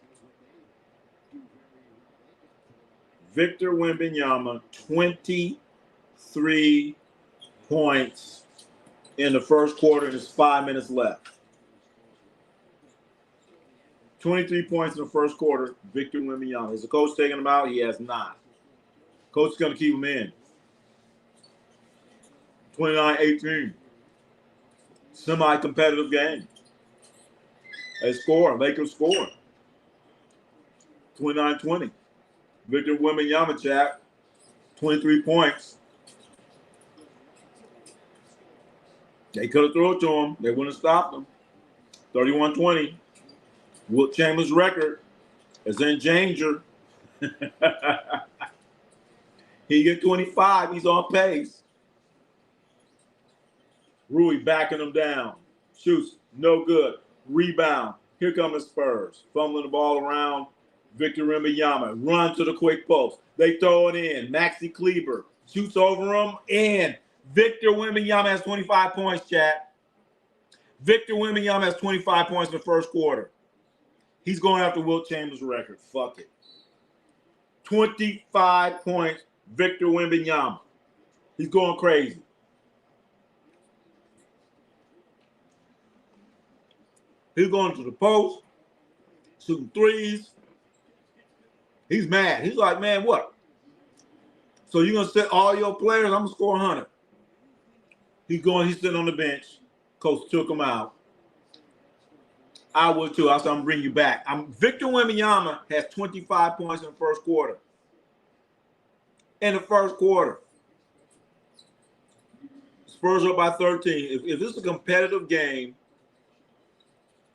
Victor Wembanyama, 23 points in the first quarter, and there's 5 minutes left. 23 points in the first quarter, Victor Wembanyama. Is the coach taking him out? He has not. Coach is going to keep him in. 29-18. Semi-competitive game. They score. Lakers score. 29-20. Victor Wembanyama, chat. 23 points. They could have thrown it to him. They wouldn't have stopped him. 31-20. Wilt Chamberlain's record is in danger. He get 25. He's on pace. Rui backing him down. Shoots. No good. Rebound. Here come the Spurs. Fumbling the ball around. Victor Wembanyama. Run to the quick post. They throw it in. Maxi Kleber shoots over him. And Victor Wembanyama has 25 points, chat. Victor Wembanyama has 25 points in the first quarter. He's going after Wilt Chamberlain's record. Fuck it. 25 points, Victor Wembanyama. He's going crazy. He's going to the post, shooting threes. He's mad. He's like, man, what? So you're going to set all your players, I'm going to score 100. He's sitting on the bench. Coach took him out. I would too. I said, I'm going to bring you back. Victor Wembanyama has 25 points in the first quarter. In the first quarter. Spurs up by 13. If this is a competitive game,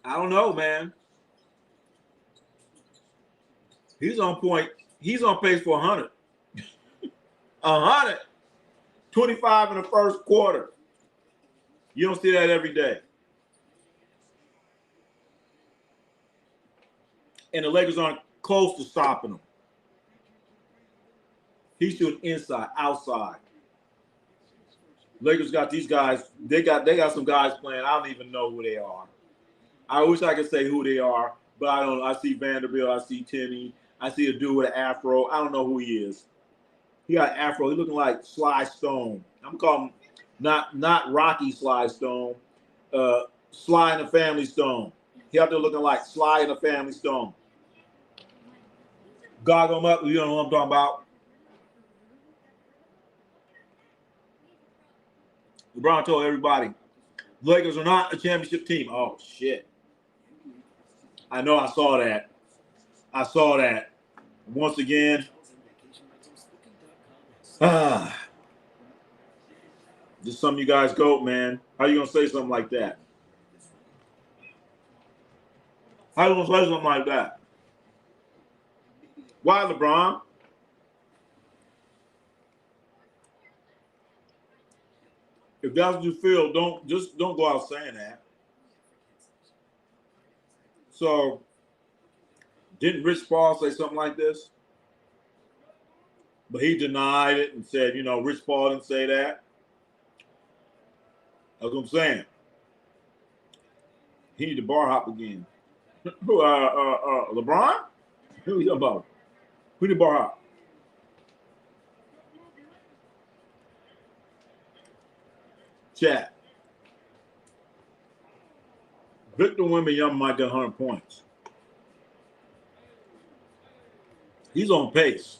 I don't know, man. He's on point. He's on pace for 100. 100. 25 in the first quarter. You don't see that every day. And the Lakers aren't close to stopping him. He's shooting inside, outside. Lakers got these guys. They got some guys playing. I don't even know who they are. I wish I could say who they are, but I don't. I see Vanderbilt. I see Timmy. I see a dude with an afro. I don't know who he is. He got an afro. He's looking like Sly Stone. I'm calling him not Rocky Sly Stone. Sly and the Family Stone. He out there looking like Sly and the Family Stone. Goggle him up. You know what I'm talking about. LeBron told everybody, Lakers are not a championship team. Oh, shit. I know I saw that. Once again. Just some of you guys go, man. How you going to say something like that? How you going to say something like that? Why, LeBron? If that's what you feel, don't go out saying that. So, didn't Rich Paul say something like this? But he denied it and said, Rich Paul didn't say that. That's what I'm saying. He need to bar hop again. LeBron? Who you talking about? Who need to bar hop? Chat. Victor Wembanyama might get 100 points. He's on pace.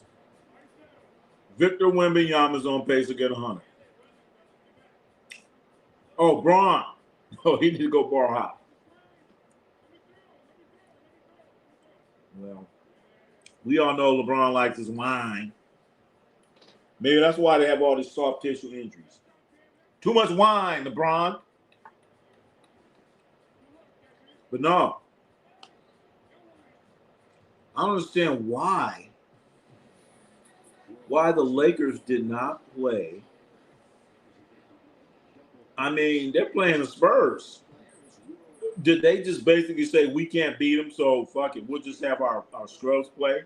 Victor Wembanyama is on pace to get 100. Oh, Braun. Oh, he needs to go bar hop. Well, we all know LeBron likes his wine. Maybe that's why they have all these soft tissue injuries. Too much wine, LeBron. But no. I don't understand why the Lakers did not play. I mean, they're playing the Spurs. Did they just basically say, we can't beat them, so fuck it, we'll just have our scrubs play?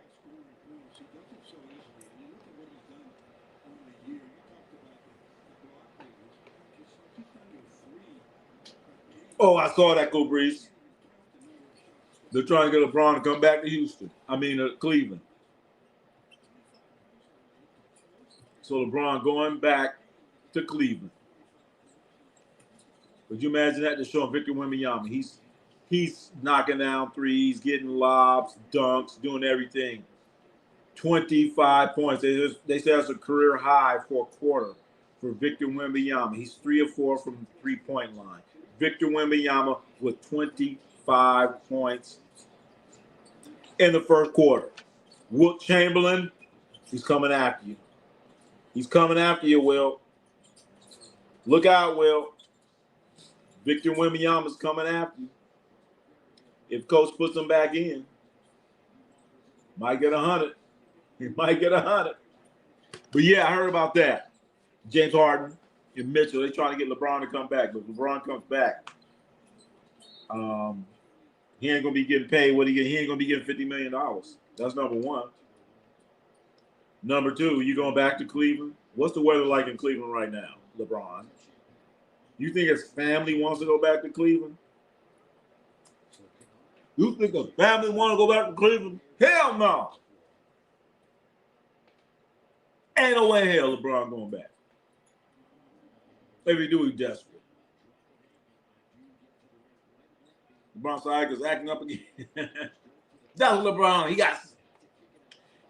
Oh, I saw that, Go Breeze. They're trying to get LeBron to come back to Cleveland. So LeBron going back to Cleveland. Could you imagine that? To show Victor Wembanyama. He's knocking down threes, getting lobs, dunks, doing everything. 25 points. They say that's a career high for a quarter for Victor Wembanyama. He's 3 of 4 from the three-point line. Victor Wembanyama with 25 points in the first quarter. Wilt Chamberlain, he's coming after you. He's coming after you, Will. Look out, Will. Victor Wembanyama's coming after you. If coach puts him back in, might get 100. He might get 100. But yeah, I heard about that. James Harden and Mitchell, they trying to get LeBron to come back. But if LeBron comes back, he ain't gonna be getting paid what he get. He ain't gonna be getting $50 million. That's number one. Number two, you going back to Cleveland? What's the weather like in Cleveland right now, LeBron? You think his family wants to go back to Cleveland? You think his family want to go back to Cleveland? Hell no. Ain't no way hell LeBron going back. If he do, he's desperate. LeBron Sciacca's acting up again. That's LeBron.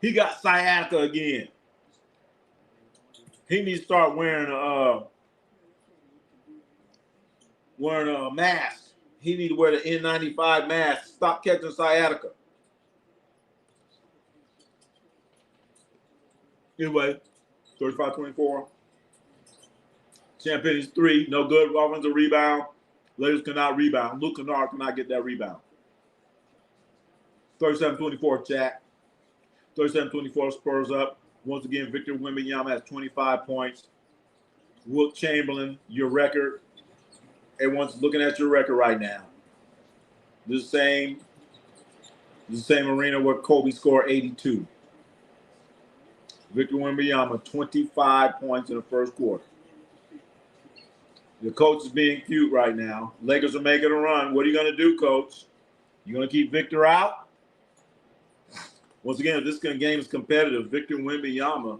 He got sciatica again. He needs to start wearing a mask. He needs to wear the N95 mask. Stop catching sciatica. Anyway, 35-24. Champions 3. No good. Offensive rebound. Lakers cannot rebound. Luke Kennard cannot get that rebound. 37-24, chat. 37-24, Spurs up. Once again, Victor Wembanyama has 25 points. Wilt Chamberlain, your record. Everyone's looking at your record right now. This is the same arena where Kobe scored 82. Victor Wembanyama, 25 points in the first quarter. The coach is being cute right now. Lakers are making a run. What are you going to do, coach? You going to keep Victor out? Once again, if this game is competitive, Victor Wembanyama,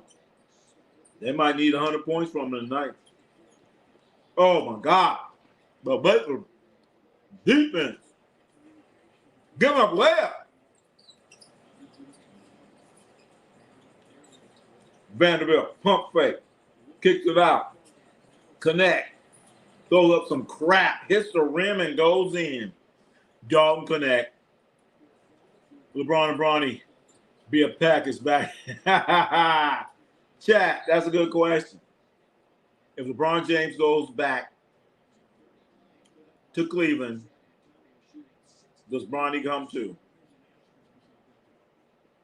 they might need 100 points from him tonight. Oh, my God. But Baker, defense. Give him up where? Vanderbilt, pump fake. Kicks it out. Connect. Throws up some crap. Hits the rim and goes in. Dalton connect. LeBron and Bronny. Be a package back. Chat, that's a good question. If LeBron James goes back to Cleveland, does Bronny come too?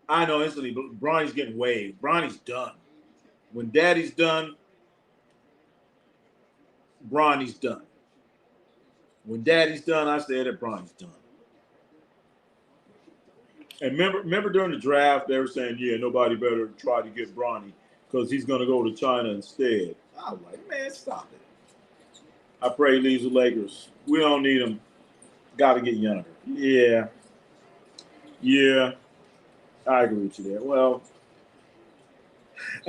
I know instantly, but Bronny's getting waived. Bronny's done. When Daddy's done, Bronny's done. When Daddy's done, I said that Bronny's done. And remember during the draft, they were saying, yeah, nobody better try to get Bronny because he's going to go to China instead. I was like, man, stop it. I pray he leaves the Lakers. We don't need him. Got to get younger. Yeah. I agree with you there. Well,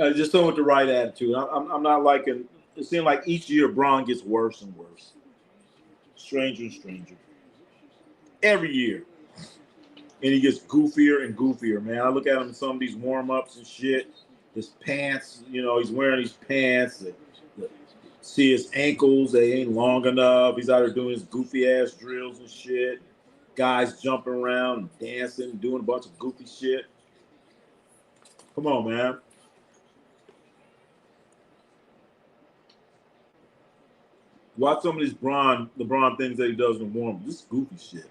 I just don't want the right attitude. I'm not liking – it seems like each year Bron gets worse and worse. Stranger and stranger. Every year. And he gets goofier and goofier, man. I look at him in some of these warm-ups and shit. His pants, he's wearing these pants. See his ankles, they ain't long enough. He's out there doing his goofy-ass drills and shit. Guys jumping around, dancing, doing a bunch of goofy shit. Come on, man. Watch some of these LeBron things that he does in the warm-up. This is goofy shit.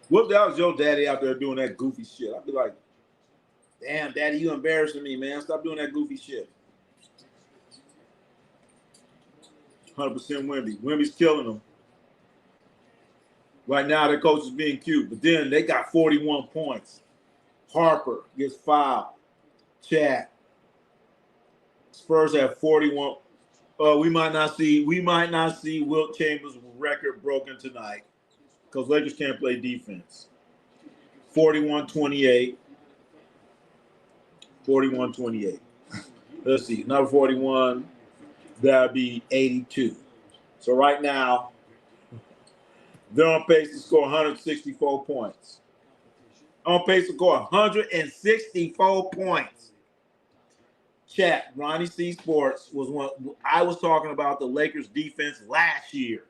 What if that was your daddy out there doing that goofy shit? I'd be like, damn, daddy, you embarrassing me, man. Stop doing that goofy shit. 100% Wemby. Wemby's killing them. Right now, their coach is being cute. But then they got 41 points. Harper gets fouled. Chat. Spurs have 41. We might not see Wilt Chamberlain's record broken tonight. Because Lakers can't play defense. 41-28. 41-28. Let's see. Number 41, that would be 82. So right now, they're on pace to score 164 points. On pace to score 164 points. Chat, Ronnie C Sports was one. I was talking about the Lakers defense last year.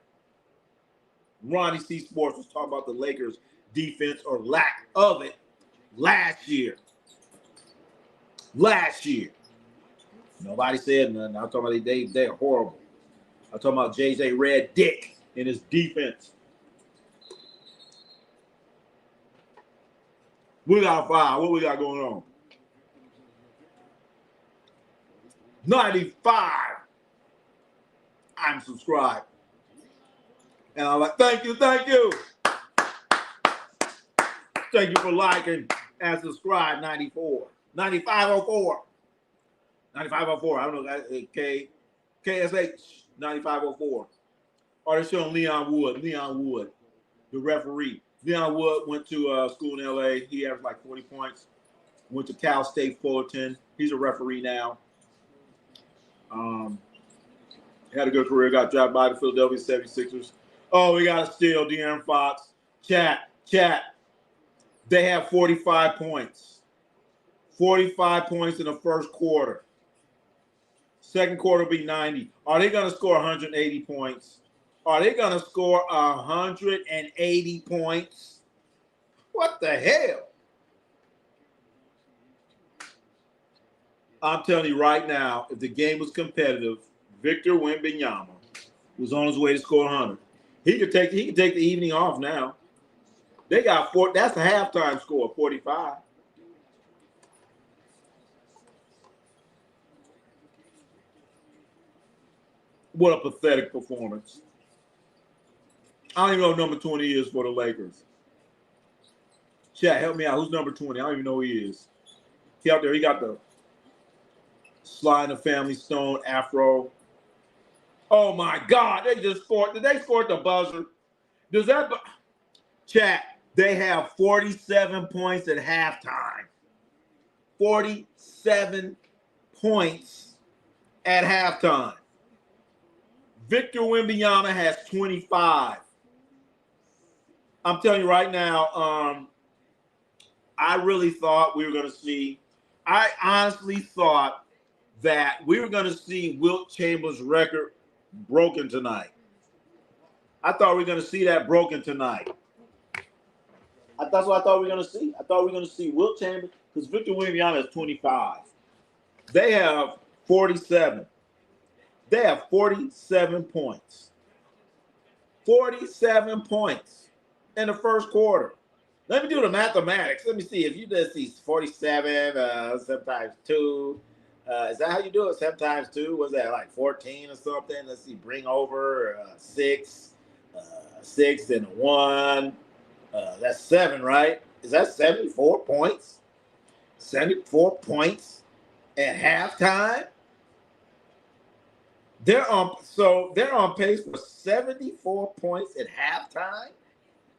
Ronnie C Sports was talking about the Lakers defense or lack of it last year. Nobody said nothing. I'm talking about they're horrible. I'm talking about JJ Red Dick in his defense. We got 5. What we got going on? 95. I'm subscribed. And I'm like, thank you. Thank you for liking and subscribe. 94. 9504. 9504. I don't know. KSH 9504. Or they're showing Leon Wood, the referee. Leon Wood went to school in LA. He averaged like 40 points. Went to Cal State Fullerton. He's a referee now. Had a good career. Got drafted by the Philadelphia 76ers. Oh, we got to steal De'Aaron Fox. Chat. They have 45 points. 45 points in the first quarter. Second quarter will be 90. Are they going to score 180 points? Are they going to score 180 points? What the hell? I'm telling you right now, if the game was competitive, Victor Wembanyama was on his way to score 100. He could take the evening off now. They got 4. That's the halftime score, 45. What a pathetic performance. I don't even know what number 20 is for the Lakers. Chat, help me out. Who's number 20? I don't even know who he is. He out there. He got the slide the family stone afro. Oh, my God. They just scored. Did they score at the buzzer? Does that – Chat, they have 47 points at halftime. 47 points at halftime. Victor Wembanyama has 25. I'm telling you right now, I really thought we were going to see – I honestly thought that we were going to see Wilt Chamberlain's record broken tonight. I thought we were going to see that broken tonight. That's what I thought we were going to see. I thought we were going to see Wilt Chamberlain because Victor Wembanyama has 25. They have 47. They have 47 points. 47 points in the first quarter. Let me do the mathematics. Let me see. If you just see 47, sometimes 2. Is that how you do it? 7 times 2? Was that like 14 or something? Let's see. Bring over 6. 6 and 1. That's 7, right? Is that 74 points? 74 points at halftime? They're on pace for 74 points at halftime.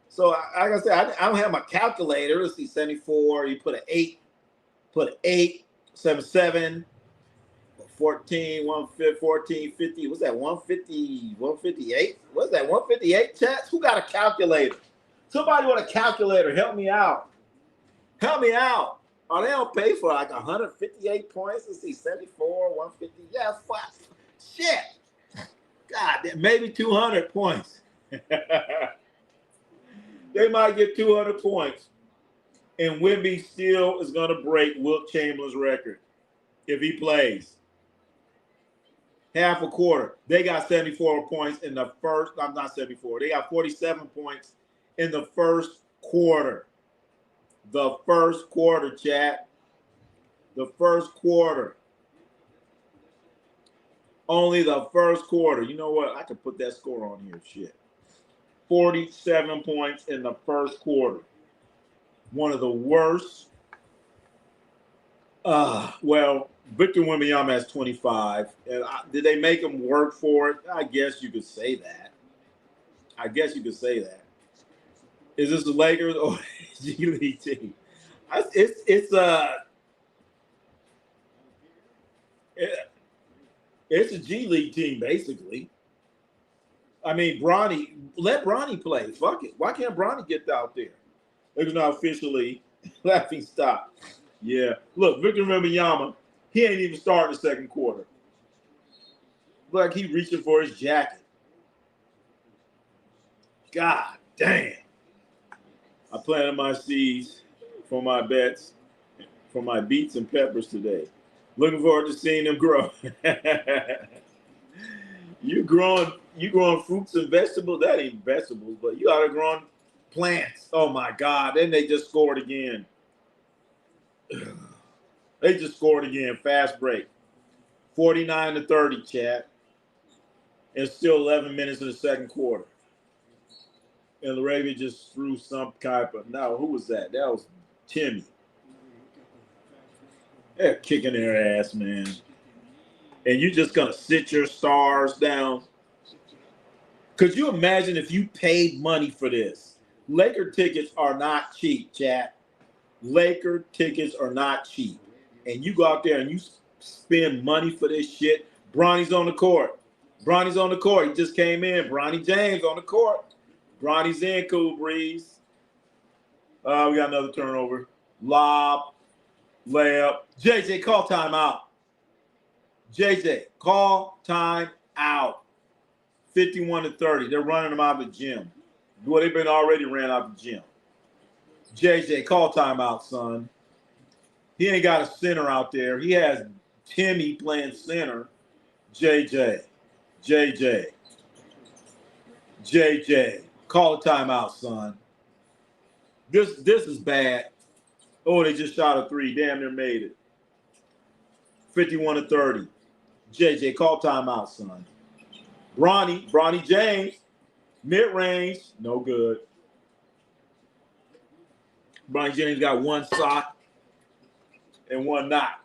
So like I said, I don't have my calculator. Let's see, 74. You put an 8, 7, 14, 14, 50. What's that? 150, 158? What's that? 158 chats? Who got a calculator? Somebody with a calculator, help me out. Help me out. Are they on pace for like 158 points? Let's see, 74, 150. Yeah, fuck. Shit. God, maybe 200 points. They might get 200 points. And Wemby still is going to break Wilt Chamberlain's record if he plays. Half a quarter. They got 74 points in the first. I'm not 74. They got 47 points in the first quarter. The first quarter, chat. The first quarter. Only the first quarter. You know what? I could put that score on here. Shit. 47 points in the first quarter. One of the worst. Well, Victor Wembanyama has 25. And did they make him work for it? I guess you could say that. Is this the Lakers or G League team? It's a G League team, basically. I mean, let Bronny play. Fuck it. Why can't Bronny get out there? It's not officially laughing stock. Yeah. Look, Victor Wembanyama, he ain't even starting the second quarter. Look like he reaching for his jacket. God damn. I planted my seeds for my bets, for my beets and peppers today. Looking forward to seeing them grow. You growing fruits and vegetables? That ain't vegetables, but you ought to growing plants. Oh my God! Then they just scored again. They just scored again. Fast break. 49-30, Chad. It's still 11 minutes in the second quarter. And Laravia just threw some type of. No, who was that? That was Timmy. They're kicking their ass, man. And you're just going to sit your stars down? Could you imagine if you paid money for this? Laker tickets are not cheap, chat. Laker tickets are not cheap. And you go out there and you spend money for this shit. Bronny's on the court. Bronny's on the court. He just came in. Bronny James on the court. Bronny's in, Cool Breeze. We got another turnover. Lob. Layup. JJ, call timeout. JJ, call time out. 51-30. They're running them out of the gym. Well, they've been already ran out of the gym. JJ, call timeout, son. He ain't got a center out there. He has Timmy playing center. JJ, call a timeout, son. This is bad. Oh, they just shot a three. Damn, they made it. 51-30. JJ, call timeout, son. Bronny James, mid-range, no good. Bronny James got one sock and one knock.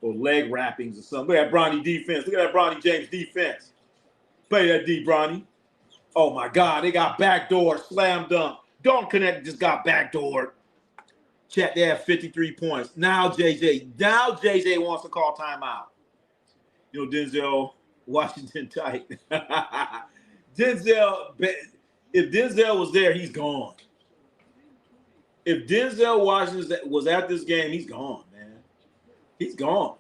Or leg wrappings or something. Look at Bronny defense. Look at that Bronny James defense. Play that D, Bronny. Oh, my God. They got backdoor, slam dunk. Don't connect, just got backdoored. Chat, they have 53 points. Now JJ wants to call timeout. You know, Denzel Washington tight. Denzel, if Denzel was there, he's gone. If Denzel Washington was at this game, he's gone, man. He's gone.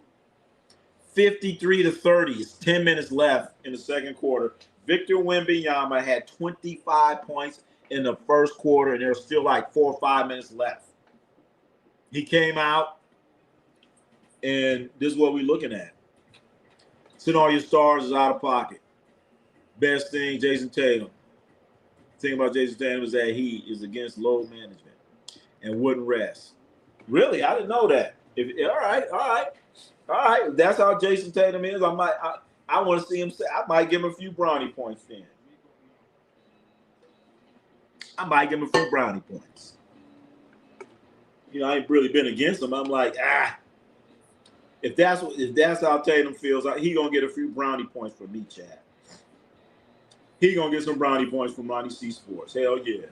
53-30. It's 10 minutes left in the second quarter. Victor Wembanyama had 25 points in the first quarter, and there's still like 4 or 5 minutes left. He came out, and this is what we're looking at. Send all your stars is out of pocket. Best thing, Jason Tatum. The thing about Jason Tatum is that he is against load management and wouldn't rest. Really? I didn't know that. All right. If that's how Jason Tatum is, I want to see him say, I might give him a few brownie points then. I might give him a few brownie points. You know, I ain't really been against him. I'm like, if that's how Tatum feels, he gonna get a few brownie points from me, Chad. He gonna get some brownie points from Ronnie C Sports. Hell yeah.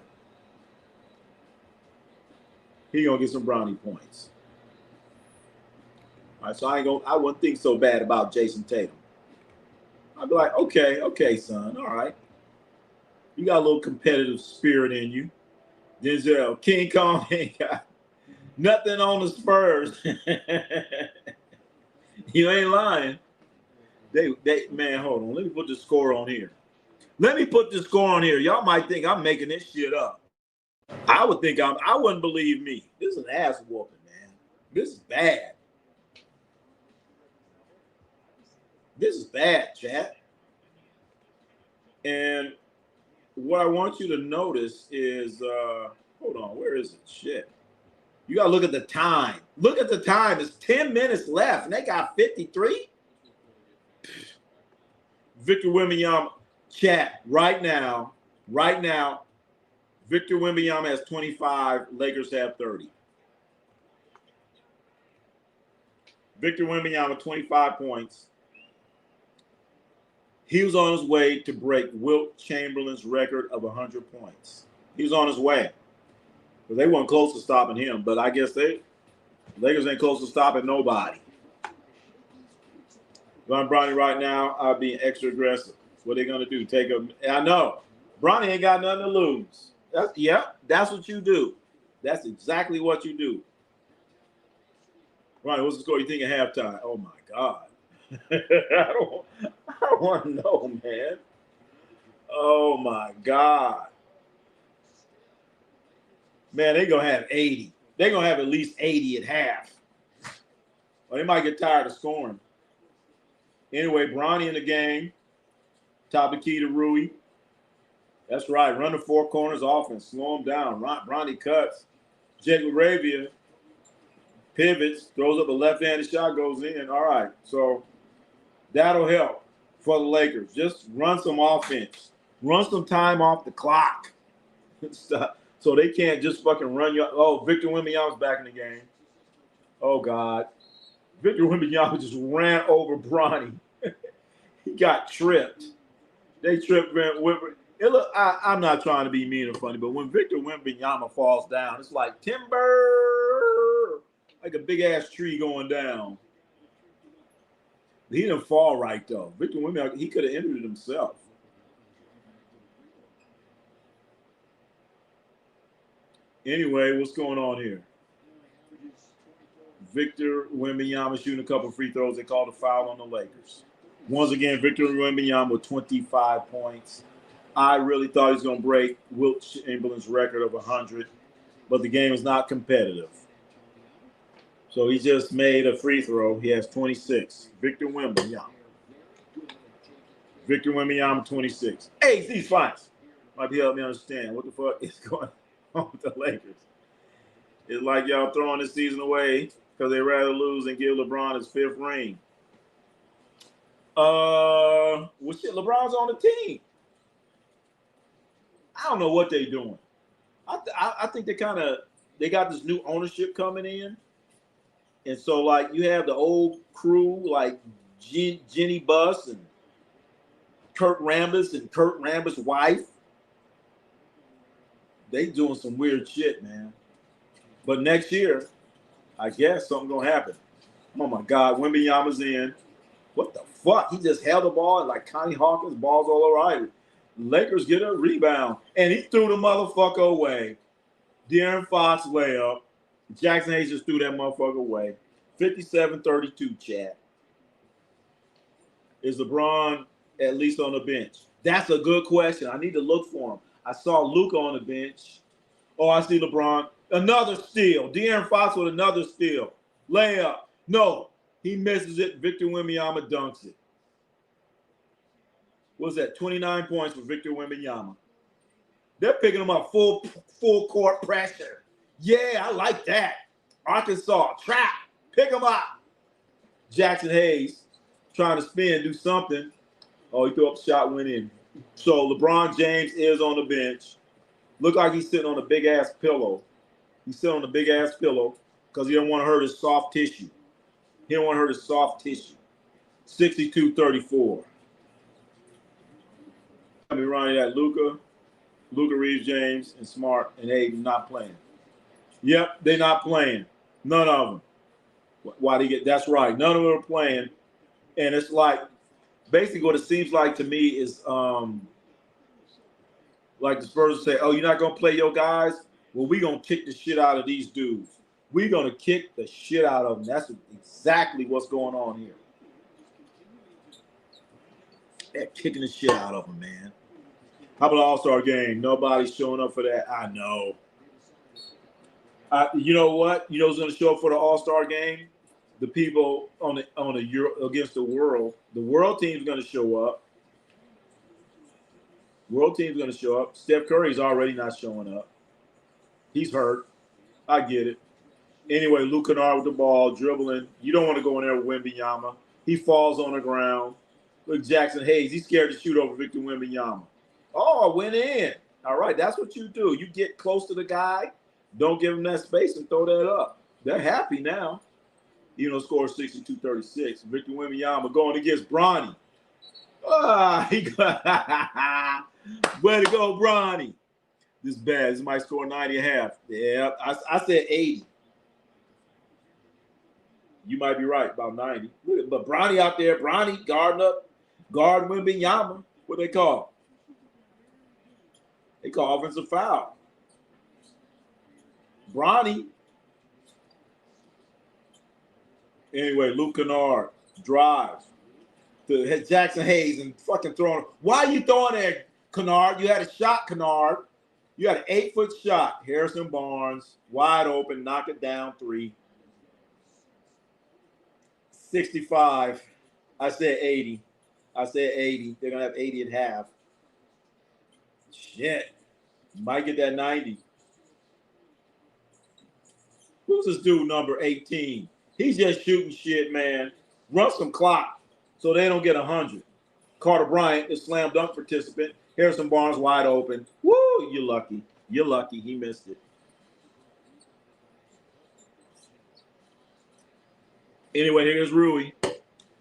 He gonna get some brownie points. All right, so I wouldn't think so bad about Jason Tatum. I'd be like, okay, son, all right. You got a little competitive spirit in you. Denzel, King Kong ain't got nothing on the Spurs. You ain't lying. They man, hold on. Let me put the score on here. Y'all might think I'm making this shit up. I wouldn't believe me. This is an ass whooping, man. This is bad. This is bad, chat. And what I want you to notice is, hold on, where is it? Shit. You got to look at the time. Look at the time. It's 10 minutes left, and they got 53. Victor Wembanyama, chat, right now, Victor Wembanyama has 25. Lakers have 30. Victor Wembanyama, 25 points. He was on his way to break Wilt Chamberlain's record of 100 points. He was on his way. But they weren't close to stopping him. But I guess Lakers ain't close to stopping nobody. Ron Bronny right now are being extra aggressive. What are they going to do? I know. Bronny ain't got nothing to lose. That's what you do. That's exactly what you do. Ronnie, what's the score you think at halftime? Oh, my God. I don't want to know, man. Oh, my God. Man, they're going to have 80. They're going to have at least 80 at half. Or they might get tired of scoring. Anyway, Bronny in the game. Top of key to Rui. That's right. Run the four corners offense. Slow him down. Ronnie cuts. Jake Laravia pivots, throws up a left-handed shot, goes in. All right. So that'll help for the Lakers. Just run some offense. Run some time off the clock. So they can't just fucking run you. Oh, Victor Wembanyama's back in the game. Oh, God. Victor Wembanyama just ran over Bronny. He got tripped. They tripped I'm not trying to be mean or funny, but when Victor Wembanyama falls down, it's like timber, like a big-ass tree going down. He didn't fall right, though. Victor Wembanyama, he could have ended it himself. Anyway, what's going on here? Victor Wembanyama shooting a couple free throws. They called a foul on the Lakers. Once again, Victor Wembanyama with 25 points. I really thought he was going to break Wilt Chamberlain's record of 100, but the game is not competitive. So he just made a free throw. He has 26. Victor Wembanyama. Victor Wembanyama, 26. Hey, these fights might be helping me understand what the fuck is going on with the Lakers. It's like y'all throwing this season away because they'd rather lose and give LeBron his 5th ring. Well, shit, LeBron's on the team. I don't know what they're doing. I think they got this new ownership coming in. And so, like, you have the old crew, like Jenny Buss and Kurt Rambis' wife. They doing some weird shit, man. But next year, I guess something's going to happen. Oh, my God. Wembanyama's in. What the fuck? He just held the ball and like Connie Hawkins, balls all right. Lakers get a rebound. And he threw the motherfucker away. De'Aaron Fox layup. Jackson Hayes just threw that motherfucker away. 57-32, chat. Is LeBron at least on the bench? That's a good question. I need to look for him. I saw Luka on the bench. Oh, I see LeBron. Another steal. De'Aaron Fox with another steal. Layup. No. He misses it. Victor Wembanyama dunks it. What's that? 29 points for Victor Wembanyama. They're picking him up full court pressure. Yeah, I like that. Arkansas, trap. Pick him up. Jackson Hayes trying to spin, do something. Oh, he threw up the shot, went in. So LeBron James is on the bench. Look like he's sitting on a big-ass pillow. He's sitting on a big-ass pillow because he don't want to hurt his soft tissue. He don't want to hurt his soft tissue. 62-34. I mean, Ronnie, that Luka, Reeves, James, and Smart, and Aiden not playing. Yep, they're not playing. None of them. Why they get? That's right. None of them are playing. And it's like, basically what it seems like to me is like the Spurs say, oh, you're not going to play your guys? Well, we're going to kick the shit out of these dudes. We're going to kick the shit out of them. That's exactly what's going on here. They're kicking the shit out of them, man. How about the All-Star game? Nobody's showing up for that. I know. You know what? You know who's going to show up for the All-Star game? The people on the Euro against the world. The world team's going to show up. World team's going to show up. Steph Curry's already not showing up. He's hurt. I get it. Anyway, Luke Kennard with the ball, dribbling. You don't want to go in there with Wembanyama. He falls on the ground. Look, Jackson Hayes. He's scared to shoot over Victor Wembanyama. Oh, went in. All right, that's what you do. You get close to the guy. Don't give him that space and throw that up. They're happy now. You know, score 62-36. Victor Wembanyama going against Bronny. Way to go, Bronny. This is bad. This might score 90.5. Yeah, I said 80. You might be right, about 90. But Bronny out there, Bronny guarding up, guard Wembanyama. What they call? They call offensive foul. Bronny. Anyway, Luke Kennard drives to Jackson Hayes and fucking throwing. Why are you throwing there, Kennard? You had a shot, Kennard. You had an 8-foot shot. Harrison Barnes, wide open, knock it down 3. 65. I said 80. I said 80. They're going to have 80 at half. Shit. Might get that 90. Who's this dude number 18? He's just shooting shit, man. Run some clock so they don't get 100. Carter Bryant, the slam dunk participant. Harrison Barnes wide open. Woo, you're lucky. You're lucky he missed it. Anyway, here's Rui.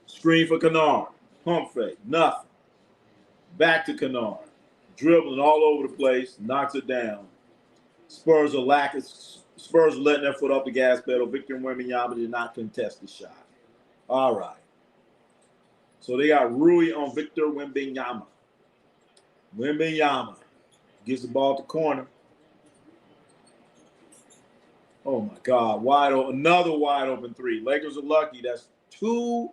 Screen for Kennard. Pump fake. Nothing. Back to Kennard. Dribbling all over the place. Knocks it down. Spurs are letting their foot off the gas pedal. Victor Wembanyama did not contest the shot. All right. So they got Rui on Victor Wembanyama. Wembanyama gets the ball to corner. Oh, my God. Wide open. Another wide open three. Lakers are lucky. That's 2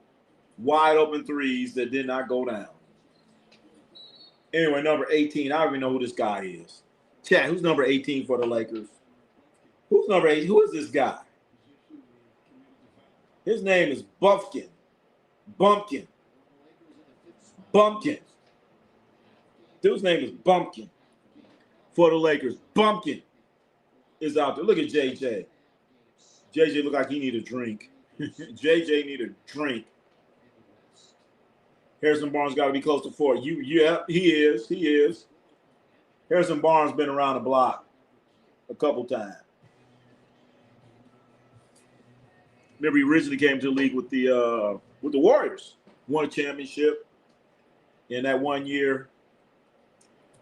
wide open threes that did not go down. Anyway, number 18. I don't even know who this guy is. Chat, who's number 18 for the Lakers? Who's number 18? Who is this guy? His name is Bumpkin. Dude's name is Bumpkin for the Lakers. Bumpkin is out there. Look at JJ. JJ look like he need a drink. JJ need a drink. Harrison Barnes got to be close to 4. Yeah, he is. Harrison Barnes been around the block a couple times. Remember, he originally came to the league with the Warriors. Won a championship in that 1 year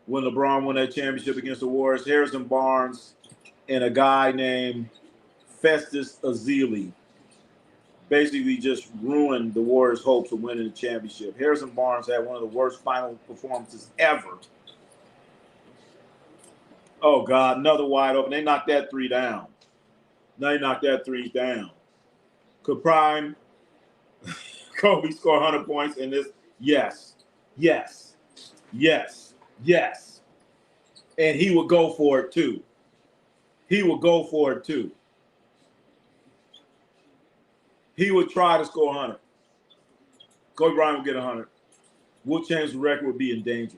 when LeBron won that championship against the Warriors. Harrison Barnes and a guy named Festus Ezeli basically just ruined the Warriors' hopes of winning the championship. Harrison Barnes had one of the worst final performances ever. Oh, God, another wide open. They knocked that 3 down. They knocked that 3 down. Could Prime Kobe score 100 points in this? Yes. And he would go for it, too. He would try to score 100. Kobe Bryant would get 100. Would change the record, would be in danger.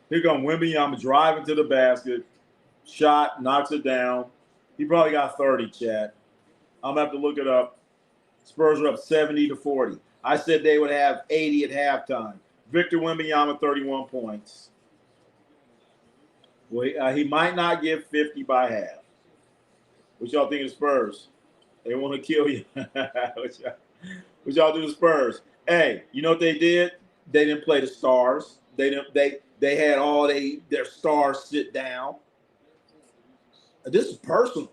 Here comes Wembanyama driving to the basket. Shot, knocks it down. He probably got 30, Chad. I'm going to have to look it up. Spurs are up 70-40. I said they would have 80 at halftime. Victor Wembanyama, 31 points. Well, he might not get 50 by half. What y'all think of the Spurs? They want to kill you. What y'all do to Spurs? Hey, you know what they did? They didn't play the stars. They had all their stars sit down. This is personal.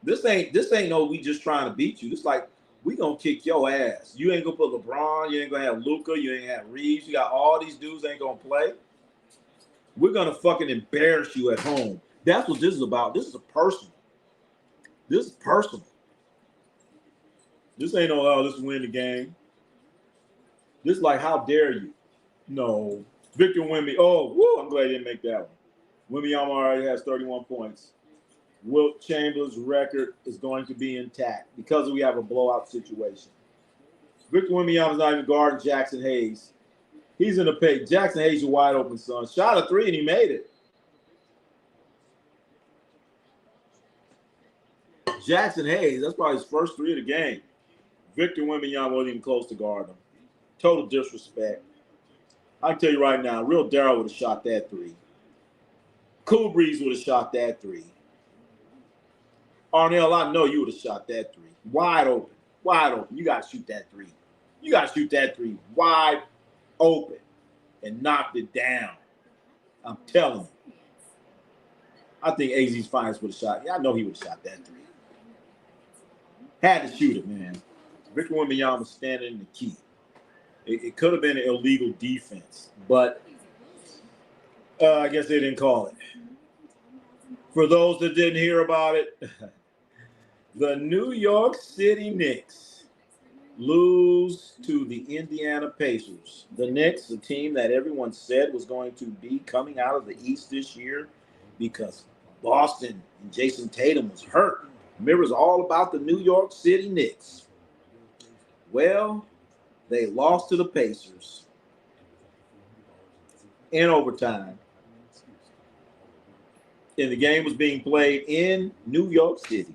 This ain't no we just trying to beat you. This like we gonna kick your ass. You ain't gonna put LeBron. You ain't gonna have Luka. You ain't have Reeves. You got all these dudes ain't gonna play. We're gonna fucking embarrass you at home. That's what this is about. This is personal. This is personal. This ain't no let's win the game. This is like how dare you? No, Victor Wemby. Oh, woo, I'm glad he didn't make that one. Wembanyama already has 31 points. Wilt Chamberlain's record is going to be intact because we have a blowout situation. Victor Wembanyama's not even guarding Jackson Hayes. He's in the paint. Jackson Hayes is wide open, son. Shot a 3 and he made it. Jackson Hayes, that's probably his first 3 of the game. Victor Wembanyama wasn't even close to guard him. Total disrespect. I can tell you right now, real Darryl would have shot that 3. Cool Breeze would have shot that 3. Arnell, I know you would have shot that 3. Wide open. Wide open. You got to shoot that 3. You got to shoot that 3 wide open and knocked it down. I'm telling you. I think AZ's finest would have shot. Yeah, I know he would have shot that 3. Had to shoot it, man. Victor Wembanyama was standing in the key. It could have been an illegal defense, but I guess they didn't call it. For those that didn't hear about it, the New York City Knicks lose to the Indiana Pacers. The Knicks, a team that everyone said was going to be coming out of the East this year because Boston and Jason Tatum was hurt. Remember, it's all about the New York City Knicks. Well, they lost to the Pacers. in overtime. And the game was being played in New York City.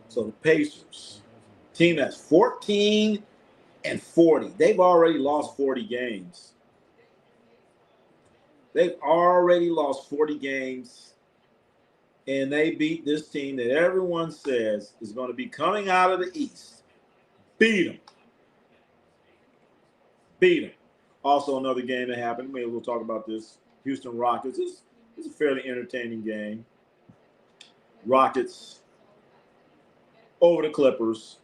So the Pacers, team that's 14-40. They've already lost 40 games. They've already lost 40 games. And they beat this team that everyone says is going to be coming out of the East. Beat them. Beat them. Also, another game that happened. Maybe we'll talk about this. Houston Rockets. It's a fairly entertaining game. Rockets over the Clippers.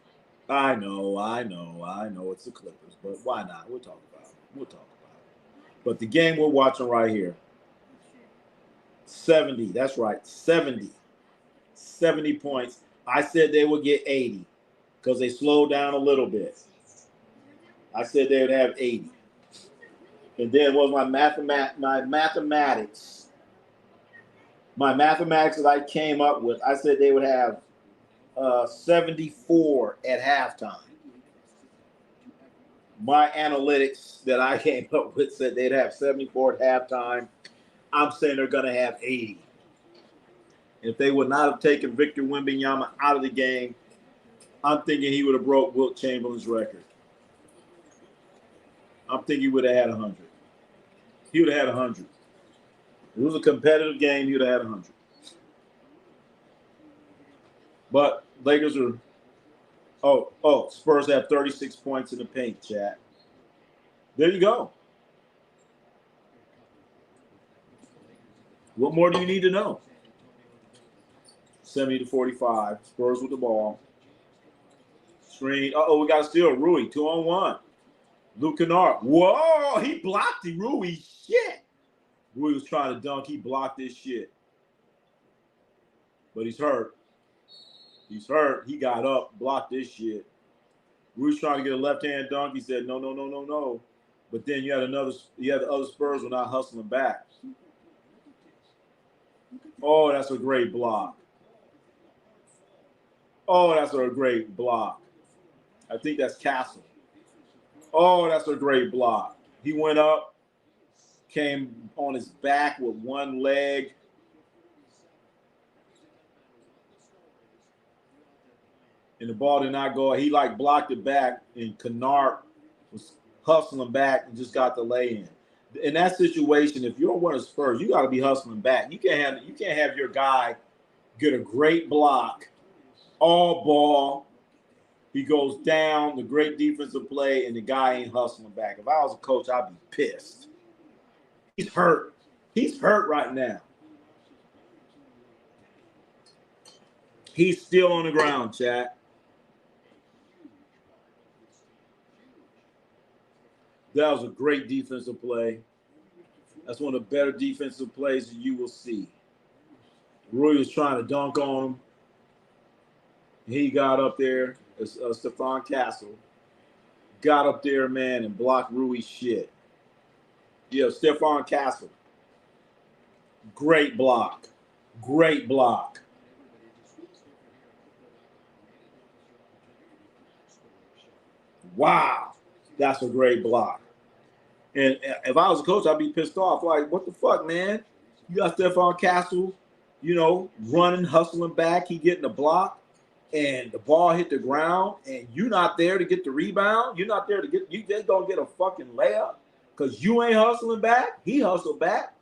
I know. It's the Clippers, but why not? We'll talk about it. But the game we're watching right here, 70. That's right, 70. 70 points. I said they would get 80 because they slowed down a little bit. I said they would have 80. And then was my mathematics. My mathematics that I came up with, I said they would have 74 at halftime. My analytics that I came up with said they'd have 74 at halftime. I'm saying they're going to have 80. If they would not have taken Victor Wembanyama out of the game, I'm thinking he would have broke Wilt Chamberlain's record. I'm thinking he would have had 100. He would have had 100. It was a competitive game. He would have had 100. But Lakers are Spurs have 36 points in the paint, chat. There you go. What more do you need to know? 70-45. Spurs with the ball. Screen. We got to steal Rui. 2-on-1. Luke Kennard. Whoa, he blocked it. Rui. Shit. Rui was trying to dunk. He blocked this shit. But he's hurt. He's hurt. He got up, blocked this shit. Rui's trying to get a left-hand dunk. He said, no. But then you had the other Spurs were not hustling back. Oh, that's a great block. Oh, that's a great block. I think that's Castle. Oh, that's a great block. He went up, came on his back with one leg. And the ball did not go. He blocked it back, and Kennard was hustling back and just got the lay in. In that situation, if you're one of the Spurs, you got to be hustling back. You can't have your guy get a great block, all ball. He goes down, the great defensive play, and the guy ain't hustling back. If I was a coach, I'd be pissed. He's hurt. He's hurt right now. He's still on the ground, chat. That was a great defensive play. That's one of the better defensive plays that you will see. Rui was trying to dunk on him. He got up there. Stephon Castle got up there, man, and blocked Rui's shit. Yeah, Stephon Castle. Great block. Great block. Wow. That's a great block. And if I was a coach, I'd be pissed off. Like, what the fuck, man? You got Stephon Castle, running, hustling back. He getting the block, and the ball hit the ground, and you not there to get the rebound. You're not there to you just don't get a fucking layup because you ain't hustling back. He hustled back.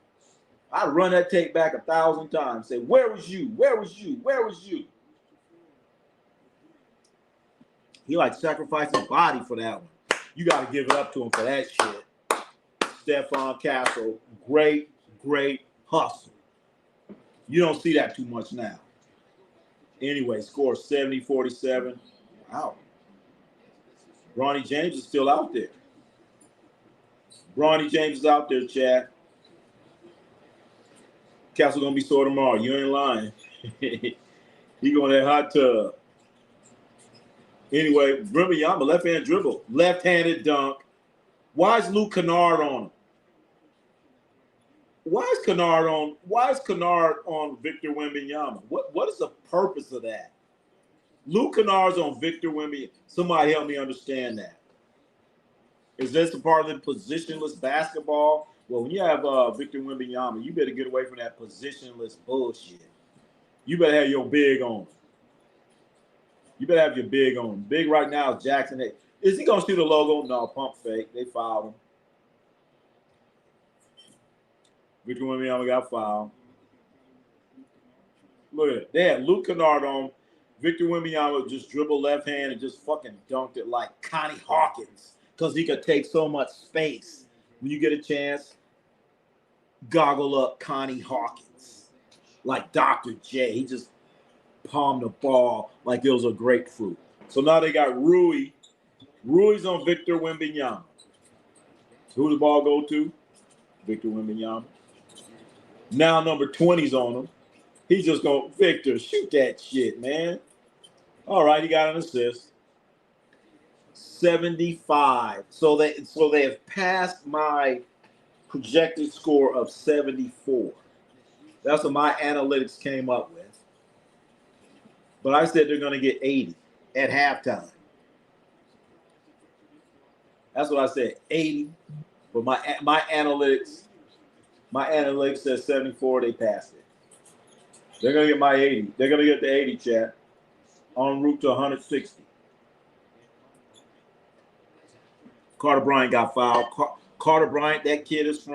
I'd run that tape back 1,000 times. Say, where was you? Where was you? Where was you? He sacrificed his body for that one. You got to give it up to him for that shit. Stephon Castle, great hustle. You don't see that too much now. Anyway, score 70-47. Wow. Ronnie James is still out there. Ronnie James is out there, Chad. Castle going to be sore tomorrow. You ain't lying. He going to that hot tub. Anyway, Wembanyama, left-hand dribble, left-handed dunk. Why is Luke Kennard on him? Why is Kennard on Victor Wembanyama? What is the purpose of that? Luke Kennard's on Victor Wembanyama. Somebody help me understand that. Is this a part of the positionless basketball? Well, when you have Victor Wembanyama, you better get away from that positionless bullshit. You better have your big on. You better have your big on. Big right now is Jackson. Is he going to shoot a logo? No, pump fake. They fouled him. Victor Wembanyama got fouled. Look at it. They had Luke Kennard on. Victor Wembanyama just dribbled left hand and just fucking dunked it like Connie Hawkins because he could take so much space. When you get a chance, goggle up Connie Hawkins like Dr. J. He just palmed the ball like it was a grapefruit. So now they got Rui. Rui's on Victor Wembanyama. So who the ball go to? Victor Wembanyama. Now number 20's on him. He's just going, Victor, shoot that shit, man. All right, he got an assist. 75. So they have passed my projected score of 74. That's what my analytics came up with. But I said they're going to get 80 at halftime. That's what I said, 80. But my analytics says 74. They passed it. They're going to get my 80. They're going to get the 80, chat. En route to 160. Carter Bryant got fouled. Carter Bryant, that kid is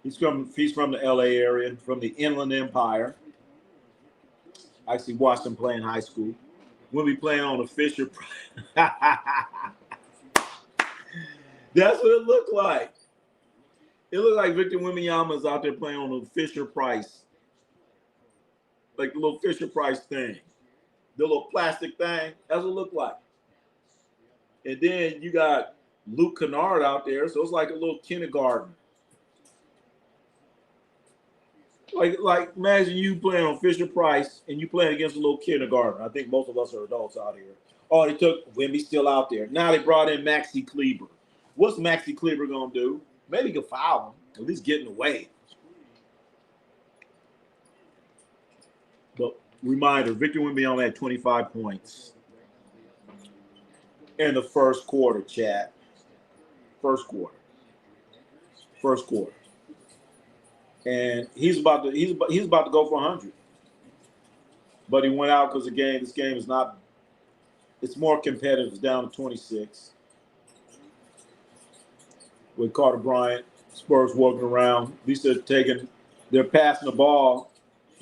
he's from the LA area, from the Inland Empire. I actually watched him play in high school. We'll be playing on the Fisher Price. That's what it looked like. It looked like Victor Wembanyama is out there playing on the Fisher Price. Like the little Fisher Price thing. The little plastic thing. That's what it looked like. And then you got Luke Kennard out there, so it's like a little kindergarten. Like imagine you playing on Fisher Price and you playing against a little kindergarten. I think most of us are adults out here. Oh, they took Wemby still out there. Now they brought in Maxi Kleber. What's Maxi Kleber gonna do? Maybe he can foul him. At least get in the way. But reminder, Victor Wembanyama had 25 points in the first quarter, chat. First quarter. And he's about to go for 100. But he went out because this game is not, it's more competitive. It's down to 26. With Carter Bryant, Spurs walking around. At least they're passing the ball,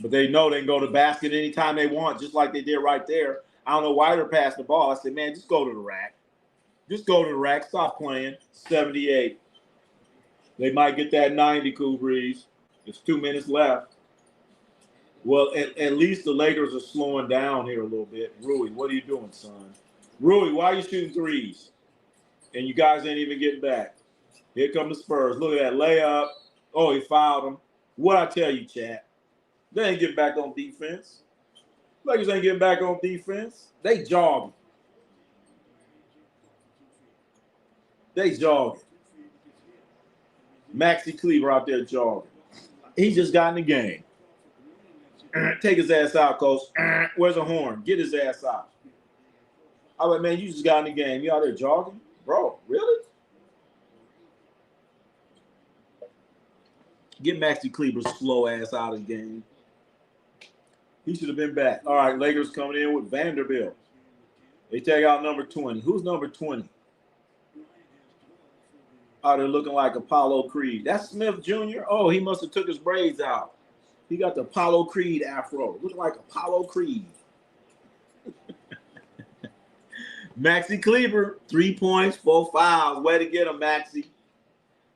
but they know they can go to the basket anytime they want, just like they did right there. I don't know why they're passing the ball. I said, man, just go to the rack. Just go to the rack. Stop playing. 78. They might get that 90, Cool Breeze. There's 2 minutes left. Well, at least the Lakers are slowing down here a little bit. Rui, what are you doing, son? Rui, why are you shooting threes? And you guys ain't even getting back. Here come the Spurs. Look at that layup. Oh, he fouled him. What I tell you, chat? They ain't getting back on defense. Lakers ain't getting back on defense. They jogging. Maxi Kleber out there jogging. He just got in the game. Take his ass out, coach. Where's the horn? Get his ass out. I'm like, man, you just got in the game. You out there jogging? Bro, really? Get Maxi Kleber's slow ass out of the game. He should have been back. All right, Lakers coming in with Vanderbilt. They take out number 20. Who's number 20? Oh, they're looking like Apollo Creed. That's Smith Jr.? Oh, he must have took his braids out. He got the Apollo Creed afro. Looking like Apollo Creed. Maxi Kleber, 3 points, 4 fouls. Way to get him, Maxi.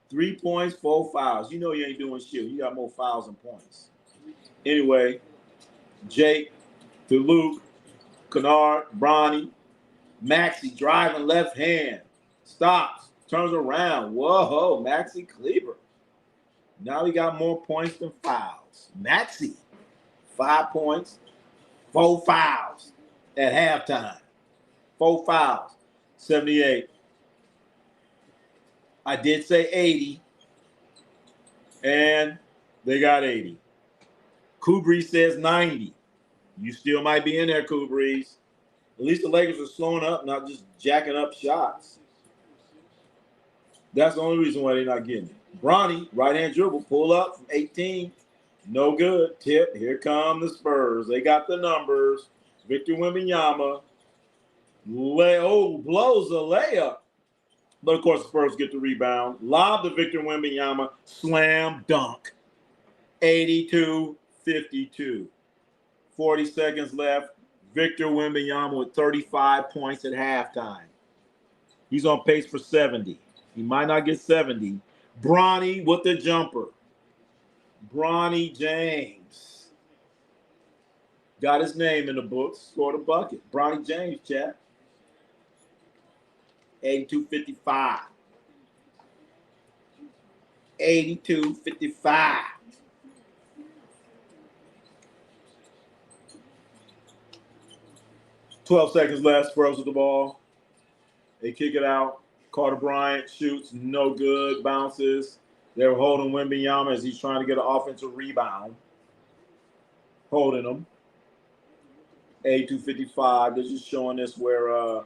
3 points, 4 fouls. You know you ain't doing shit. You got more fouls than points. Anyway, Jake to Luke, Kennard, Bronny, Maxi driving left hand. Stops. Turns around. Whoa, Maxi Kleber. Now he got more points than fouls. Maxi, 5 points, 4 fouls at halftime. 4 fouls. 78. I did say 80. And they got 80. Cool Breeze says 90. You still might be in there, Cool Breeze. At least the Lakers are slowing up, not just jacking up shots. That's the only reason why they're not getting it. Bronny, right-hand dribble, pull up from 18. No good. Tip. Here come the Spurs. They got the numbers. Victor Wembanyama. Blows a layup. But, of course, the Spurs get the rebound. Lob to Victor Wembanyama. Slam dunk. 82-52. 40 seconds left. Victor Wembanyama with 35 points at halftime. He's on pace for 70. He might not get 70. Bronny with the jumper. Bronny James. Got his name in the books. Scored a bucket. Bronny James, chat. 82-55. 82-55. "12 seconds left. Spurs with the ball. They kick it out. Carter Bryant shoots. No good. Bounces. They're holding Wembanyama as he's trying to get an offensive rebound. Holding him. 82-55. They're just showing us where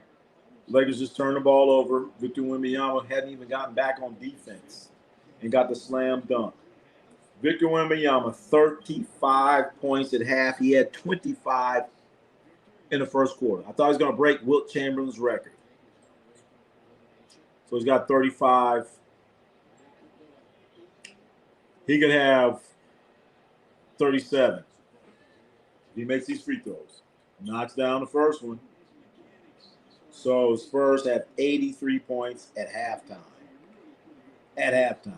Lakers just turned the ball over. Victor Wembanyama hadn't even gotten back on defense and got the slam dunk. Victor Wembanyama, 35 points at half. He had 25 in the first quarter. I thought he was going to break Wilt Chamberlain's record. So he's got 35. He could have 37 if he makes these free throws. Knocks down the first one. So Spurs have 83 points at halftime. At halftime.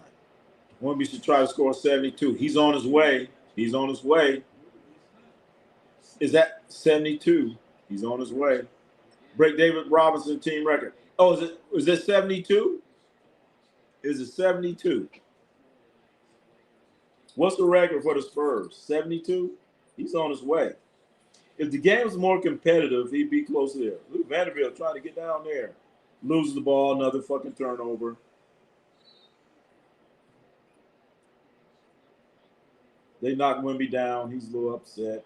Wemby should try to score 72. He's on his way. He's on his way. Is that 72? He's on his way. Break David Robinson team record. Oh, is it 72? Is it 72? What's the record for the Spurs? 72? He's on his way. If the game was more competitive, he'd be close there. Look, Vanderbilt trying to get down there. Loses the ball, another fucking turnover. They knock Wemby down. He's a little upset.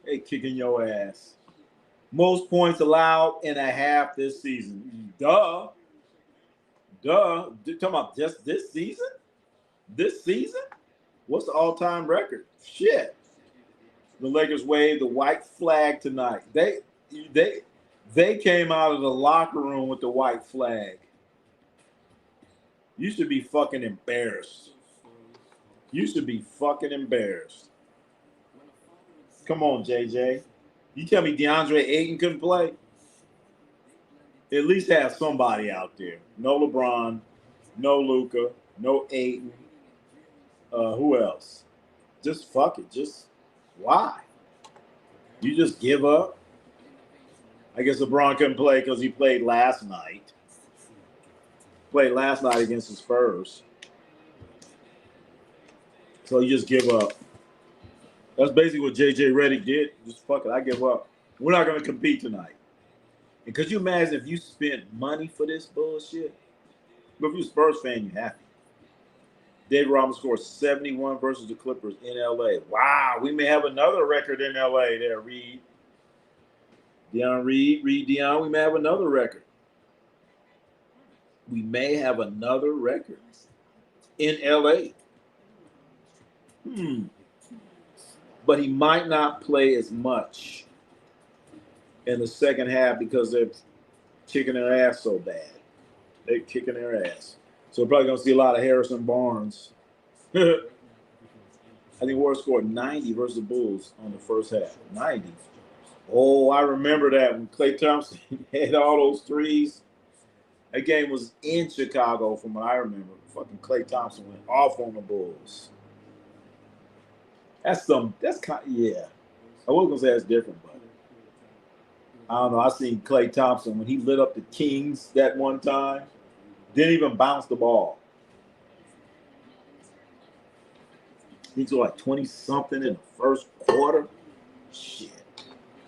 They kicking your ass. Most points allowed in a half this season. Duh. Talking about just this season? This season? What's the all-time record? Shit. The Lakers waved the white flag tonight. They came out of the locker room with the white flag. You should be fucking embarrassed. You should be fucking embarrassed. Come on, JJ. You tell me DeAndre Ayton couldn't play? At least have somebody out there. No LeBron, no Luka, no Ayton. Who else? Just fuck it. Just why? You just give up? I guess LeBron couldn't play because he played last night. Played last night against the Spurs. So you just give up. That's basically what J.J. Redick did. Just fuck it. I give up. We're not going to compete tonight. And could you imagine if you spent money for this bullshit? But if you're a Spurs fan, you're happy. David Robinson scored 71 versus the Clippers in L.A. Wow, we may have another record in L.A. there, Reed. Deion, we may have another record. We may have another record in L.A. But he might not play as much in the second half because they're kicking their ass so bad. They're kicking their ass. So we're probably going to see a lot of Harrison Barnes. I think Warriors scored 90 versus the Bulls on the first half. 90. Oh, I remember that when Klay Thompson had all those threes. That game was in Chicago from what I remember. Fucking Klay Thompson went off on the Bulls. That's kind of, yeah. I was going to say that's different, but I don't know. I seen Klay Thompson when he lit up the Kings that one time. Didn't even bounce the ball. He's like 20-something in the first quarter. Shit.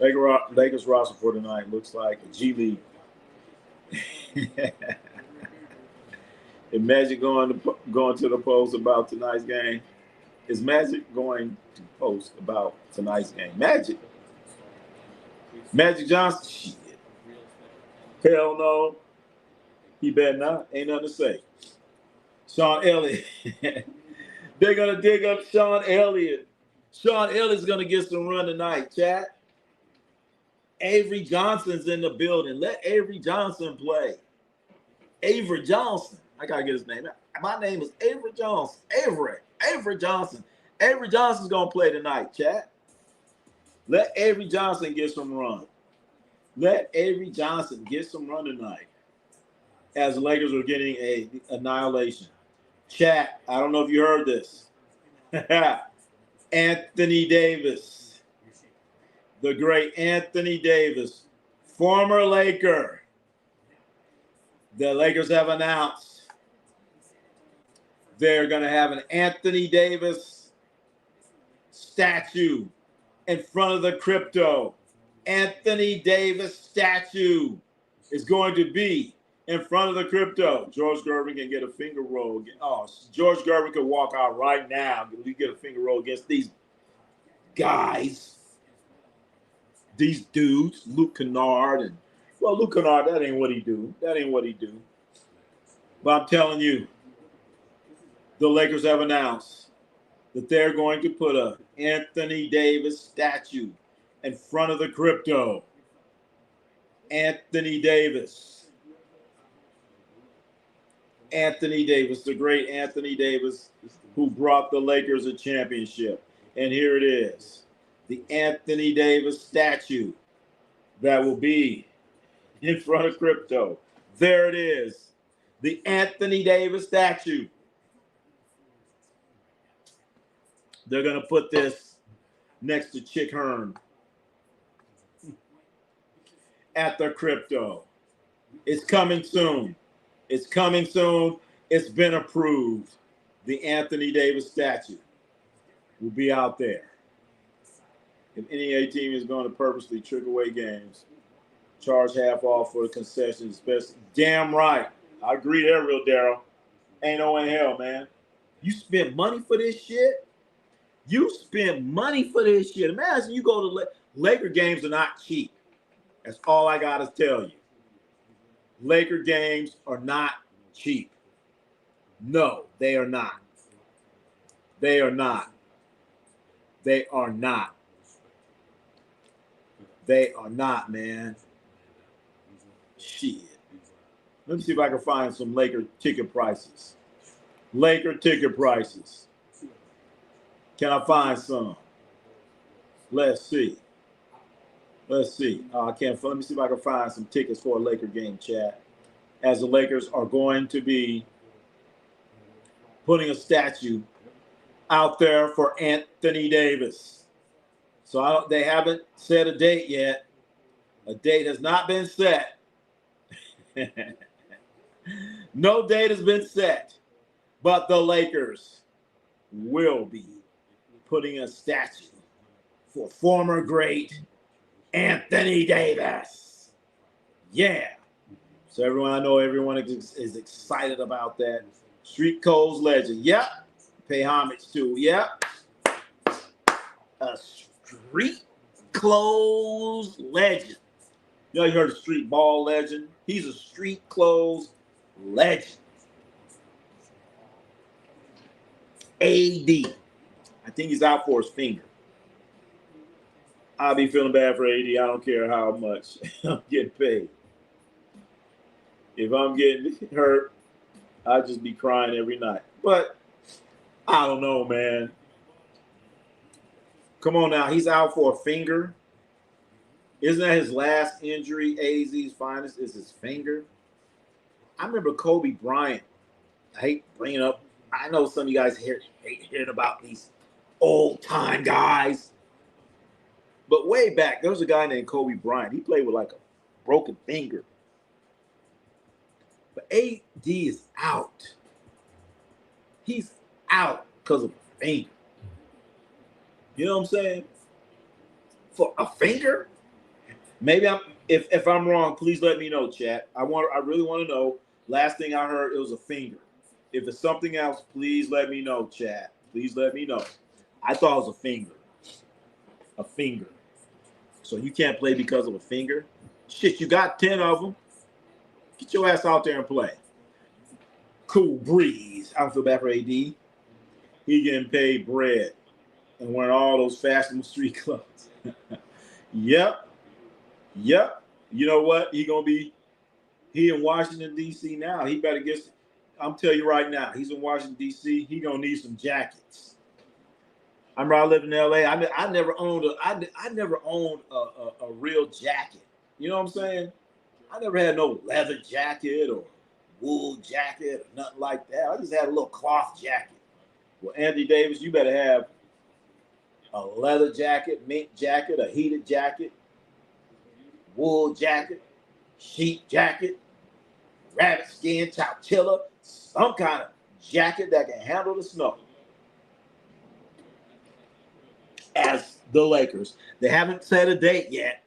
Lakers roster for tonight looks like a G League. Is Magic going to the post about tonight's game? Is Magic going to post about tonight's game? Magic Johnson? Shit. Hell no. He better not. Ain't nothing to say. Sean Elliott. They're going to dig up Sean Elliott. Sean Elliott's going to get some run tonight, chat. Avery Johnson's in the building. Let Avery Johnson play. Avery Johnson. I got to get his name. My name is Avery Johnson. Avery Johnson. Avery Johnson's going to play tonight, chat. Let Avery Johnson get some run. Let Avery Johnson get some run tonight as the Lakers are getting a annihilation. Chat, I don't know if you heard this. Anthony Davis, the great Anthony Davis, former Laker. The Lakers have announced they're going to have an Anthony Davis statue in front of the crypto. Anthony Davis statue is going to be in front of the crypto. George Gervin can get a finger roll. Oh, George Gervin could walk out right now. We get a finger roll against these guys, these dudes, Luke Kennard. And, well, Luke Kennard, that ain't what he do. That ain't what he do. But I'm telling you, the Lakers have announced that they're going to put a Anthony Davis statue in front of the crypto. Anthony Davis. Anthony Davis, the great Anthony Davis, who brought the Lakers a championship. And here it is, the Anthony Davis statue that will be in front of crypto. There it is, the Anthony Davis statue. They're going to put this next to Chick Hearn at the crypto. It's coming soon. It's coming soon. It's been approved. The Anthony Davis statue will be out there. If any A team is going to purposely trick away games, charge half off for concessions, especially. Damn right. I agree there, real Daryl. Ain't no in hell, man. You spent money for this shit? You spent money for this shit. Imagine you go to Laker games are not cheap. That's all I got to tell you. Laker games are not cheap. No, they are not. They are not. They are not. They are not, man. Shit. Let me see if I can find some Laker ticket prices. Laker ticket prices. Can I find some? Let's see. Let's see. I can't. Let me see if I can find some tickets for a Laker game, chat. As the Lakers are going to be putting a statue out there for Anthony Davis. So they haven't set a date yet. A date has not been set. No date has been set. But the Lakers will be putting a statue for former great Anthony Davis. Yeah. So everyone is excited about that. Street Codes legend. Yep. Pay homage to. Yep. A street clothes legend. You know, you heard of street ball legend. He's a street clothes legend. AD. I think he's out for his finger. I'll be feeling bad for AD. I don't care how much I'm getting paid. If I'm getting hurt, I'll just be crying every night. But I don't know, man. Come on now. He's out for a finger. Isn't that his last injury? AZ's finest is his finger. I remember Kobe Bryant. I hate bringing up. I know some of you guys hate hearing about these old-time guys. But way back, there was a guy named Kobe Bryant. He played with like a broken finger. But AD is out. He's out because of a finger. You know what I'm saying? For a finger? Maybe if I'm wrong, please let me know, chat. I really want to know. Last thing I heard, it was a finger. If it's something else, please let me know, chat. Please let me know. I thought it was a finger. A finger. So you can't play because of a finger? Shit, you got 10 of them. Get your ass out there and play. Cool breeze. I don't feel bad for AD. He getting paid bread and wearing all those fashionable street clothes. Yep. You know what? He in Washington, D.C. now. He better get, I'm telling you right now, he's in Washington, D.C. He going to need some jackets. I remember I lived in L.A. I never owned a real jacket. You know what I'm saying? I never had no leather jacket or wool jacket or nothing like that. I just had a little cloth jacket. Well, Anthony Davis, you better have a leather jacket, mink jacket, a heated jacket, wool jacket, sheep jacket, rabbit skin, chinchilla, some kind of jacket that can handle the snow. As the Lakers, they haven't set a date yet.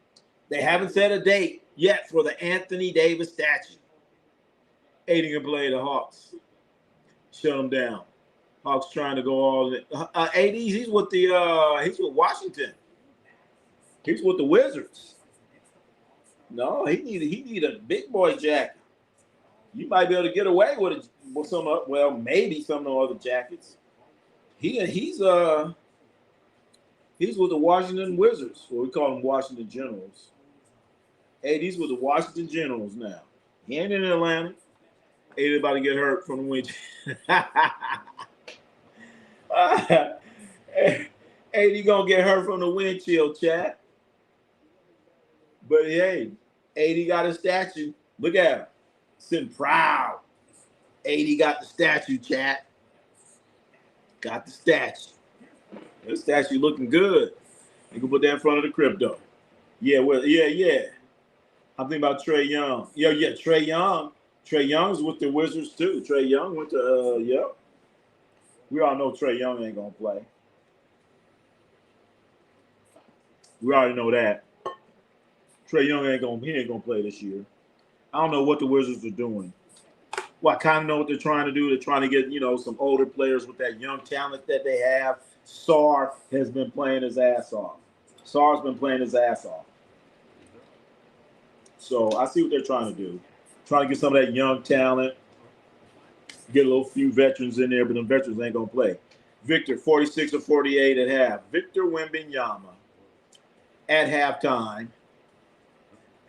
For the Anthony Davis statue. Aiding and play the Hawks. Shut them down. Hawks trying to go all in. AD, he's with Washington. He's with the Wizards. No, he need a big boy jacket. You might be able to get away with it with maybe some of the other jackets. He's with the Washington Wizards, or we call them Washington Generals. AD's with the Washington Generals now. He ain't in Atlanta. AD about to get hurt from the wind. AD gonna get hurt from the wind chill, chat. But hey, AD got a statue. Look at him. Sitting proud. AD got the statue, chat. Got the statue. The statue looking good. You can put that in front of the crypto. Yeah. I'm thinking about Trae Young. Yeah, Trae Young. Trae Young's with the Wizards too. Trae Young went to We all know Trae Young ain't gonna play. We already know that. Trae Young ain't gonna play this year. I don't know what the Wizards are doing. Well, I kind of know what they're trying to do. They're trying to get, some older players with that young talent that they have. Sarr has been playing his ass off. So I see what they're trying to do. Trying to get some of that young talent. Get a little few veterans in there, but them veterans ain't going to play. Victor, 46 or 48 at half. Victor Wembanyama at halftime.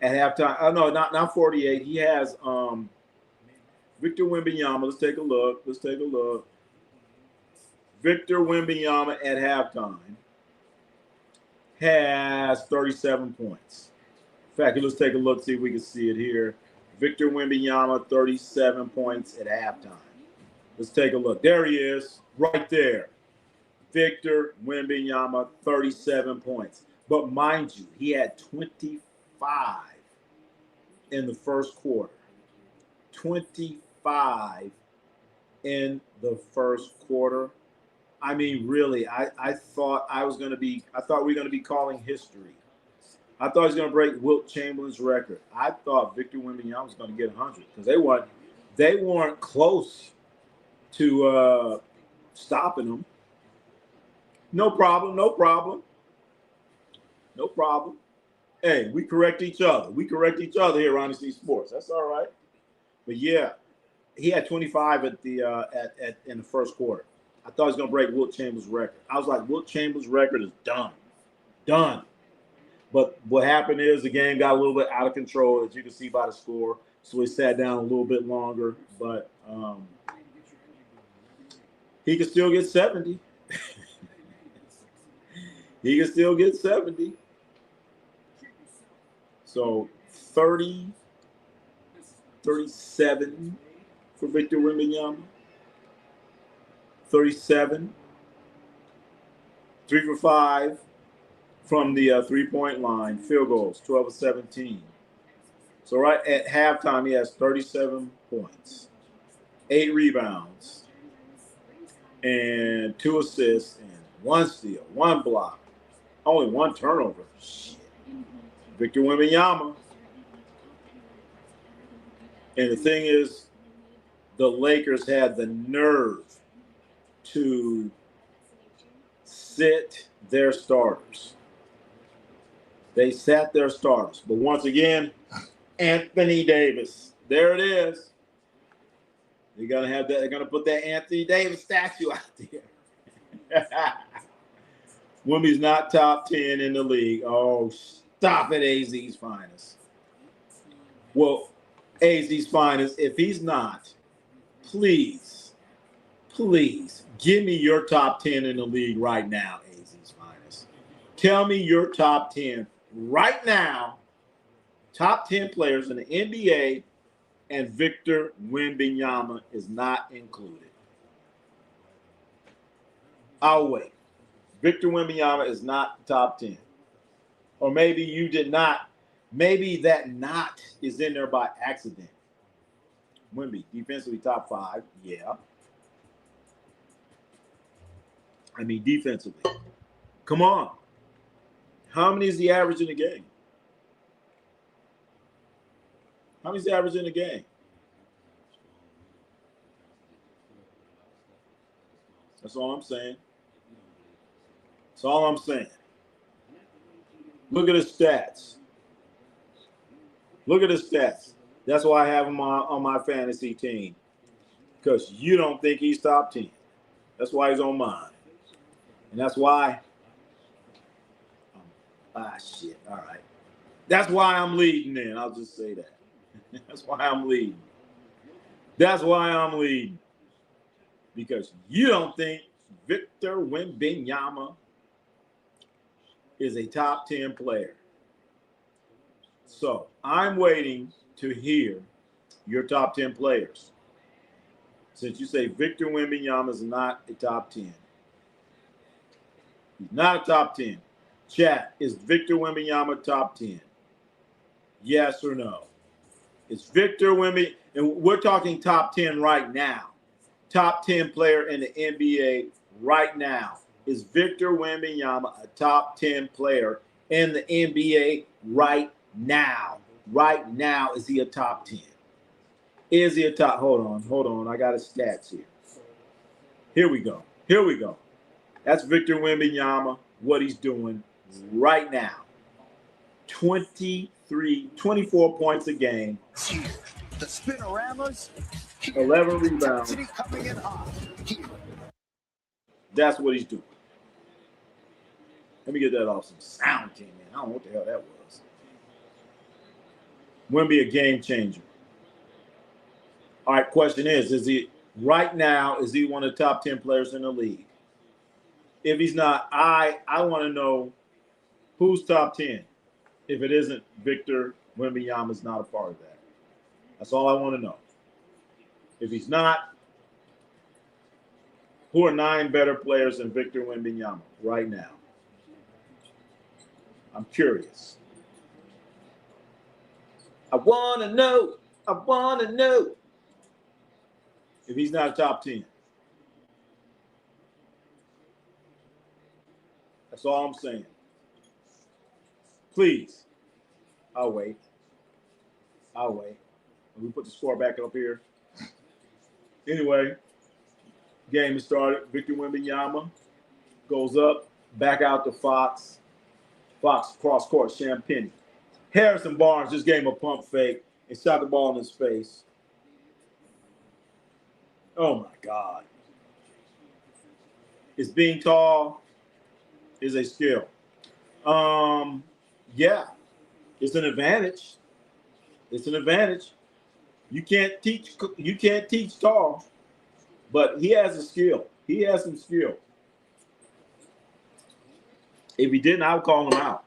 Oh, no, not 48. He has Victor Wembanyama. Let's take a look. Victor Wembanyama at halftime has 37 points. In fact, let's take a look, see if we can see it here. Victor Wembanyama, 37 points at halftime. Let's take a look. There he is, right there. Victor Wembanyama, 37 points. But mind you, he had 25 in the first quarter. 25 in the first quarter. I mean, really, I thought we were going to be calling history. I thought he was going to break Wilt Chamberlain's record. I thought Victor Wembanyama was going to get 100 because they weren't close to stopping him. No problem. Hey, we correct each other. Here at Ronnie C Sports. That's all right. But yeah, he had 25 in the first quarter. I thought he was going to break Wilt Chamberlain's record. I was like, Wilt Chamberlain's record is done. But what happened is the game got a little bit out of control, as you can see by the score. So he sat down a little bit longer. But he can still get 70. So 37 for Victor Wembanyama. 37. 3 for 5 from the three-point line. Field goals, 12 of 17. So right at halftime, he has 37 points, 8 rebounds, and 2 assists, and 1 steal, 1 block, only 1 turnover. Shit. Victor Wembanyama. And the thing is, the Lakers had the nerve to sit their starters. They sat their starters. But once again, Anthony Davis There it is. They're gonna have that. They're gonna put that Anthony Davis statue out there. Wemby's not top 10 in the league. Oh, stop it, AZ's finest. Well, AZ's finest. If he's not, please give me your top 10 in the league right now, AZ's finest. Tell me your top 10 right now. Top 10 players in the NBA, and Victor Wembanyama is not included. I'll wait. Victor Wembanyama is not top 10. Or maybe you did not. Maybe that not is in there by accident. Wemby, defensively top 5. Yeah. I mean, defensively. Come on. How many is the average in the game? How many is the average in the game? That's all I'm saying. That's all I'm saying. Look at his stats. Look at his stats. That's why I have him on my fantasy team. Because you don't think he's top 10. That's why he's on mine. And that's why. Shit. All right. That's why I'm leading then. I'll just say that. That's why I'm leading. That's why I'm leading. Because you don't think Victor Wembanyama is a top 10 player. So I'm waiting to hear your top 10 players. Since you say Victor Wembanyama is not a top 10. He's not a top 10. Chat, is Victor Wembanyama top 10? Yes or no? It's Victor Wembanyama, and we're talking top 10 right now. Top 10 player in the NBA right now. Is Victor Wembanyama a top 10 player in the NBA right now? Right now, is he a top 10? Is he a top? Hold on. I got his stats here. Here we go. That's Victor Wembanyama, what he's doing right now. 24 points a game. The Spinoramas. 11 rebounds. Coming in hot. That's what he's doing. Let me get that off some sound came in. I don't know what the hell that was. Wemby a game changer. All right, question is he right now, is he one of the top 10 players in the league? If he's not, I want to know who's top 10. If it isn't Victor Wembanyama is not a part of that. That's all I want to know. If he's not, who are 9 better players than Victor Wembanyama right now? I'm curious. I want to know. If he's not a top 10. That's all I'm saying. Please. I'll wait. We put the score back up here. Anyway, game is started. Victor Wembanyama goes up, back out to Fox. Fox cross court, Champagne. Harrison Barnes just gave him a pump fake and shot the ball in his face. Oh my God. It's being tall is a skill. Yeah, it's an advantage. You can't teach tall, but he has a skill. He has some skill. If he didn't, I would call him out.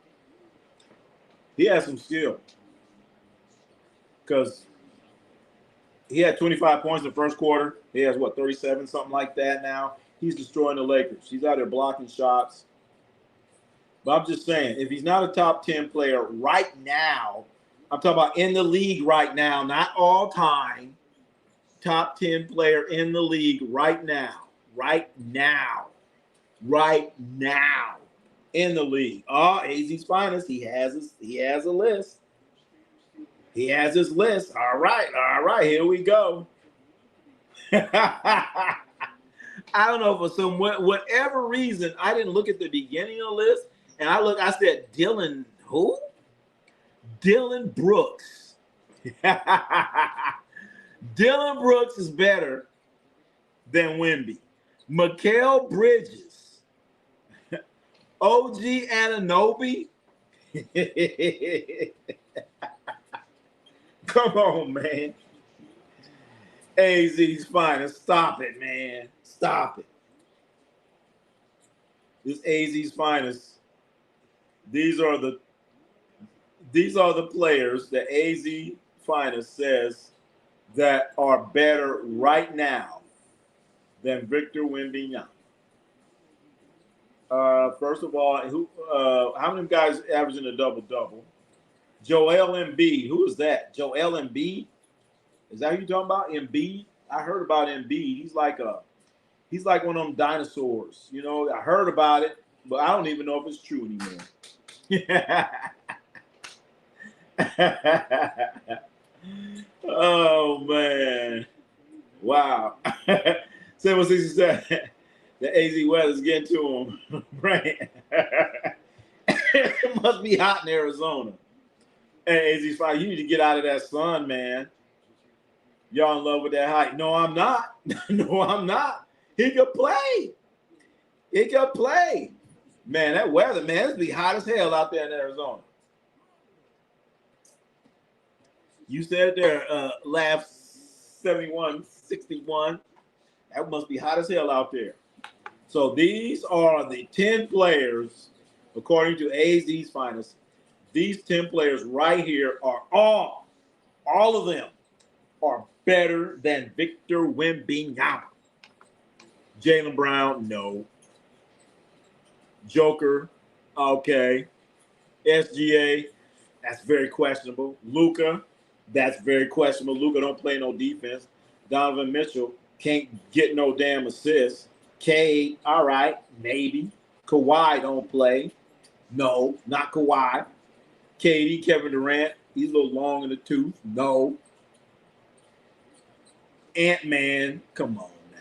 He has some skill. Because he had 25 points in the first quarter. He has, 37, something like that now. He's destroying the Lakers. He's out there blocking shots. But I'm just saying, if he's not a top 10 player right now, I'm talking about in the league right now, not all time. Top 10 player in the league right now. In the league. Oh, AZ's finest. He has a list. He has his list. All right, here we go. I don't know, for some whatever reason, I didn't look at the beginning of the list, and I said, Dylan, who? Dylan Brooks. Dylan Brooks is better than Wemby. Mikal Bridges. OG Anunoby. Come on, man. AZ's finest. Stop it, man. Stop it. This AZ's finest. These are the players that AZ finest says that are better right now than Victor Wembanyama. First of all, how many guys averaging a double-double? Joel Embiid. Who is that? Joel Embiid? Is that who you talking about? Embiid? I heard about Embiid. He's like one of them dinosaurs. You know, I heard about it, but I don't even know if it's true anymore. Oh man. Wow. 767. The AZ weather's getting to him. Right. It must be hot in Arizona. Hey, AZ's fine. You need to get out of that sun, man. Y'all in love with that height. No, I'm not. No, I'm not. He could play. He could play. Man, that weather, man, it's be hot as hell out there in Arizona. You said there, laugh 71-61. That must be hot as hell out there. So these are the 10 players, according to AZ's finest. These 10 players right here are all of them are better than Victor Wembanyama. Jaylen Brown, no. Joker, okay. SGA, that's very questionable. Luka, that's very questionable. Luka don't play no defense. Donovan Mitchell can't get no damn assists. Cade, all right, maybe. Kawhi don't play. No, not Kawhi. KD, Kevin Durant, he's a little long in the tooth. No. Ant-Man, come on now.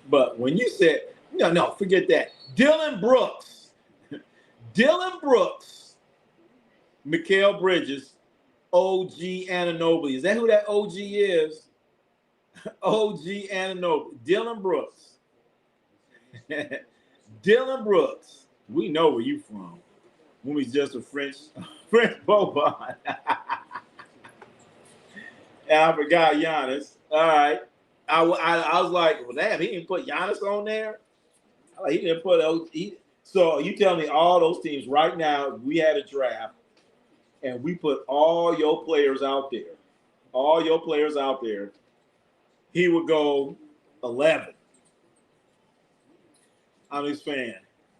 But when you said, no, forget that. Dylan Brooks, Mikal Bridges, OG Anunoby. Is that who that OG is? OG Anunoby. Dylan Brooks. Dylan Brooks. We know where you from. When we just a French Bobon. And I forgot Giannis. All right. I was like, well, damn, he didn't put Giannis on there. He didn't put so you tell me all those teams right now, we had a draft and we put all your players out there. All your players out there. He would go 11. I'm his fan.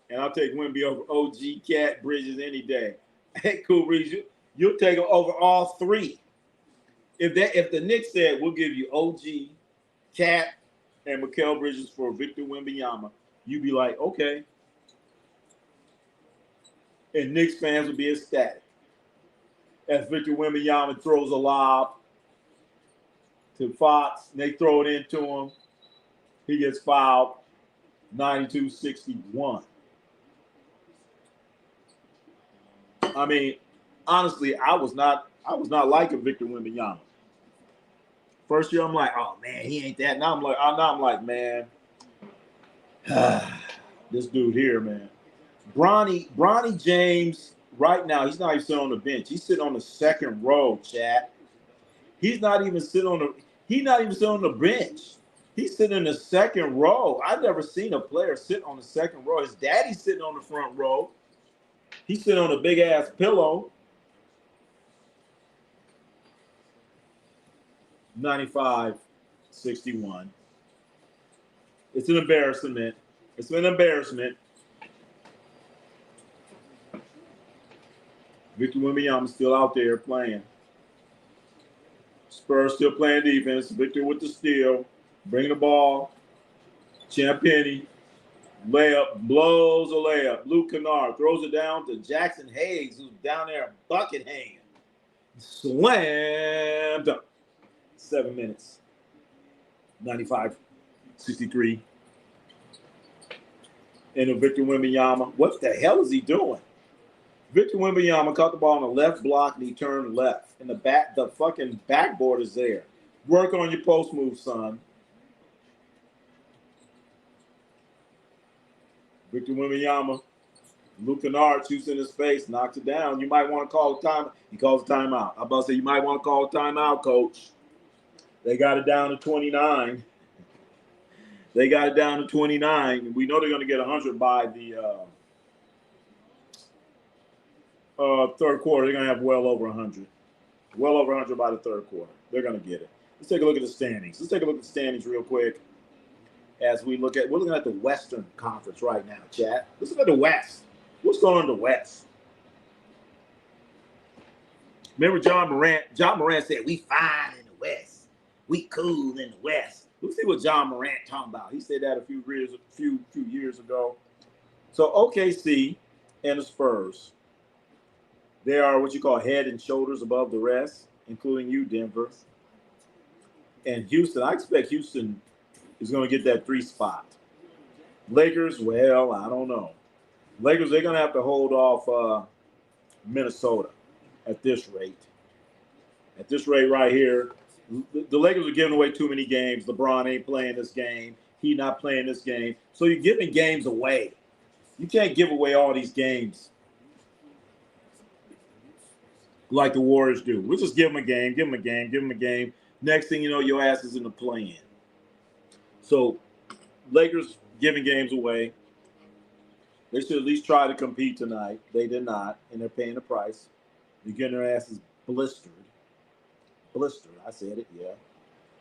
And I'll take Wemby over OG, Cat, Bridges any day. Hey, cool, Bridges. You'll take him over all three. If the Knicks said we'll give you OG, Cat, and Mikal Bridges for Victor Wembanyama, you'd be like, okay. And Knicks fans would be ecstatic. As Victor Wembanyama throws a lob to Fox, and they throw it into him. He gets fouled. 92-61. I mean, honestly, I was not liking Victor Wembanyama. First year, I'm like, oh man, he ain't that. Now I'm like, man, this dude here, man. Bronny James, right now, he's not even sitting on the bench. He's sitting on the second row, chat. He's not even sitting on the bench. He's sitting in the second row. I've never seen a player sit on the second row. His daddy's sitting on the front row. He's sitting on a big ass pillow. 95-61. It's an embarrassment. It's an embarrassment. Victor Wembanyama still out there playing. Spurs still playing defense. Victor with the steal. Bringing the ball. Champagny. Layup. Blows a layup. Luke Kennard throws it down to Jackson Hayes, who's down there bucket hanging. Slam dunk. 7 minutes. 95-63. And Victor Wembanyama. What the hell is he doing? Victor Wembanyama caught the ball on the left block and he turned left. And the fucking backboard is there. Work on your post move, son. Victor Wembanyama, Luke Kennard shoots in his face, knocks it down. You might want to call a time. He calls a timeout. I'm about to say you might want to call a timeout, coach. They got it down to 29. They got it down to 29. We know they're going to get 100 by the third quarter. They're going to have well over 100. Well over 100 by the third quarter. They're going to get it. Let's take a look at the standings. Let's take a look at the standings real quick. As we're looking at the Western Conference right now, chat. Let's look at the West. What's going on in the West? Remember John Morant? John Morant said, we fine in the West. We cool in the West. Let's see what John Morant talking about. He said that a few years ago. So OKC and the Spurs, they are what you call head and shoulders above the rest, including you, Denver. And Houston, I expect Houston is going to get that 3 spot. Lakers, well, I don't know. Lakers, they're going to have to hold off Minnesota at this rate. At this rate right here, the Lakers are giving away too many games. LeBron ain't playing this game. He not playing this game. So you're giving games away. You can't give away all these games like the Warriors do. We'll just give them a game, give them a game, give them a game. Next thing you know, your ass is in the play-in. So Lakers giving games away. They should at least try to compete tonight. They did not, and they're paying the price. They're getting their asses blistered. I said it, yeah.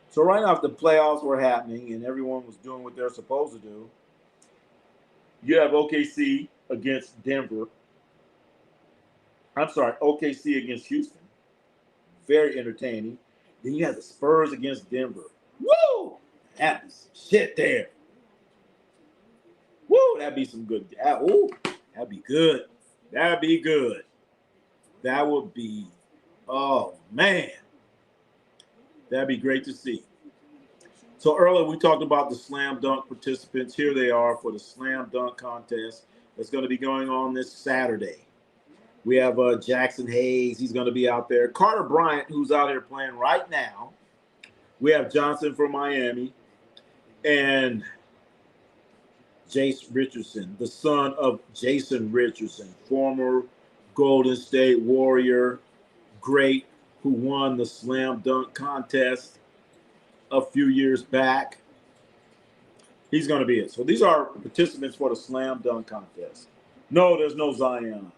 So right now, if the playoffs were happening and everyone was doing what they're supposed to do, you have OKC against Denver. I'm sorry, OKC against Houston. Very entertaining. Then you have the Spurs against Denver. Woo! That'd be some shit there. Woo! That'd be some good. That'd be good. That'd be good. That would be, oh, man. That'd be great to see. So earlier we talked about the slam dunk participants. Here they are for the slam dunk contest that's going to be going on this Saturday. We have Jackson Hayes. He's going to be out there. Carter Bryant, who's out here playing right now. We have Johnson from Miami. And Jace Richardson, the son of Jason Richardson, former Golden State Warrior, great, who won the slam dunk contest a few years back. He's going to be it. So these are participants for the slam dunk contest. No, there's no Zion.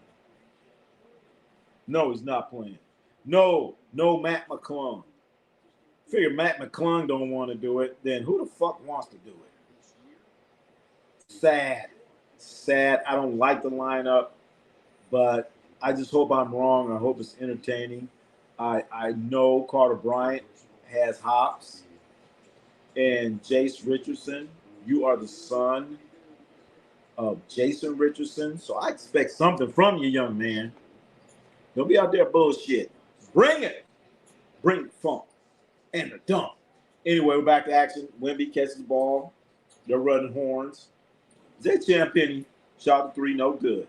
No, he's not playing. No Matt McClung. Figure Matt McClung don't want to do it, then who the fuck wants to do it? Sad. I don't like the lineup, but I just hope I'm wrong. I hope it's entertaining. I know Carter Bryant has hops. And Jace Richardson, you are the son of Jason Richardson. So I expect something from you, young man. Don't be out there bullshit. Bring it. Bring the funk and the dunk. Anyway, we're back to action. Wemby catches the ball. They're running horns. Zay Champagnie shot the 3, no good.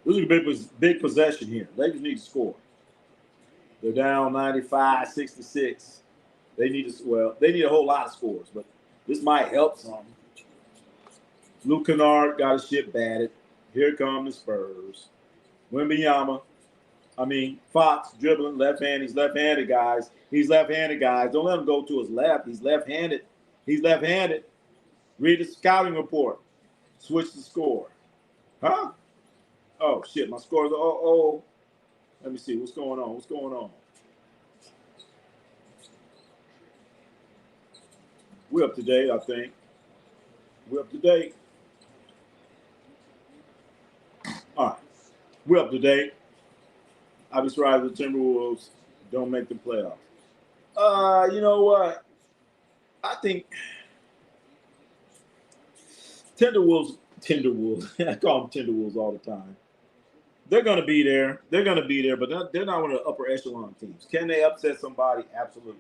This is a big possession here. Lakers need to score. They're down 95-66. They need a whole lot of scores, but this might help some. Luke Kennard got his shit batted. Here come the Spurs. Fox dribbling left hand. He's left-handed, guys. Don't let him go to his left. He's left-handed. Read the scouting report. Switch the score. Huh? Oh, shit. My scores are Let me see. What's going on? We're up to date, I think. We're up to date. All right. We're up to date. I'll be surprised if the Timberwolves don't make the playoffs. You know what? I think Timberwolves. I call them Timberwolves all the time. They're going to be there. But they're not one of the upper echelon teams. Can they upset somebody? Absolutely.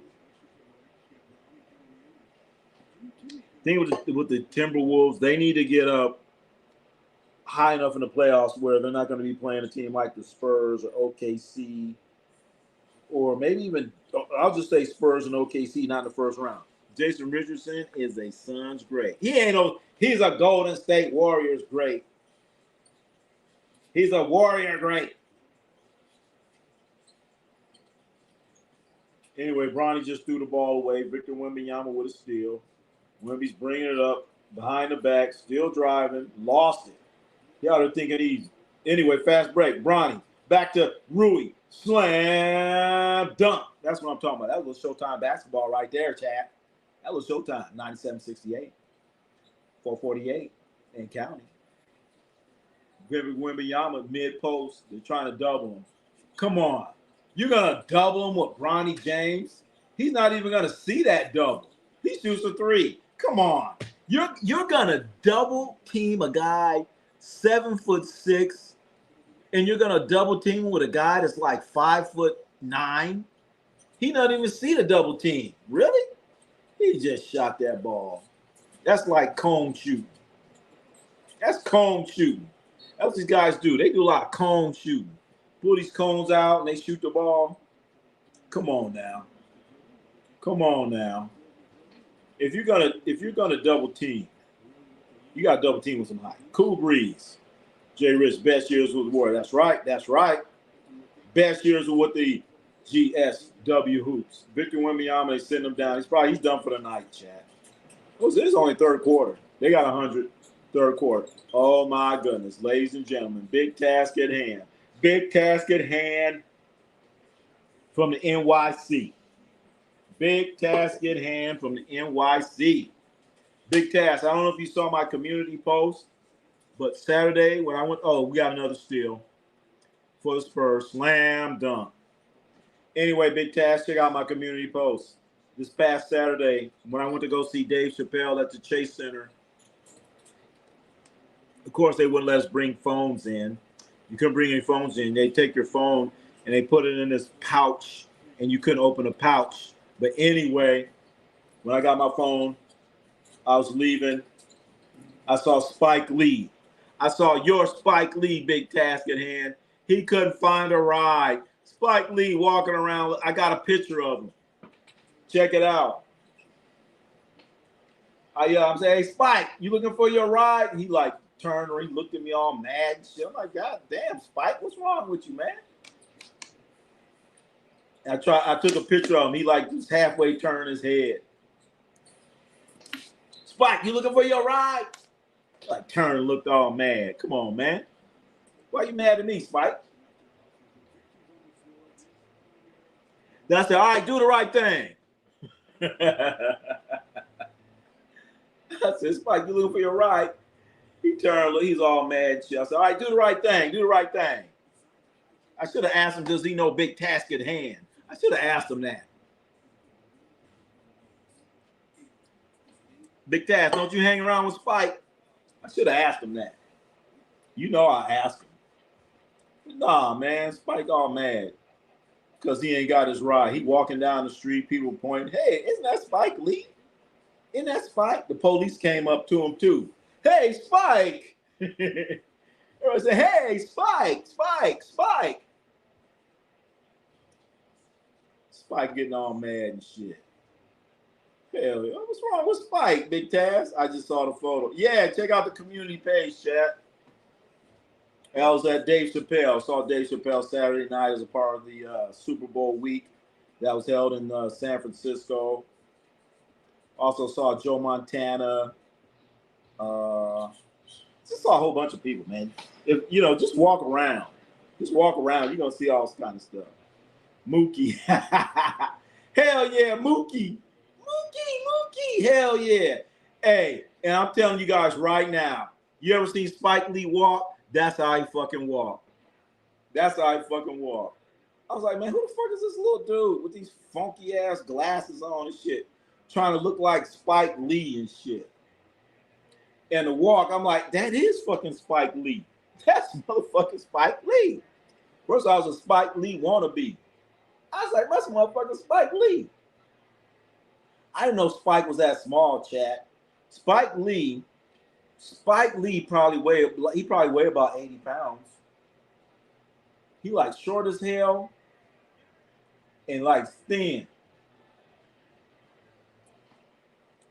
I think with the Timberwolves, they need to get up high enough in the playoffs where they're not going to be playing a team like the Spurs or OKC, or maybe even, I'll just say Spurs and OKC, not in the first round. Jason Richardson is a Suns great. He's a Golden State Warriors great. He's a Warrior great. Anyway, Bronny just threw the ball away. Victor Wembanyama with a steal. Wemby's bringing it up behind the back, still driving, lost it. Y'all are thinking easy. Anyway, fast break. Bronny back to Rui. Slam dunk. That's what I'm talking about. That was Showtime basketball right there, Chad. That was Showtime. 97-68. 448 and counting. Wembanyama mid-post. They're trying to double him. Come on. You're going to double him with Bronny James? He's not even going to see that double. He shoots a three. Come on. You're going to double team a guy 7'6", and you're going to double team with a guy that's like 5'9"? He doesn't even see the double team. Really? He just shot that ball. That's like cone shooting. That's cone shooting. That's what these guys do. They do a lot of cone shooting. Pull these cones out and they shoot the ball. Come on now. Come on now. If you're gonna double team, you got to double team with some height. Cool breeze. Jay Rich, best years with the Warriors. That's right. That's right. Best years with the GSW Hoops. Victor Wembanyama, they send him down. He's done for the night, Chad. This is only third quarter. They got 100 third quarter. Oh my goodness, ladies and gentlemen, big task at hand. Big task at hand from the NYC. Big task at hand from the NYC. Big task. I don't know if you saw my community post, but Saturday when I went, we got another steal for the Spurs. Slam dunk. Anyway, big task. Check out my community post. This past Saturday when I went to go see Dave Chappelle at the Chase Center, of course, they wouldn't let us bring phones in. You couldn't bring any phones in. They take your phone and they put it in this pouch, and you couldn't open the pouch. But anyway, when I got my phone, I was leaving. I saw Spike Lee. I saw your Spike Lee, big task at hand. He couldn't find a ride. Spike Lee walking around. I got a picture of him. Check it out. I'm saying, hey, Spike, you looking for your ride? And he like turned or he looked at me all mad and shit. I'm like, God damn, Spike, what's wrong with you, man? I took a picture of him. He like just halfway turned his head. Spike, you looking for your ride? Like turned and looked all mad. Come on, man. Why you mad at me, Spike? Then I said, all right, do the right thing. I said, Spike, you looking for your ride? He turned, he's all mad and shit. I said, all right, do the right thing. Do the right thing. I should have asked him, does he know big task at hand? I should have asked him that. Big task, don't you hang around with Spike? I should have asked him that. You know I asked him. Nah, man, Spike all mad because he ain't got his ride. He walking down the street, people pointing, hey, isn't that Spike Lee? Isn't that Spike? The police came up to him too. Hey, Spike. I said, hey, Spike, Spike, Spike. Spike getting all mad and shit. Hell, what's wrong with Spike, Big Taz? I just saw the photo. Yeah, check out the community page, chat. I was at Dave Chappelle. Saw Dave Chappelle Saturday night as a part of the Super Bowl week that was held in San Francisco. Also saw Joe Montana. Just saw a whole bunch of people, man. If just walk around. Just walk around. You're gonna see all this kind of stuff. Mookie. Hell yeah, Mookie. Mookie. Hell yeah. Hey, and I'm telling you guys right now, you ever seen Spike Lee walk? That's how he fucking walk. That's how he fucking walk. I was like, man, who the fuck is this little dude with these funky ass glasses on and shit, trying to look like Spike Lee and shit? And the walk, I'm like, that is fucking Spike Lee. That's motherfucking Spike Lee. First, I was a Spike Lee wannabe. I was like, that's motherfucking Spike Lee. I didn't know Spike was that small, chat. Spike Lee Spike Lee probably weigh about 80 pounds. He like short as hell and like thin.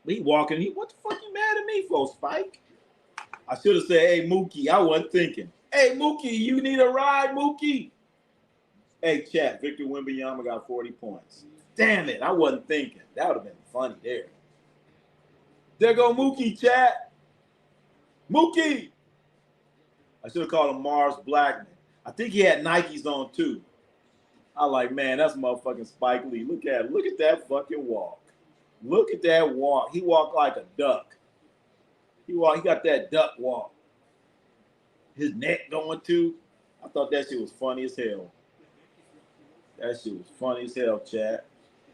But he walking. What the fuck you mad at me for, Spike? I should have said, hey, Mookie. I wasn't thinking. Hey, Mookie, you need a ride, Mookie? Hey, chat. Victor Wembanyama got 40 points. Damn it. I wasn't thinking. That would have been funny there. There go Mookie, chat. Mookie. I should have called him Mars Blackman. I think he had Nikes on, too. I like, man, that's motherfucking Spike Lee. Look at that fucking walk. Look at that walk. He walked like a duck. He got that duck walk. His neck going too. I thought that shit was funny as hell. That shit was funny as hell, chat.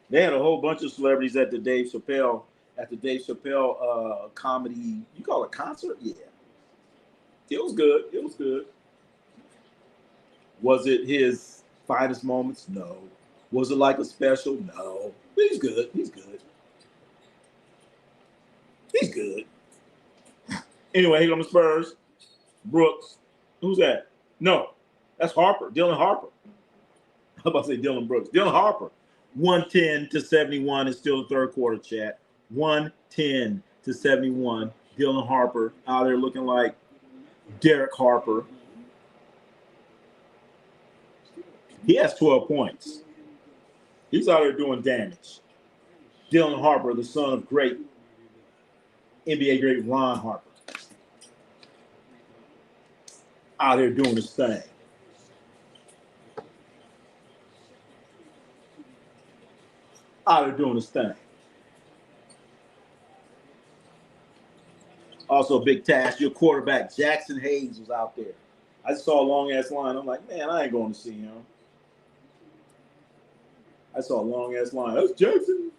They had a whole bunch of celebrities at the Dave Chappelle comedy. You call it concert? Yeah. It was good. It was good. Was it his finest moments? No. Was it like a special? No. But he's good. He's good. He's good. Anyway, here come the Spurs. Brooks. Who's that? No, that's Harper. Dylan Harper. I'm about to say Dylan Brooks. Dylan Harper. 110-71 is still the third quarter, chat. 110-71. Dylan Harper out there looking like Derek Harper. He has 12 points. He's out there doing damage. Dylan Harper, the son of great NBA great Ron Harper. Out here doing his thing. Out here doing his thing. Also, big task. Your quarterback, Jackson Hayes, was out there. I just saw a long-ass line. I'm like, man, I ain't going to see him. I saw a long-ass line. That's Jackson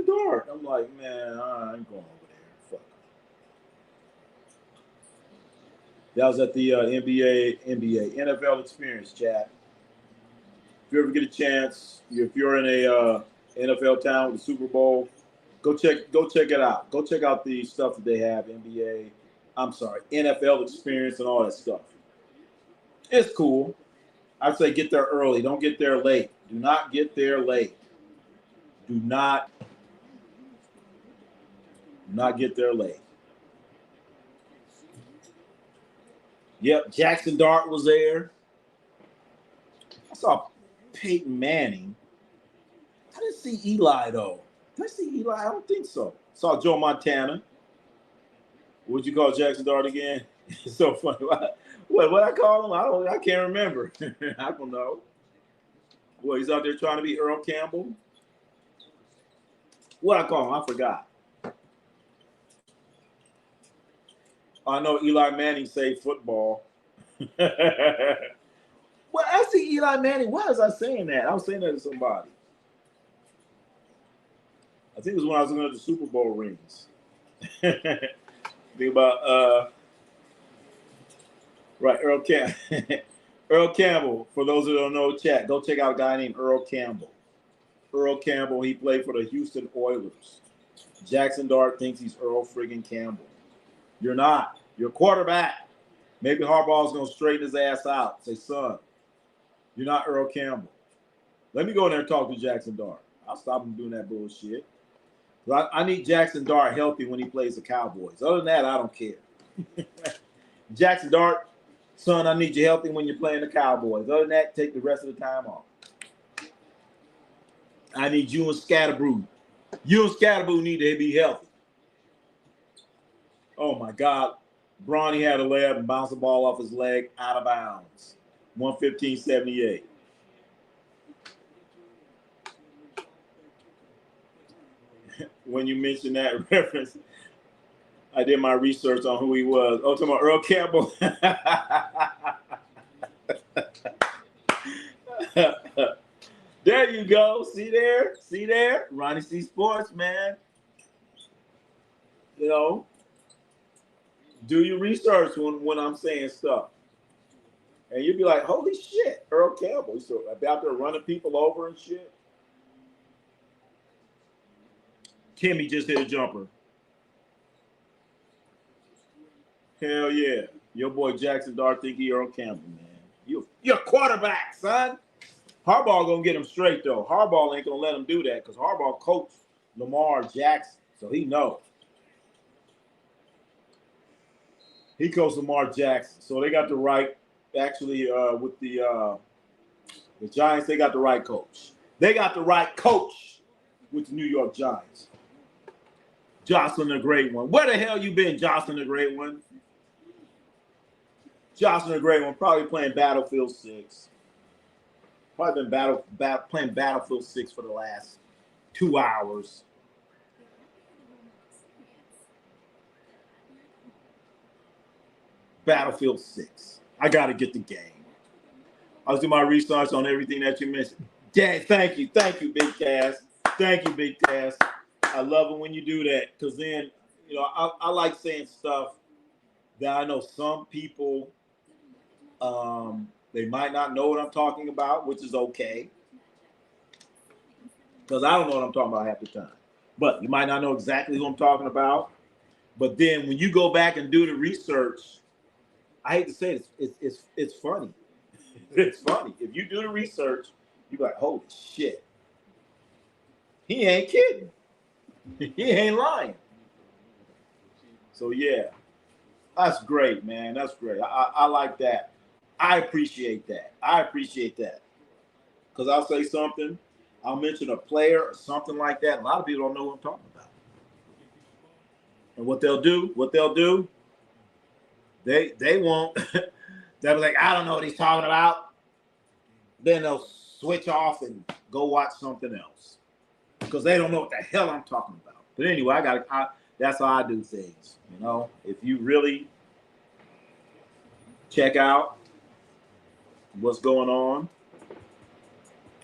Dart. I'm like, man, I ain't going over there. Fuck. That was at the NFL Experience, chat. If you ever get a chance, if you're in a NFL town with the Super Bowl, go check it out. Go check out the stuff that they have. NFL Experience and all that stuff. It's cool. I'd say get there early. Don't get there late. Do not get there late. Do not get there late. Yep, Jackson Dart was there. I saw Peyton Manning. I didn't see Eli, though. Did I see Eli? I don't think so. Saw Joe Montana. What'd you call Jackson Dart again? It's so funny. What I call him? I can't remember. I don't know. Well, he's out there trying to be Earl Campbell. What I call him? I forgot. I know Eli Manning saved football. Well, I see Eli Manning. Why was I saying that? I was saying that to somebody. I think it was when I was looking at the Super Bowl rings. Think about right, Earl Campbell. Earl Campbell. For those who don't know, chat, go check out a guy named Earl Campbell. Earl Campbell, he played for the Houston Oilers. Jackson Dart thinks he's Earl friggin' Campbell. You're not. You're a quarterback. Maybe Harbaugh's going to straighten his ass out. Say, son, you're not Earl Campbell. Let me go in there and talk to Jackson Dart. I'll stop him doing that bullshit. I need Jackson Dart healthy when he plays the Cowboys. Other than that, I don't care. Jackson Dart, son, I need you healthy when you're playing the Cowboys. Other than that, take the rest of the time off. I need you and Scatterboo. You and Scatterboo need to be healthy. Oh, my God. Bronny had a layup and bounced the ball off his leg out of bounds. 115-78. When you mentioned that reference, I did my research on who he was. Oh, talking about Earl Campbell. There you go. See there? See there? Ronnie C Sports, man. You know, do your research when I'm saying stuff. And you'll be like, holy shit, Earl Campbell. He's out there running people over and shit. Timmy just hit a jumper. Hell yeah. Your boy Jackson Dart think he Earl Campbell, man. You're a quarterback, son. Harbaugh gonna get him straight though. Harbaugh ain't gonna let him do that because Harbaugh coached Lamar Jackson, so he knows. He coached Lamar Jackson, so they got the right. Actually, with the Giants, they got the right coach. They got the right coach with the New York Giants. Jocelyn the Great One. Where the hell you been, Jocelyn the Great One? Jocelyn the Great One probably playing Battlefield 6. Probably been playing Battlefield 6 for the last 2 hours. Battlefield 6. I got to get the game. I was doing my research on everything that you mentioned. Dad, thank you, Big Cass. Thank you, Big Cass. I love it when you do that because then, you know, I like saying stuff that I know some people, they might not know what I'm talking about, which is okay. Because I don't know what I'm talking about half the time. But you might not know exactly who I'm talking about. But then when you go back and do the research, I hate to say it, it's funny. It's funny. If you do the research, you're like, holy shit. He ain't kidding. He ain't lying. So, yeah. That's great, man. That's great. I like that. I appreciate that. Because I'll say something. I'll mention a player or something like that. A lot of people don't know what I'm talking about. And what they'll do, they won't. They'll be like, I don't know what he's talking about. Then they'll switch off and go watch something else because they don't know what the hell I'm talking about. But anyway, that's how I do things. You know, if you really check out what's going on,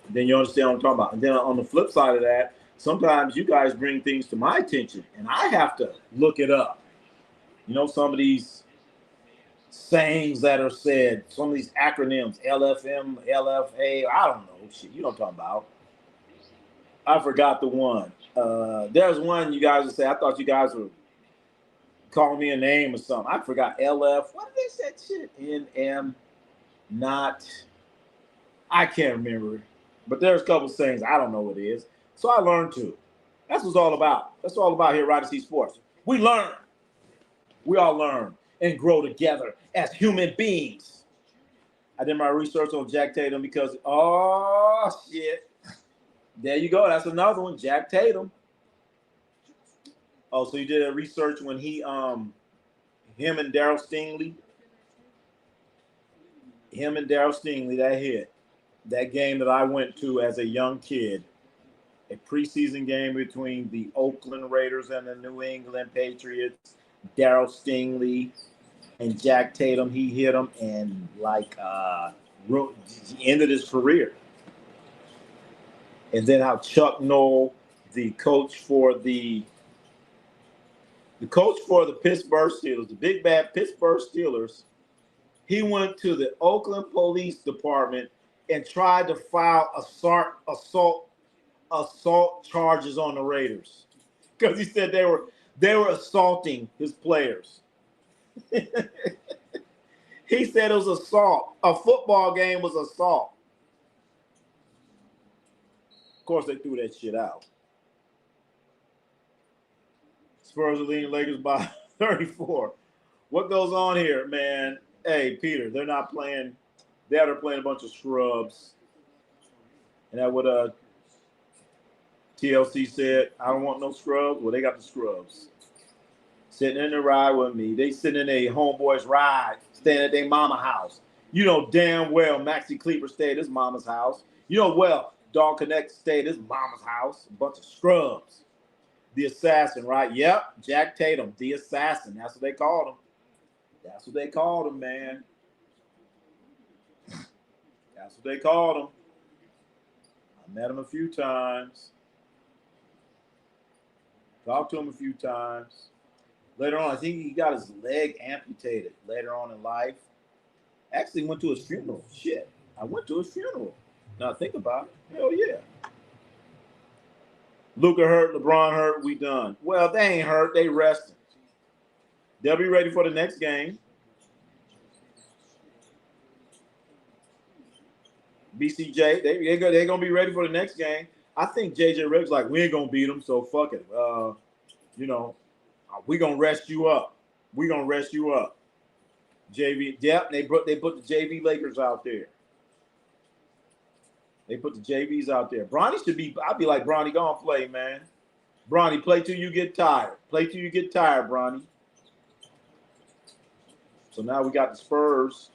then you understand what I'm talking about. And then on the flip side of that, sometimes you guys bring things to my attention, and I have to look it up. You know, some of these sayings that are said, some of these acronyms, LFM, LFA, I don't know. Shit, you know what I'm talking about. I forgot the one. There's one you guys would say, I thought you guys were calling me a name or something. I forgot LF. What did they say? Shit? NM, not. I can't remember. But there's a couple sayings I don't know what it is. So I learned too. That's what it's all about. That's all about here at Ronnie C Sports. We learn. We all learn and grow together as human beings. I did my research on Jack Tatum because, oh, shit. There you go. That's another one, Jack Tatum. Oh, so you did a research when him and Daryl Stingley, that hit. That game that I went to as a young kid, a preseason game between the Oakland Raiders and the New England Patriots. Daryl Stingley and Jack Tatum, he hit him and ended his career. And then how Chuck Noll, the coach for the Pittsburgh Steelers, the big bad Pittsburgh Steelers, he went to the Oakland Police Department and tried to file assault charges on the Raiders because he said they were assaulting his players. He said it was assault. A football game was assault. Of course, they threw that shit out. Spurs are leading Lakers by 34. What goes on here, man? Hey, Peter, they're not playing. They're playing a bunch of scrubs. And that what TLC said, I don't want no scrubs. Well, they got the scrubs. Sitting in the ride with me. They sitting in a homeboy's ride, staying at their mama house. You know damn well Maxie Cleaver stayed at his mama's house. You know well Dog Connect stayed at his mama's house. A bunch of scrubs. The assassin, right? Yep, Jack Tatum, the assassin. That's what they called him. That's what they called him, man. That's what they called him. I met him a few times. Talked to him a few times. Later on, I think he got his leg amputated later on in life. Actually went to his funeral. Shit. I went to his funeral. Now think about it. Hell yeah. Luka hurt, LeBron hurt, we done. Well, they ain't hurt. They resting. They'll be ready for the next game. BCJ, they're going to be ready for the next game. I think JJ Redick's like, we ain't going to beat them, so fuck it. We're going to rest you up. We're going to rest you up. JV, yep, they put the JV Lakers out there. They put the JVs out there. Bronny should be, I'd be like, Bronny, go on play, man. Bronny, play till you get tired. Play till you get tired, Bronny. So now we got the Spurs.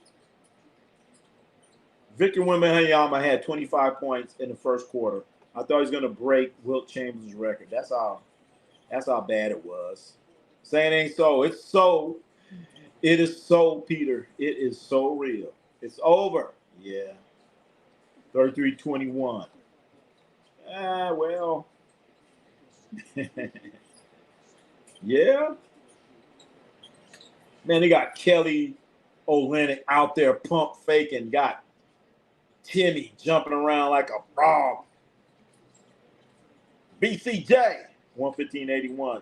Victor Wembanyama had 25 points in the first quarter. I thought he was going to break Wilt Chamberlain's record. That's how bad it was. Saying ain't so. It's so. It is so, Peter. It is so real. It's over. Yeah. 33-21. Well. Yeah. Man, they got Kelly Olynyk out there pump faking. Got Timmy jumping around like a frog. BCJ, 115.81.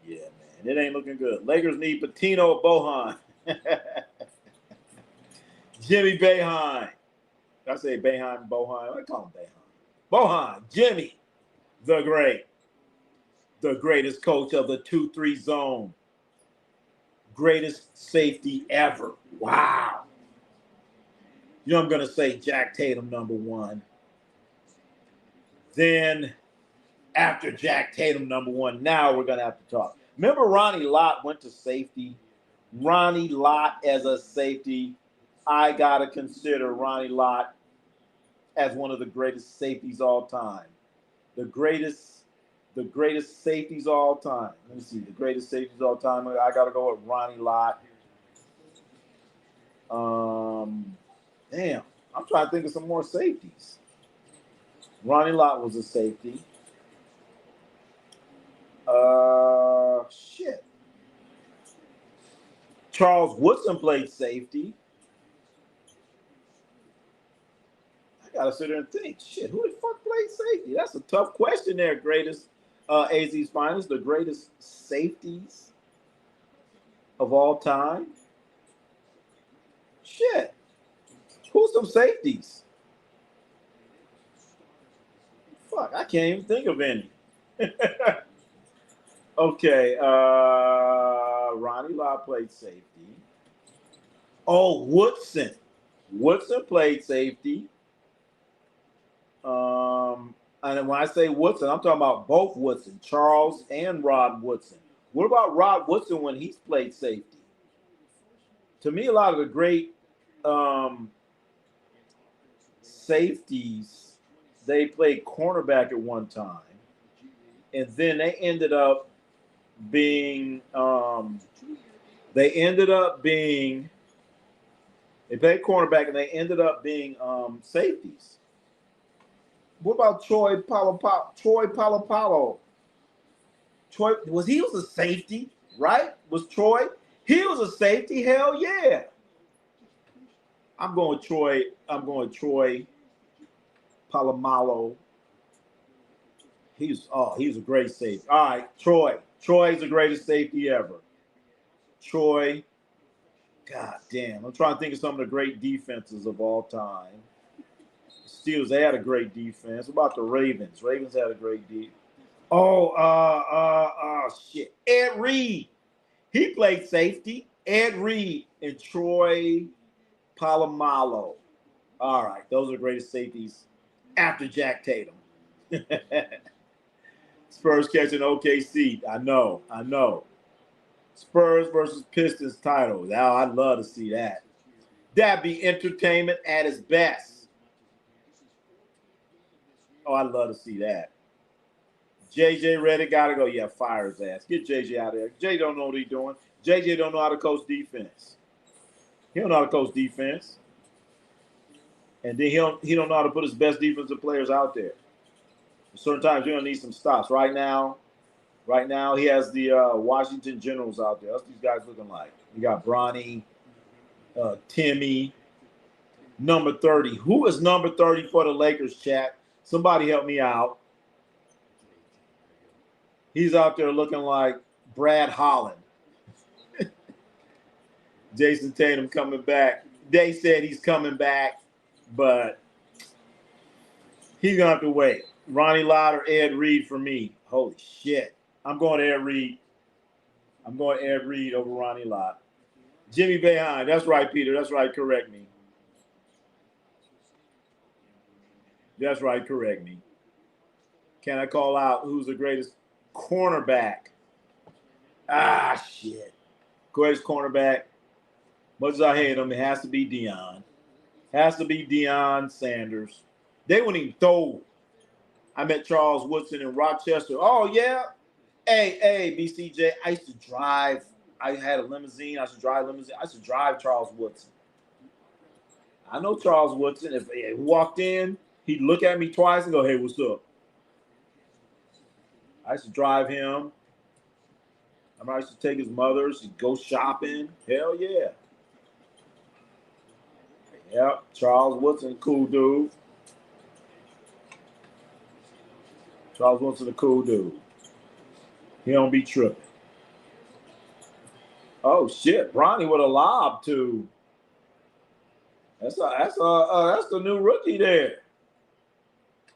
Yeah, man, it ain't looking good. Lakers need Patino Bohan. Jimmy Boeheim. Did I say Boeheim, Bohan? I call him Boeheim. Bohan, Jimmy, the great. The greatest coach of the 2-3 zone. Greatest safety ever. Wow. You know, I'm going to say Jack Tatum, number one. Then, after Jack Tatum, number one, now we're going to have to talk. Remember Ronnie Lott went to safety? Ronnie Lott as a safety. I got to consider Ronnie Lott as one of the greatest safeties all time. The greatest safeties all time. Let me see. The greatest safeties all time. I got to go with Ronnie Lott. Damn. I'm trying to think of some more safeties. Ronnie Lott was a safety. Shit. Charles Woodson played safety. I got to sit there and think. Shit, who the fuck played safety? That's a tough question there, greatest AZ's finest, the greatest safeties of all time. Shit. Who's some safeties? Fuck, I can't even think of any. Okay, Ronnie Lott played safety. Oh, Woodson. Woodson played safety. And when I say Woodson, I'm talking about both Woodson, Charles and Rod Woodson. What about Rod Woodson when he's played safety? To me, a lot of the great safeties, they played cornerback at one time, and then they ended up being they played cornerback and they ended up being safeties. What about Troy Polamalu? Troy was a safety, right? Was Troy? He was a safety. Hell yeah. I'm going Troy Polamalu. He's a great safety. All right, Troy. Troy's the greatest safety ever. Troy. God damn. I'm trying to think of some of the great defenses of all time. Steelers, they had a great defense. What about the Ravens? Ravens had a great defense. Shit. Ed Reed. He played safety. Ed Reed and Troy Polamalu. All right. Those are the greatest safeties after Jack Tatum. Spurs catching OKC. I know. Spurs versus Pistons title. Now, I'd love to see that. That'd be entertainment at its best. Oh, I'd love to see that. JJ Redick got to go. Yeah, fire his ass. Get JJ out of there. JJ don't know what he's doing. JJ don't know how to coach defense. He don't know how to coach defense. And then he don't know how to put his best defensive players out there. Certain times you're going to need some stops. Right now, he has the Washington Generals out there. That's what these guys looking like. You got Bronny, Timmy, number 30. Who is number 30 for the Lakers, chat? Somebody help me out. He's out there looking like Brad Holland. Jason Tatum coming back. They said he's coming back, but he's going to have to wait. Ronnie Lott or Ed Reed for me. Holy shit. I'm going Ed Reed. I'm going Ed Reed over Ronnie Lott. Jimmy Boeheim. That's right, Peter. That's right. Correct me. That's right. Correct me. Can I call out who's the greatest cornerback? Ah, shit. Greatest cornerback. Much as I hate him, it has to be Deion. Has to be Deion Sanders. They wouldn't even throw. I met Charles Woodson in Rochester. Oh, yeah. Hey, BCJ. I used to drive. I had a limousine. I used to drive Charles Woodson. I know Charles Woodson. If he walked in, he'd look at me twice and go, hey, what's up? I used to drive him. I used to take his mother. She'd go shopping. Hell yeah. Yep, Charles Woodson, cool dude. Charles Woodson, a cool dude. He don't be tripping. Oh shit, Bronny with a lob too. That's the new rookie there.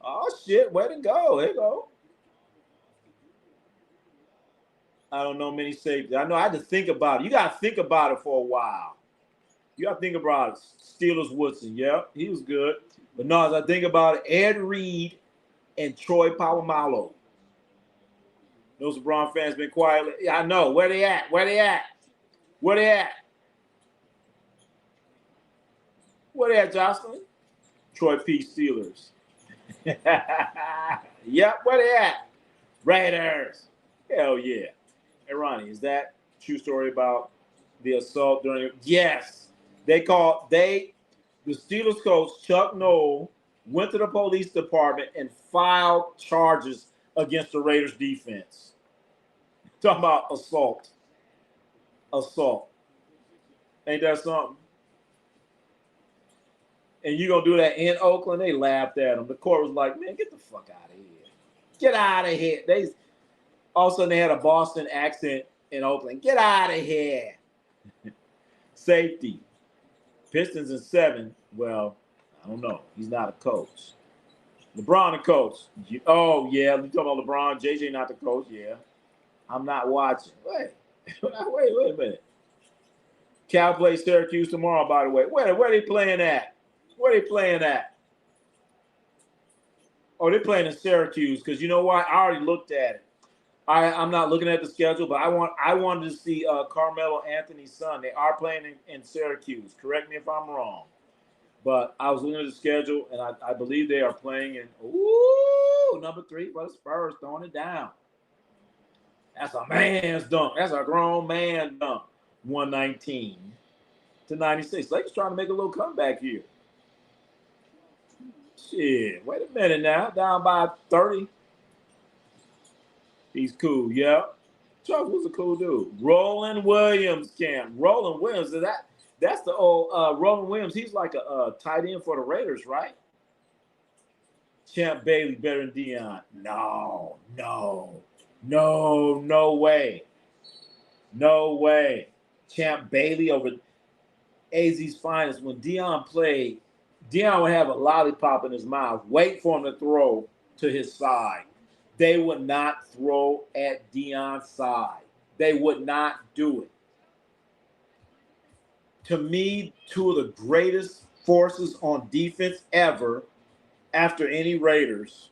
Oh shit, way to go. There you go. I don't know many safeties. I know I had to think about it. You gotta think about it for a while. You got to think about it. Steelers Woodson, yeah, he was good. But no, as I think about it, Ed Reed and Troy Polamalu. Those LeBron fans been quiet. Yeah, I know. Where they at? Where they at? Where they at? Where they at, Jocelyn? Troy P. Steelers. Yep, where they at? Raiders. Hell yeah. Hey, Ronnie, is that true story about the assault during? Yes. The Steelers coach, Chuck Noll, went to the police department and filed charges against the Raiders defense. Talking about assault. Assault. Ain't that something? And you going to do that in Oakland? They laughed at him. The court was like, man, get the fuck out of here. Get out of here. All of a sudden, they had a Boston accent in Oakland. Get out of here. Safety. Pistons in 7. Well, I don't know. He's not a coach. LeBron a coach. Oh, yeah. You talking about LeBron? JJ not the coach? Yeah. I'm not watching. Wait a minute. Cal plays Syracuse tomorrow, by the way. Where are they playing at? Where are they playing at? Oh, they're playing in Syracuse because you know what? I already looked at it. I'm not looking at the schedule, but I wanted to see Carmelo Anthony's son. They are playing in Syracuse. Correct me if I'm wrong. But I was looking at the schedule, and I believe they are playing in number 3 for the Spurs, throwing it down. That's a man's dunk. That's a grown man dunk. 119 to 96. Lakers trying to make a little comeback here. Shit, wait a minute now. Down by 30. He's cool, yeah. Chuck was a cool dude. Roland Williams, Cam. Roland Williams, that's the old Roland Williams. He's like a tight end for the Raiders, right? Champ Bailey better than Deion. No way. No way. Champ Bailey over AZ's finest. When Deion played, Deion would have a lollipop in his mouth, wait for him to throw to his side. They would not throw at Deion's side. They would not do it. To me, 2 of the greatest forces on defense ever after any Raiders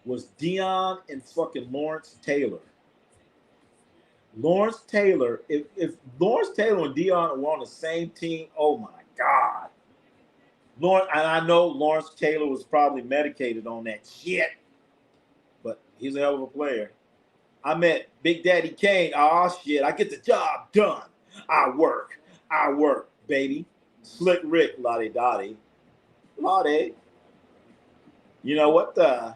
was Deion and fucking Lawrence Taylor. Lawrence Taylor, if Lawrence Taylor and Deion were on the same team, oh my God. And I know Lawrence Taylor was probably medicated on that shit. But he's a hell of a player. I met Big Daddy Kane. Oh, shit. I get the job done. I work, baby. Slick Rick, Lottie Dottie. Lottie. You know what the?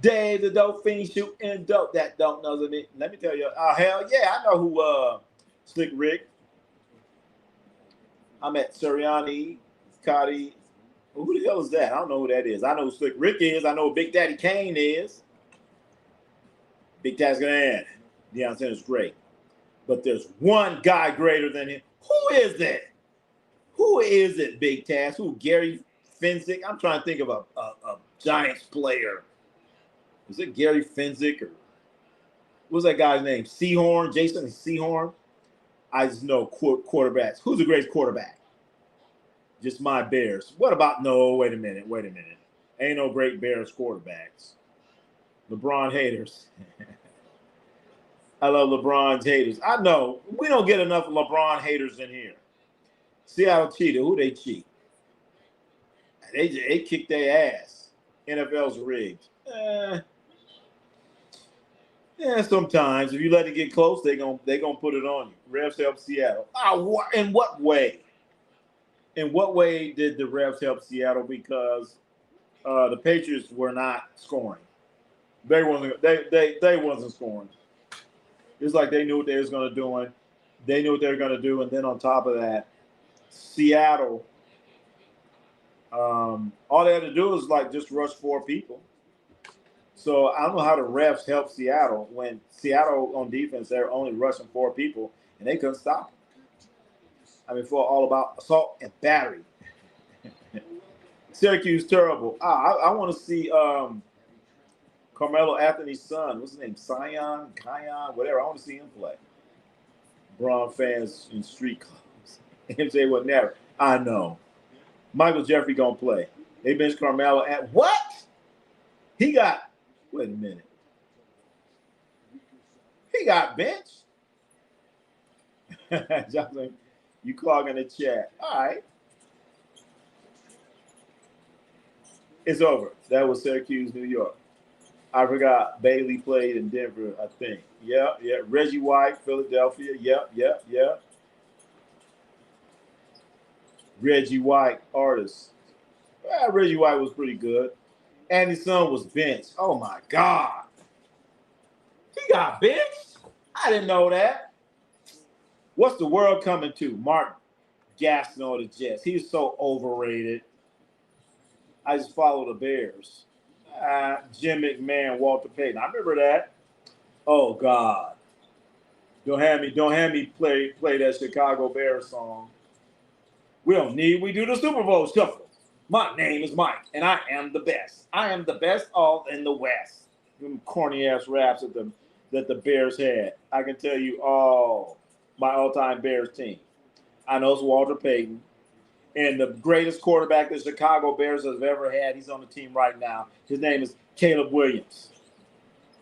Dave the dope fiend shooting dope. That don't know me. Let me tell you. Oh, hell yeah. I know who Slick Rick. I met Sirianni, Scotty. Who the hell is that? I don't know who that is. I know who Slick Rick is. I know who Big Daddy Kane is. Big Daddy's going to add. Deion Sanders is great. But there's one guy greater than him. Who is that? Who is it, Big Taz? Who, Gary Fenwick? I'm trying to think of a Giants player. Is it Gary Fenwick or what's that guy's name? Seahorn, Jason Seahorn? I just know quarterbacks. Who's the greatest quarterback? Just my Bears. What about, no, wait a minute. Ain't no great Bears quarterbacks. LeBron haters. I love LeBron's haters. I know. We don't get enough LeBron haters in here. Seattle cheated. Who they cheat? They kicked their ass. NFL's rigged. Yeah, sometimes. If you let it get close, they gonna put it on you. Refs help Seattle. In what way? In what way did the refs help Seattle? Because the Patriots were not scoring. They wasn't scoring. It's like they knew what they was gonna do. They knew what they were gonna do, and then on top of that, Seattle, all they had to do was like just rush 4 people. So I don't know how the refs helped Seattle when Seattle on defense, they're only rushing 4 people and they couldn't stop them. I mean, for all about assault and battery. Syracuse terrible. I want to see Carmelo Anthony's son. What's his name? Kion, whatever. I want to see him play. Braun fans in street clubs. MJ would never. I know. Michael Jeffrey gonna play. They benched Carmelo at what? He got. Wait a minute. He got benched. Johnson, you clogging the chat. All right. It's over. That was Syracuse, New York. I forgot Bailey played in Denver, I think. Yeah. Reggie White, Philadelphia. Yeah. Reggie White, artist. Well, Reggie White was pretty good. And his son was benched. Oh, my God. He got benched? I didn't know that. What's the world coming to? Mark Gastineau of the Jets. He's so overrated. I just follow the Bears. Jim McMahon, Walter Payton. I remember that. Oh, God. Don't have me play that Chicago Bears song. We do the Super Bowl shuffle. My name is Mike, and I am the best. I am the best all in the West. Them corny-ass raps that the Bears had. I can tell you my all-time Bears team. I know it's Walter Payton. And the greatest quarterback the Chicago Bears have ever had, he's on the team right now. His name is Caleb Williams.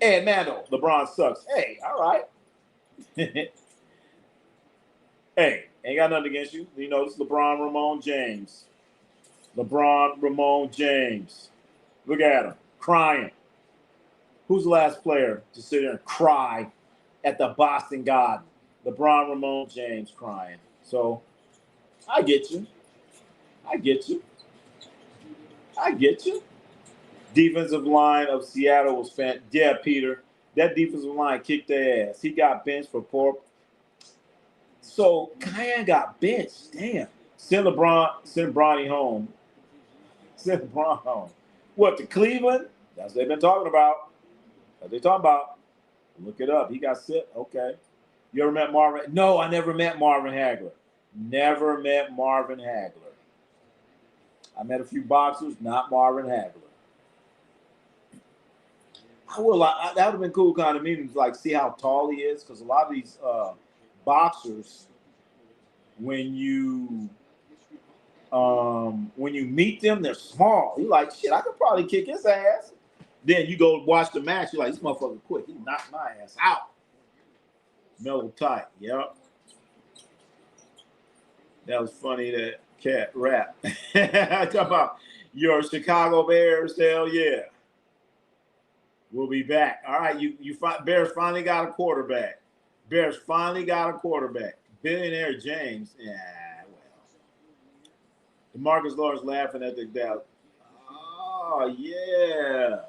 Ed Mandel, LeBron sucks. Hey, all right. Hey, ain't got nothing against you. You know, this is LeBron Ramon James. Look at him, crying. Who's the last player to sit there and cry at the Boston Garden? LeBron Ramon James crying. So, I get you. Defensive line of Seattle was fantastic. Yeah, Peter. That defensive line kicked their ass. He got benched for poor. So, Kion got benched. Damn. Send Bronny home. Send LeBron home. What, to Cleveland? That's what they've been talking about. Look it up. He got sent. Okay. You ever met Marvin? No, I never met Marvin Hagler. I met a few boxers, not Marvin Hagler. That would have been cool kind of meetings, like see how tall he is, because a lot of these boxers, when you meet them, they're small. You're like, shit, I could probably kick his ass. Then you go watch the match. You're like, this motherfucker quick. He knocked my ass out. Mellow tight. Yep. That was funny, that cat rap. Talk about your Chicago Bears. Hell yeah. We'll be back. All right, Bears finally got a quarterback. Billionaire James. Yeah, well. DeMarcus Lawrence laughing at the Dallas. Oh, yeah.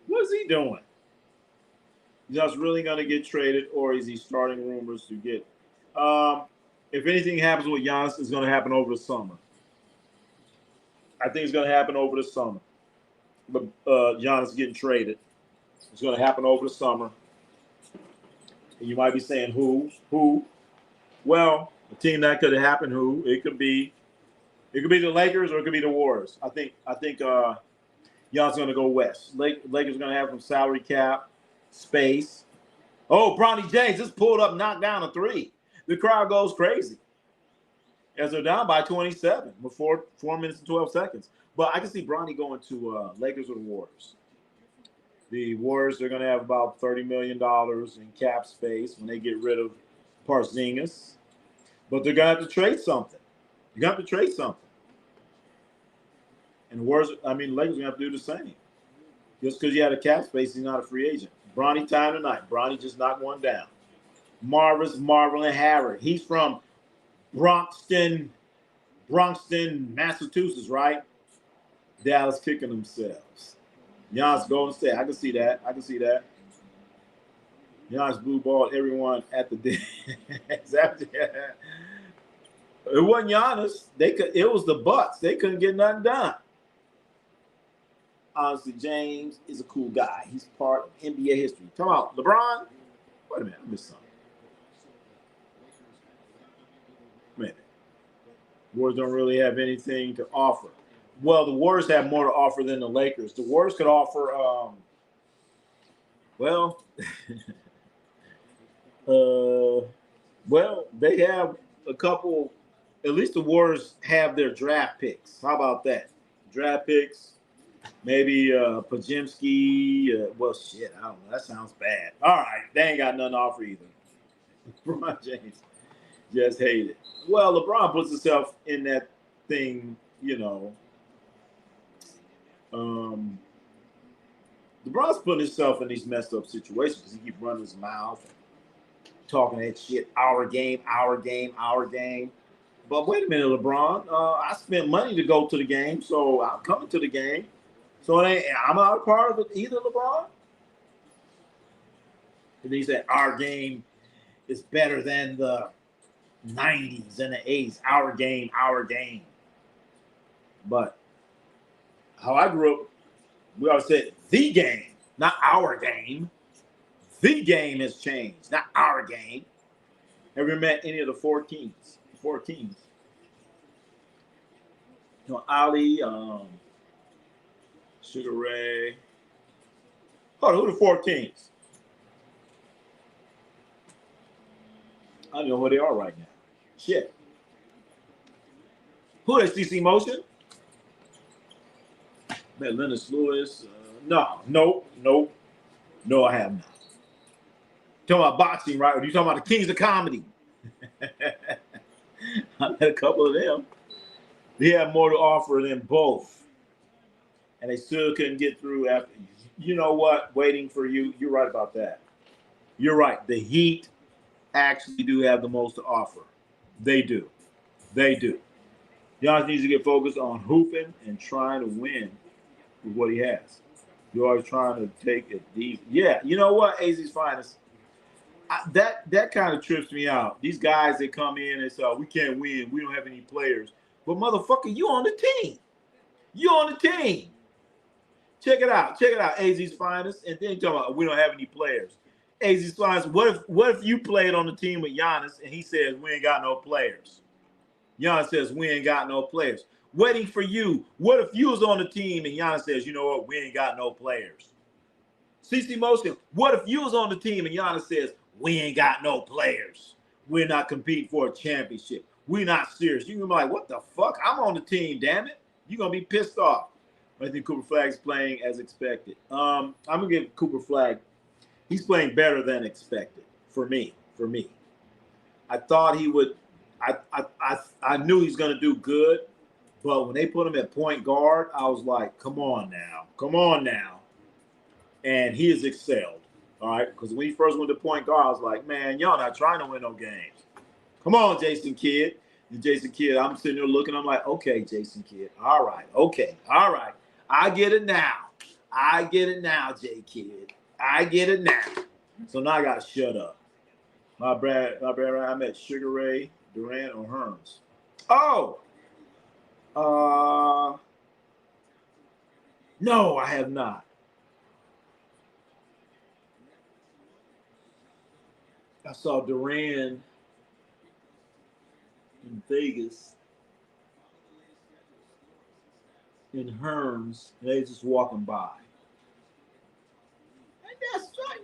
What's he doing? Just really going to get traded, or is he starting rumors to get? If anything happens with Giannis, it's going to happen over the summer. I think it's going to happen over the summer. But Giannis getting traded. It's going to happen over the summer. And you might be saying, who? Well, a team that could have happened. Who it could be? It could be the Lakers or it could be the Warriors. I think y'all's gonna go west. Lakers gonna have some salary cap space. Oh, Bronny James just pulled up, knocked down a three. The crowd goes crazy as they're down by 27 with 4 minutes and 12 seconds. But I can see Bronny going to Lakers or the Warriors. The Warriors are going to have about $30 million in cap space when they get rid of Porzingis. But they're going to have to trade something. You're going to have to trade something. And the Lakers are going to have to do the same. Just because you had a cap space, he's not a free agent. Bronny time tonight. Bronny just knocked one down. Marvin Harris. He's from Bronxton, Massachusetts, right? Dallas kicking themselves. Giannis Golden State. I can see that. Giannis blue balled everyone at the day. Exactly. It wasn't Giannis. It was the Bucks. They couldn't get nothing done. Honestly, James is a cool guy. He's part of NBA history. Come on, LeBron. Wait a minute, I missed something. Wait a minute. Warriors don't really have anything to offer. Well, the Warriors have more to offer than the Lakers. The Warriors could offer, they have a couple. At least the Warriors have their draft picks. How about that? Draft picks. Maybe Pajimski. I don't know. That sounds bad. All right. They ain't got nothing to offer either. LeBron James just hate it. Well, LeBron puts himself in that thing, LeBron's putting himself in these messed up situations because he keeps running his mouth and talking that shit. Our game. But wait a minute, LeBron. I spent money to go to the game, so I'm coming to the game. So I'm not a part of it either, LeBron. And he said our game is better than the 90s and the 80s. Our game. But how I grew up, we always said the game, not our game. The game has changed, not our game. Have you ever met any of the four kings? Ali, Sugar Ray. Hold on, who are the four kings? I don't know who they are right now. Shit. Who is CC Motion? Man, Lennox Lewis. No, I have not. Talking about boxing, right? Or you talking about the kings of comedy? I met a couple of them. They have more to offer than both. And they still couldn't get through after. You know what? Waiting for you. You're right about that. You're right. The Heat actually do have the most to offer. They do. Giannis needs to get focused on hooping and trying to win with what he has. You're always trying to take it deep. Yeah, you know what? AZ's finest. That kind of trips me out. These guys that come in and say, we can't win. We don't have any players. But motherfucker, you on the team. Check it out. AZ's finest. And then talking about we don't have any players. AZ's finest. What if you played on the team with Giannis and he says we ain't got no players? Giannis says we ain't got no players. Waiting for you. What if you was on the team and Giannis says, you know what, we ain't got no players? CC Motion, what if you was on the team and Giannis says, we ain't got no players. We're not competing for a championship. We're not serious. You're going to be like, what the fuck? I'm on the team, damn it. You're going to be pissed off. I think Cooper Flagg's playing as expected. I'm going to give Cooper Flagg, he's playing better than expected for me. I thought he would, I knew he's going to do good, but when they put him at point guard, I was like, come on now. And he has excelled. All right, because when he first went to point guard, I was like, man, y'all not trying to win no games. Come on, Jason Kidd. And Jason Kidd, I'm sitting there looking. I'm like, okay, Jason Kidd. All right. I get it now, J Kidd. I get it now. So now I got to shut up. My bad. I met Sugar Ray, Durant, or Hearns. No, I have not. I saw Durant in Vegas in Herms, and they just walking by. And that's I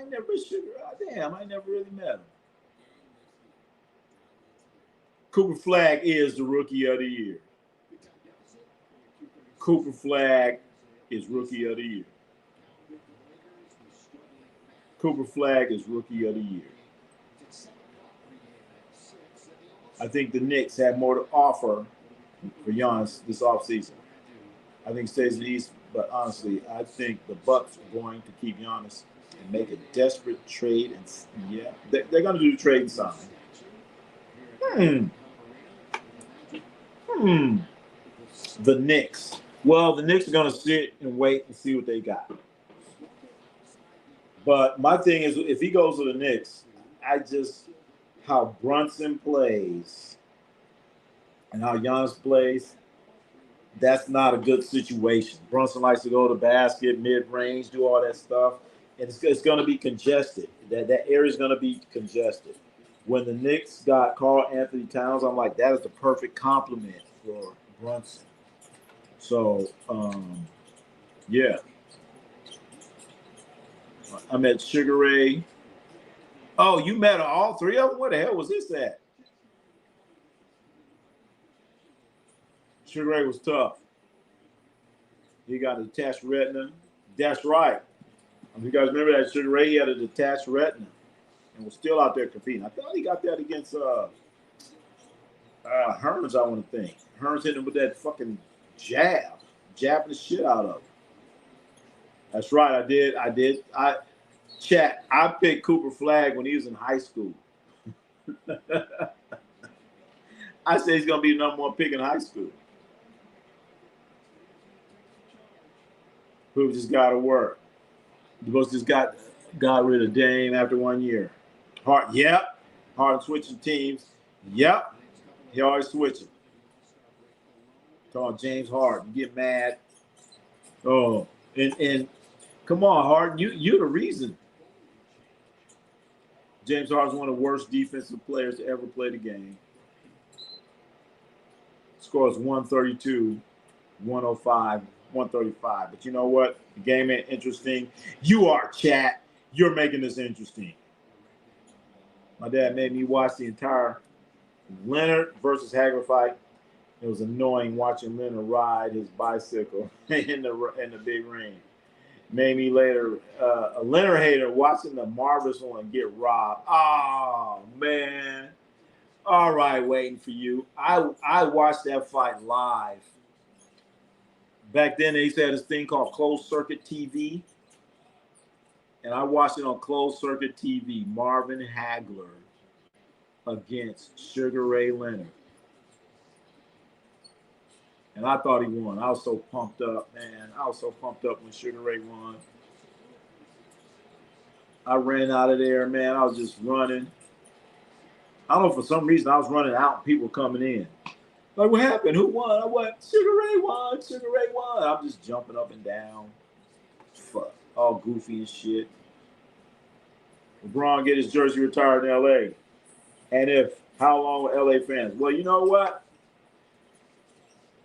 ain't never sugar. Damn, I never really met him. Cooper Flagg is the rookie of the year. Cooper Flagg is rookie of the year. Cooper Flagg is rookie of the year. I think the Knicks have more to offer for Giannis this offseason. I think stays in the East, but honestly, I think the Bucks are going to keep Giannis and make a desperate trade. And yeah, they're going to do the trade and sign. The Knicks. Well, the Knicks are going to sit and wait and see what they got. But my thing is, if he goes to the Knicks, how Brunson plays and how Giannis plays, that's not a good situation. Brunson likes to go to basket, mid-range, do all that stuff. And it's going to be congested. That area is going to be congested. When the Knicks got Karl Anthony Towns, I'm like, that is the perfect complement for Brunson. So, yeah. I met Sugar Ray. Oh, you met all three of them? Where the hell was this at? Sugar Ray was tough. He got a detached retina. That's right. If you guys remember that, Sugar Ray, he had a detached retina and was still out there competing. I thought he got that against Hearns, I want to think. Hearns hit him with that fucking jabbing the shit out of him. That's right, I did. I picked Cooper Flagg when he was in high school. I said he's going to be the number one pick in high school. Who just got to work. The Bulls just got rid of Dame after 1 year. Harden switching teams. Yep. He always switching. Call James Harden. Get mad. Oh, and come on, Harden. You're the reason. James Harden's one of the worst defensive players to ever play the game. Scores 132, 105, 135. But you know what? The game ain't interesting. You are, chat. You're making this interesting. My dad made me watch the entire Leonard versus Hagler fight. It was annoying watching Leonard ride his bicycle in the big ring. Made me later a Leonard hater watching the Marvelous one get robbed. Oh, man. All right, waiting for you. I watched that fight live. Back then, they used to have this thing called closed circuit TV. And I watched it on closed circuit TV. Marvin Hagler against Sugar Ray Leonard. And I thought he won. I was so pumped up, man. I was so pumped up when Sugar Ray won. I ran out of there, man. I was just running. I don't know, for some reason, I was running out and people were coming in. Like, what happened? Who won? I went, Sugar Ray won. Sugar Ray won. I'm just jumping up and down. Fuck. All goofy and shit. LeBron get his jersey retired in L.A. And how long with L.A. fans? Well, you know what?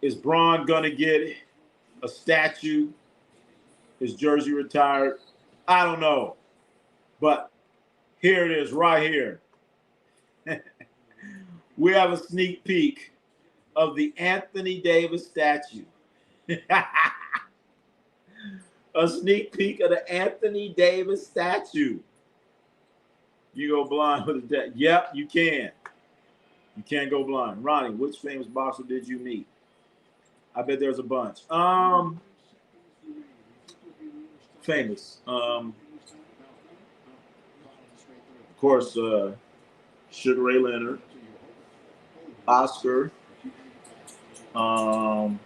Is Bron going to get a statue, his jersey retired? I don't know. But here it is right here. We have a sneak peek of the Anthony Davis statue. A sneak peek of the Anthony Davis statue. You go blind with that? Yep, you can. You can't go blind. Ronnie, which famous boxer did you meet? I bet there's a bunch. Famous. Of course, Sugar Ray Leonard, Oscar. Oh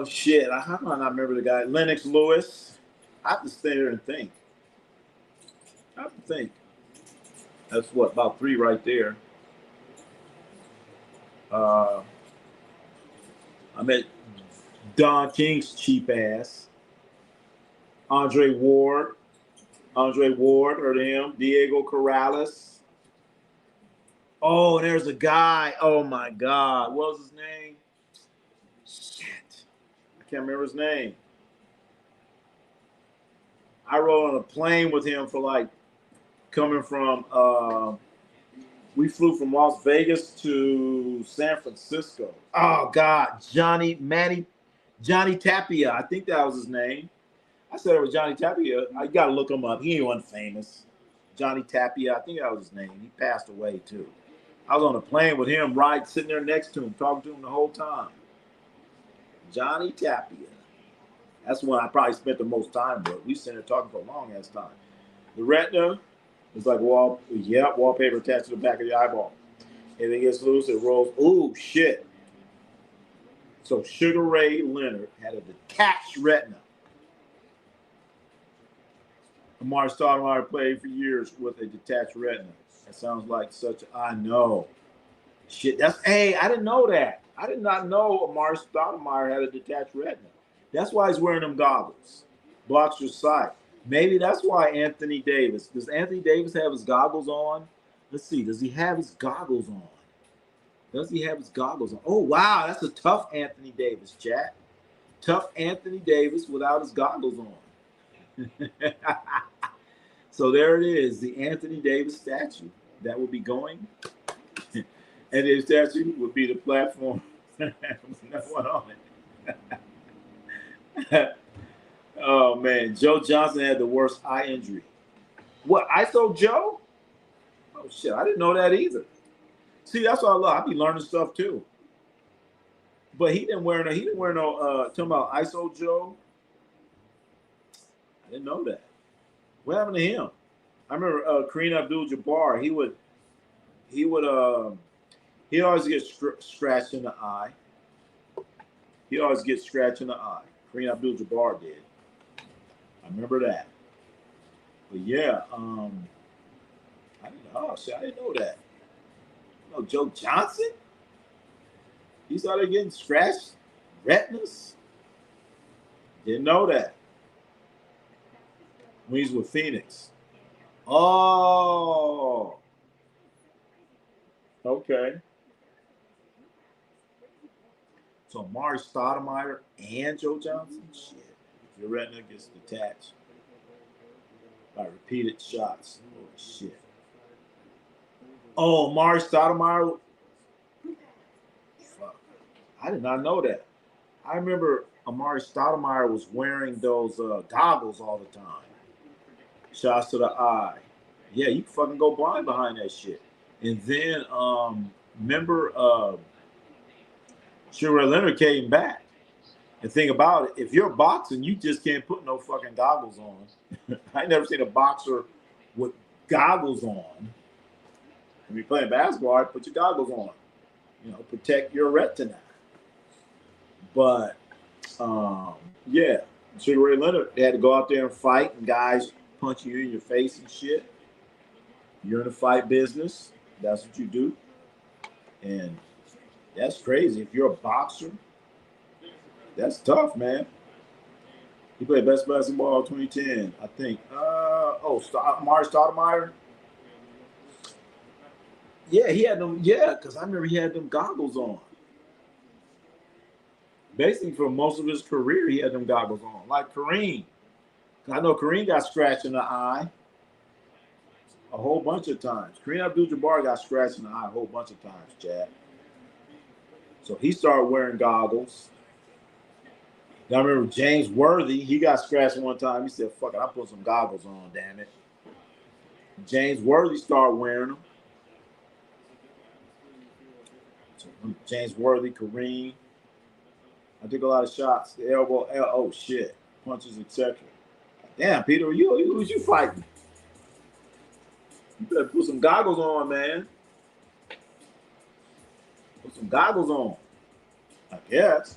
shit! How do I not remember the guy? Lennox Lewis. I have to stay there and think. I have to think. That's what, about three right there. I met Don King's cheap ass. Andre Ward. Andre Ward, heard of him. Diego Corrales. Oh, there's a guy. Oh my God. What was his name? Shit. I can't remember his name. I rode on a plane with him for like coming from we flew from Las Vegas to San Francisco. Oh God, Johnny Tapia. I think that was his name. I said it was Johnny Tapia. I gotta look him up. He wasn't famous. Johnny Tapia, I think that was his name. He passed away too. I was on a plane with him, right, sitting there next to him, talking to him the whole time. Johnny Tapia. That's when I probably spent the most time with. We sitting there talking for a long ass time. The retina is like wallpaper attached to the back of the eyeball. If it gets loose, it rolls. Ooh, shit. So Sugar Ray Leonard had a detached retina. Amari Stoudemire played for years with a detached retina. That sounds like such a, I know. Shit, I didn't know that. I did not know Amari Stoudemire had a detached retina. That's why he's wearing them goggles. Blocks your sight. Maybe that's why Anthony Davis. Does Anthony Davis have his goggles on? Let's see. Does he have his goggles on? Does he have his goggles on? Oh, wow. That's a tough Anthony Davis, chat. Tough Anthony Davis without his goggles on. So there it is, the Anthony Davis statue that will be going. And the statue would be the platform. There's no one on it. Oh, man. Joe Johnson had the worst eye injury. What, ISO Joe? Oh, shit. I didn't know that either. See, that's what I love. I be learning stuff, too. But he didn't wear no, talking about ISO Joe. I didn't know that. What happened to him? I remember Kareem Abdul-Jabbar. He always gets scratched in the eye. He always gets scratched in the eye. Kareem Abdul-Jabbar did. I remember that. But yeah, I didn't know that. You know, Joe Johnson? He's out there getting scratched, retinas. Didn't know that. When he's with Phoenix. Oh. Okay. So Amari Stoudemire and Joe Johnson? Shit. If your retina gets detached by repeated shots. Oh, shit. Oh, Amari Stoudemire. Fuck. I did not know that. I remember Amari Stoudemire was wearing those goggles all the time. Shots to the eye. Yeah, you can fucking go blind behind that shit. And then, remember, Sugar Ray Leonard came back. And think about it, if you're boxing, you just can't put no fucking goggles on. I never seen a boxer with goggles on. When you're playing basketball, put your goggles on. You know, protect your retina. But, yeah, Sugar Ray Leonard, they had to go out there and fight, and guys punching you in your face and shit. You're in the fight business. That's what you do. And that's crazy. If you're a boxer, that's tough, man. He played best basketball 2010, I think. Amari Stoudemire. Yeah, he had them. Yeah, because I remember he had them goggles on. Basically, for most of his career, he had them goggles on. Like Kareem. I know Kareem got scratched in the eye a whole bunch of times. Kareem Abdul-Jabbar got scratched in the eye a whole bunch of times, Chad. So he started wearing goggles. I remember James Worthy, he got scratched one time. He said, fuck it, I'll put some goggles on, damn it. James Worthy started wearing them. So James Worthy, Kareem. I took a lot of shots. The elbow, oh shit, punches, etc. Damn, Peter, who's you fighting? You better put some goggles on, man. Put some goggles on. I guess.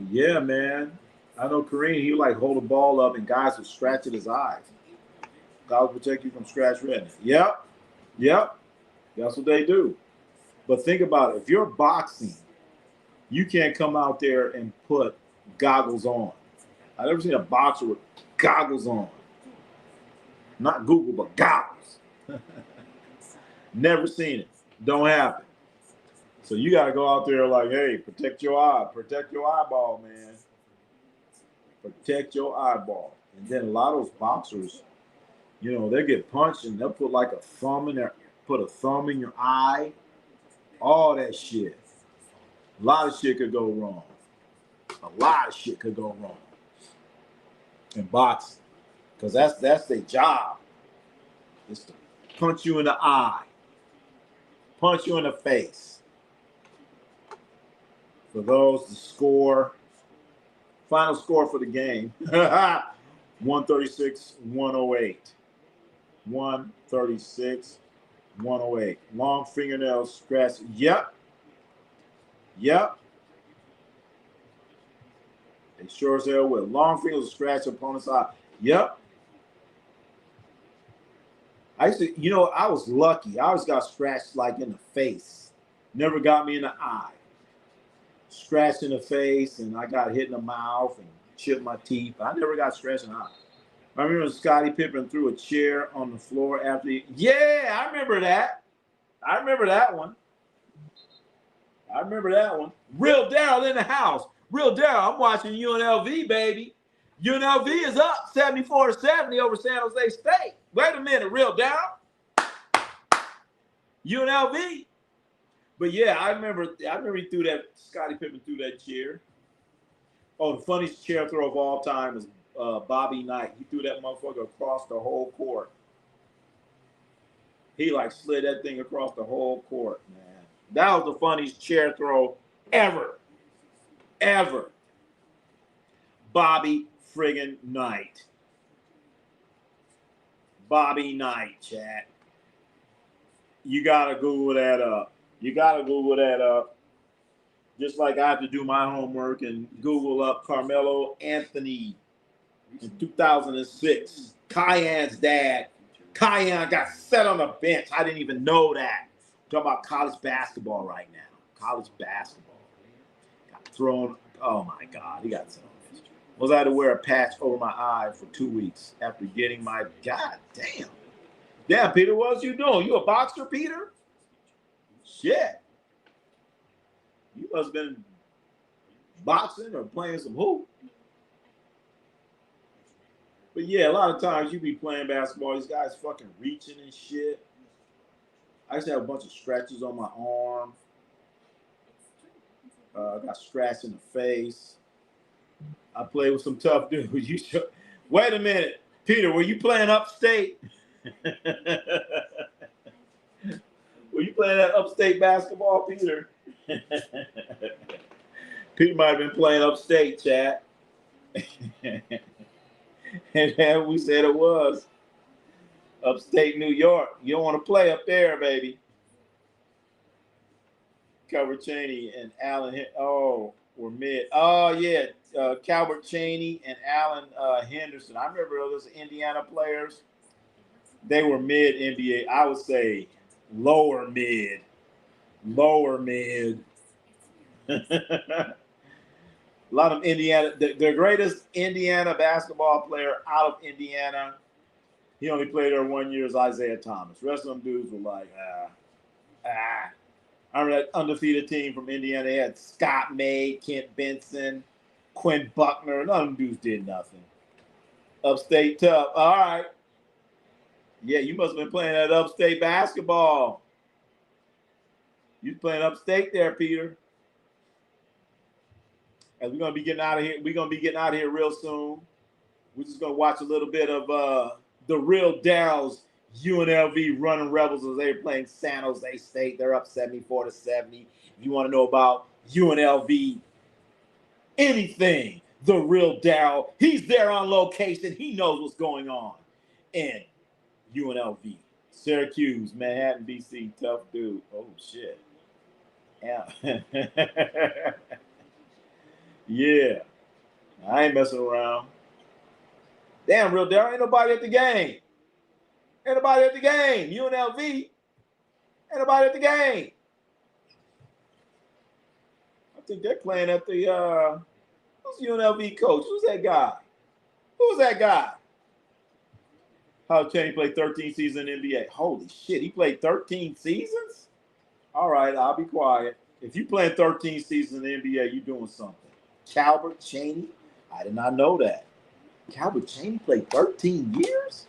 Yeah, man. I know Kareem, he would like hold the ball up and guys would scratch at his eyes. Goggles protect you from scratch retina. Yep. That's what they do. But think about it. If you're boxing You can't come out there and put goggles on. I've never seen a boxer with goggles on. Not Google, but goggles. Never seen it. Don't happen. So you got to go out there like, hey, protect your eye. Protect your eyeball, man. Protect your eyeball. And then a lot of those boxers, you know, they get punched and they'll put like a thumb in there, put a thumb in your eye. All that shit. A lot of shit could go wrong. A lot of shit could go wrong in boxing. Because that's their job. Is to punch you in the eye. Punch you in the face. For those to score. Final score for the game. 136-108. 136-108. Long fingernails scratch. Yep. Yep. They sure as hell will. Long fingers scratch opponent's eye. Yep. I used to, you know, I was lucky. I always got scratched like in the face. Never got me in the eye. Scratched in the face, and I got hit in the mouth and chipped my teeth. I never got scratched in the eye. I remember Scottie Pippen threw a chair on the floor after he, yeah, I remember that. I remember that one. I remember that one. Real Daryl in the house. Real Daryl, I'm watching UNLV, baby. UNLV is up 74-70 over San Jose State. Wait a minute, Real Daryl. UNLV. But yeah, I remember he threw that, Scottie Pippen threw that chair. Oh, the funniest chair throw of all time is Bobby Knight. He threw that motherfucker across the whole court. He like slid that thing across the whole court, man. That was the funniest chair throw ever. Ever. Bobby friggin' Knight. Bobby Knight, chat. You gotta Google that up. You gotta Google that up. Just like I have to do my homework and Google up Carmelo Anthony in 2006. Cayenne's dad. Cayenne got set on the bench. I didn't even know that. I'm talking about college basketball right now. College basketball. Got thrown. Oh my God. He got set on the bench. Was I to wear a patch over my eye for 2 weeks after getting my. God damn. Damn, Peter, what's you doing? You a boxer, Peter? Shit. You must have been boxing or playing some hoop. But yeah, a lot of times you be playing basketball, these guys fucking reaching and shit. I used to have a bunch of scratches on my arm. I got scratched in the face. I played with some tough dudes. Wait a minute. Peter, were you playing upstate? Were you playing that upstate basketball, Peter? Peter might have been playing upstate, chat. And then we said it was upstate New York. You don't want to play up there, baby. Calvert Chaney and Allen. Were mid. Oh yeah, Calvert Chaney and Allen Henderson. I remember those Indiana players. They were mid NBA. I would say lower mid. Lower mid. A lot of Indiana, the greatest Indiana basketball player out of Indiana, he only played there 1 year, is Isaiah Thomas. The rest of them dudes were like, I remember that undefeated team from Indiana. They had Scott May, Kent Benson, Quinn Buckner. None of them dudes did nothing. Upstate tough. All right. Yeah, you must have been playing that upstate basketball. You was playing upstate there, Peter. And we're gonna be getting out of here. We're gonna be getting out of here real soon. We're just gonna watch a little bit of the real Daryl's UNLV running Rebels as they're playing San Jose State. They're up 74-70. If you want to know about UNLV, anything, the real Daryl, he's there on location. He knows what's going on in UNLV. Syracuse, Manhattan, BC, tough dude. Oh shit. Yeah. Yeah. I ain't messing around. Damn, real Daryl, ain't nobody at the game. Ain't nobody at the game. UNLV. Ain't nobody at the game. I think they're playing at the who's UNLV coach? Who's that guy? Who's that guy? How Chaney played 13 seasons in the NBA. Holy shit, he played 13 seasons? All right, I'll be quiet. If you playing 13 seasons in the NBA, you're doing something. Calbert Chaney? I did not know that. Calbert Chaney played 13 years?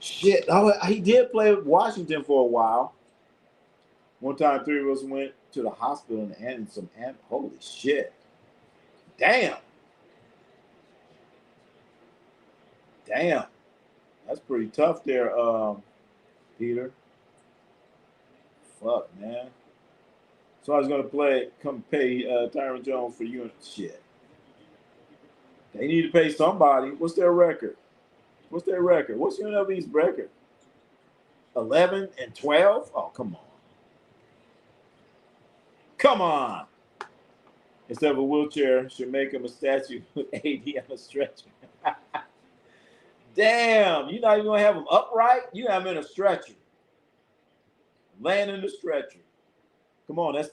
Shit. Oh, he did play with Washington for a while. One time, three of us went to the hospital and some holy shit. Damn. That's pretty tough there, Peter. Fuck, man. So I was gonna come pay Tyron Jones for you and shit. They need to pay somebody. What's their record? What's UNLV's record? 11-12? Oh, come on. Come on. Instead of a wheelchair, should make him a statue with AD on a stretcher. Damn, you're not even gonna have him upright? You have him in a stretcher. Laying in the stretcher. Come on, that's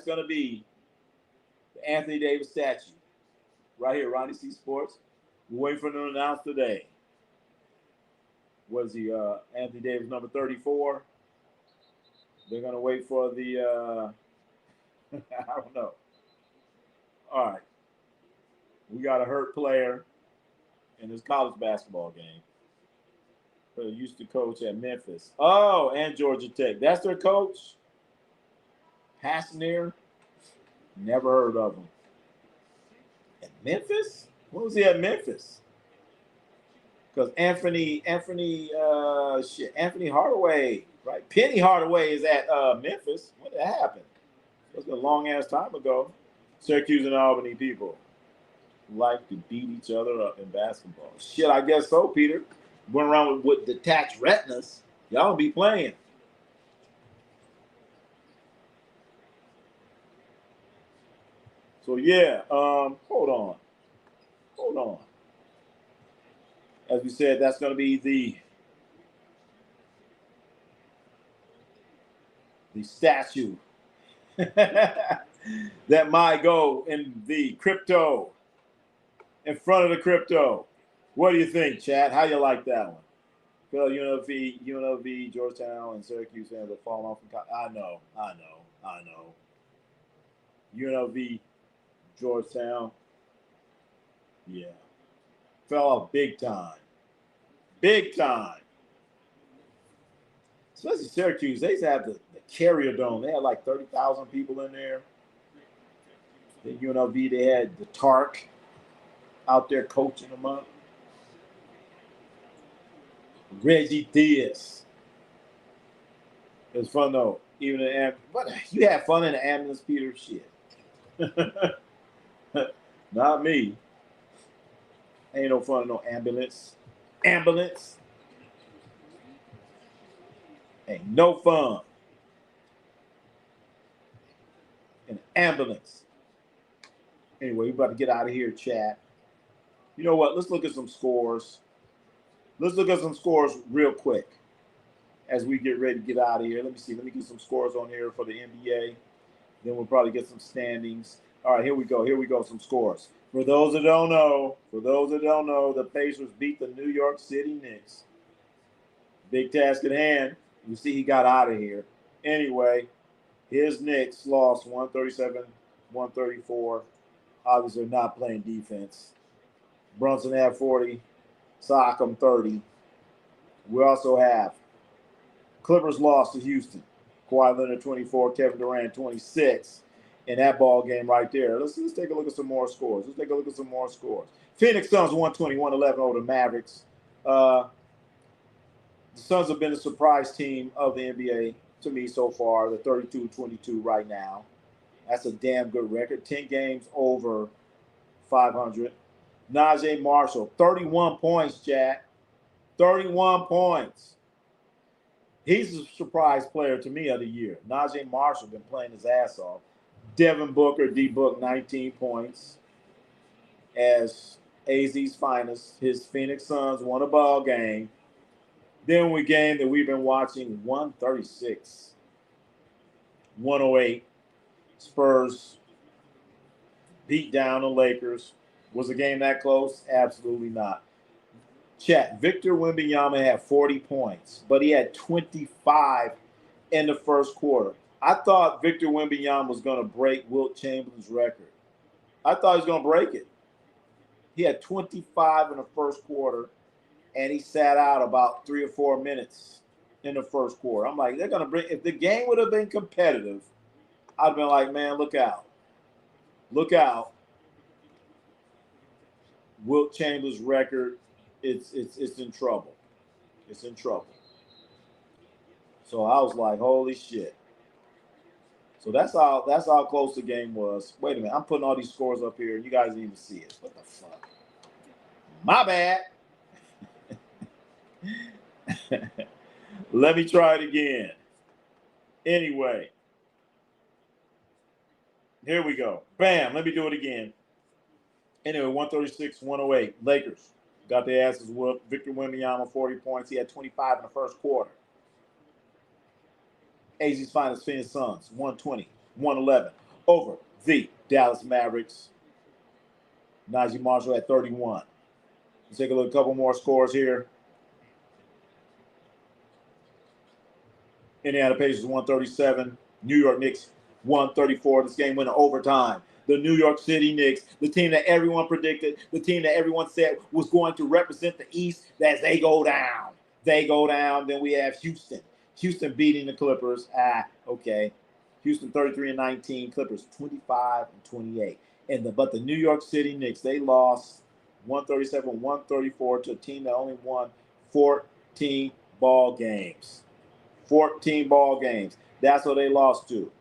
gonna be the Anthony Davis statue. Right here, Ronnie C Sports. We're waiting for them to announce today. Was he Anthony Davis number 34? They're gonna wait for the I don't know. All right. We got a hurt player in this college basketball game. Who used to coach at Memphis. Oh, and Georgia Tech. That's their coach. Hassanier. Never heard of him. At Memphis? When was he at Memphis? Because Anthony Hardaway, right? Penny Hardaway is at Memphis. When did that happen? It was a long ass time ago. Syracuse and Albany people like to beat each other up in basketball. Shit, I guess so, Peter. Went around with detached retinas. Y'all be playing. So yeah, hold on. As we said, that's going to be the statue that might go in the crypto, in front of the crypto. What do you think, Chad? How you like that one? Well, UNLV, Georgetown, and Syracuse fans have fallen off. I know. UNLV, Georgetown, yeah, fell off big time. Especially Syracuse, they used to have the Carrier Dome. They had like 30,000 people in there. Then UNLV, they had the Tark out there coaching them up. Reggie Diaz. It was fun though. Even but you had fun in the ambulance, Peter. Shit. Not me. Ain't no fun in no ambulance. Ain't no fun in an ambulance. Anyway, we about to get out of here, chat. You know what? Let's look at some scores. Real quick as we get ready to get out of here. Let me see. Let me get some scores on here for the NBA. Then we'll probably get some standings. All right, here we go. Some scores. For those that don't know, the Pacers beat the New York City Knicks. Big task at hand. You see he got out of here. Anyway, his Knicks lost 137-134. Obviously not playing defense. Brunson had 40. Siakam 30. We also have Clippers lost to Houston. Kawhi Leonard 24, Kevin Durant 26 in that ball game right there. Let's take a look at some more scores. Phoenix Suns 120-111 over the Mavericks. The Suns have been a surprise team of the NBA to me so far. They're 32-22 right now. That's a damn good record. 10 games over 500. Najee Marshall, 31 points, Jack. 31 points. He's a surprise player to me of the year. Najee Marshall been playing his ass off. Devin Booker, D-Book, 19 points as AZ's finest. His Phoenix Suns won a ball game. Then we we've been watching 136, 108. Spurs beat down the Lakers. Was the game that close? Absolutely not. Chat, Victor Wembanyama had 40 points, but he had 25 in the first quarter. I thought Victor Wembanyama was going to break Wilt Chamberlain's record. I thought he was going to break it. He had 25 in the first quarter, and he sat out about 3 or 4 minutes in the first quarter. I'm like, they're going to bring – if the game would have been competitive, I'd have been like, man, look out. Look out. Wilt Chamberlain's record, it's in trouble. It's in trouble. So I was like, holy shit. So that's how close the game was. Wait a minute, I'm putting all these scores up here, and you guys didn't even see it. What the fuck? My bad. Let me try it again. Anyway, here we go. Bam, let me do it again. Anyway, 136-108. Lakers got their asses whooped. Victor Wembanyama, 40 points. He had 25 in the first quarter. AZ's finest Phoenix Suns, 120-111 over the Dallas Mavericks. Najee Marshall at 31. Let's take a look at a couple more scores here. Indiana Pacers 137. New York Knicks 134. This game went to overtime. The New York City Knicks, the team that everyone predicted, the team that everyone said was going to represent the East, as they go down. They go down. Then we have Houston. Houston beating the Clippers. Okay. Houston 33-19. Clippers 25-28. But the New York City Knicks, they lost 137-134 to a team that only won 14 ball games. 14 ball games. That's what they lost to.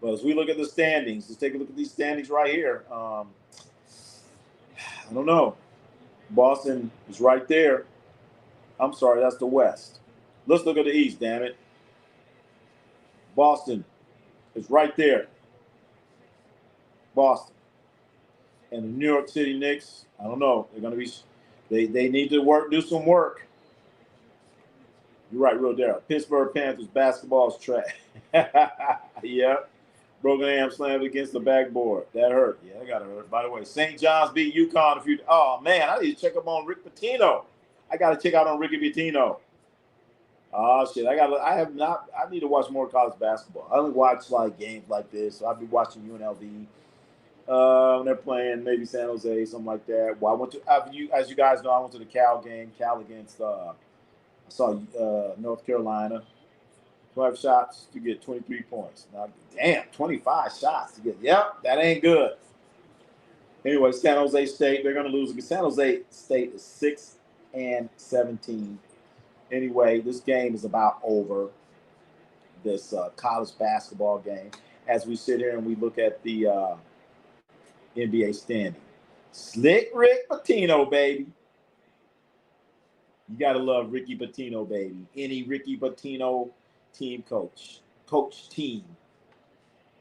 But as we look at the standings, let's take a look at these standings right here. I don't know. Boston is right there. I'm sorry, that's the West. Let's look at the East, damn it. Boston is right there. Boston. And the New York City Knicks, I don't know. They're going to be they need to do some work. You're right, real Darryl. Pittsburgh Panthers basketball is trash. Yeah. Broken arm slammed against the backboard. That hurt. Yeah, that got to hurt. By the way, St. John's beat UConn. Oh, man, I need to check up on Rick Pitino. I got to check out on Ricky Pitino. Oh, shit. I need to watch more college basketball. I only watch, like, games like this. So I'll be watching UNLV when they're playing, maybe San Jose, something like that. Well, I went to, as you guys know, I went to the Cal game. Cal against, I saw North Carolina. 12 shots to get 23 points. Now, damn, 25 shots to get. Yep, that ain't good. Anyway, San Jose State, they're going to lose again. San Jose State is 6-17. Anyway, this game is about over, this college basketball game, as we sit here and we look at the NBA standing. Slick Rick Pitino, baby. You got to love Ricky Pitino, baby. Any Ricky Pitino team coach team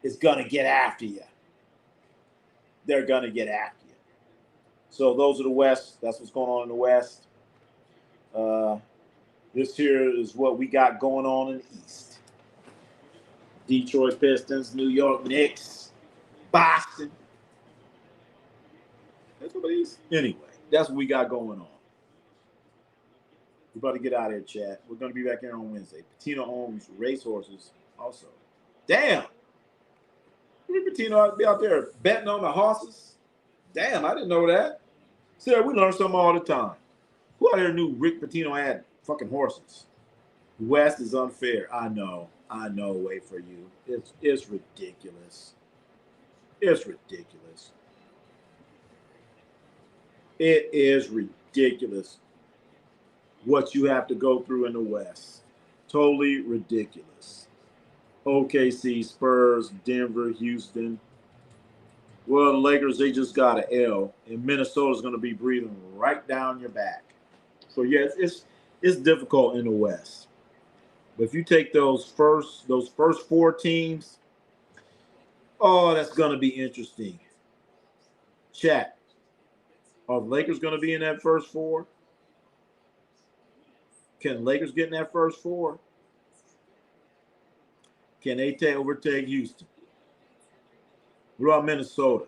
is going to get after you. They're going to get after you. So those are the West. That's what's going on in the West. This here is what we got going on in the East. Detroit Pistons, New York Knicks, Boston. That's what it is. Anyway, that's what we got going on. We're about to get out of here, chat. We're going to be back here on Wednesday. Pitino owns racehorses also. Damn. Rick Pitino ought to be out there betting on the horses. Damn, I didn't know that. See, we learn something all the time. Who out there knew Rick Pitino had fucking horses? West is unfair. I know. Wait for you. It's ridiculous. It's ridiculous. It is ridiculous what you have to go through in the West. Totally ridiculous. OKC, Spurs, Denver, Houston. Well, the Lakers, they just got an L, and Minnesota's going to be breathing right down your back. So, yeah, it's difficult in the West. But if you take those first 4 teams, oh, that's going to be interesting. Chat, are the Lakers going to be in that first 4? Can the Lakers get in that first 4? Can they overtake Houston? What about Minnesota?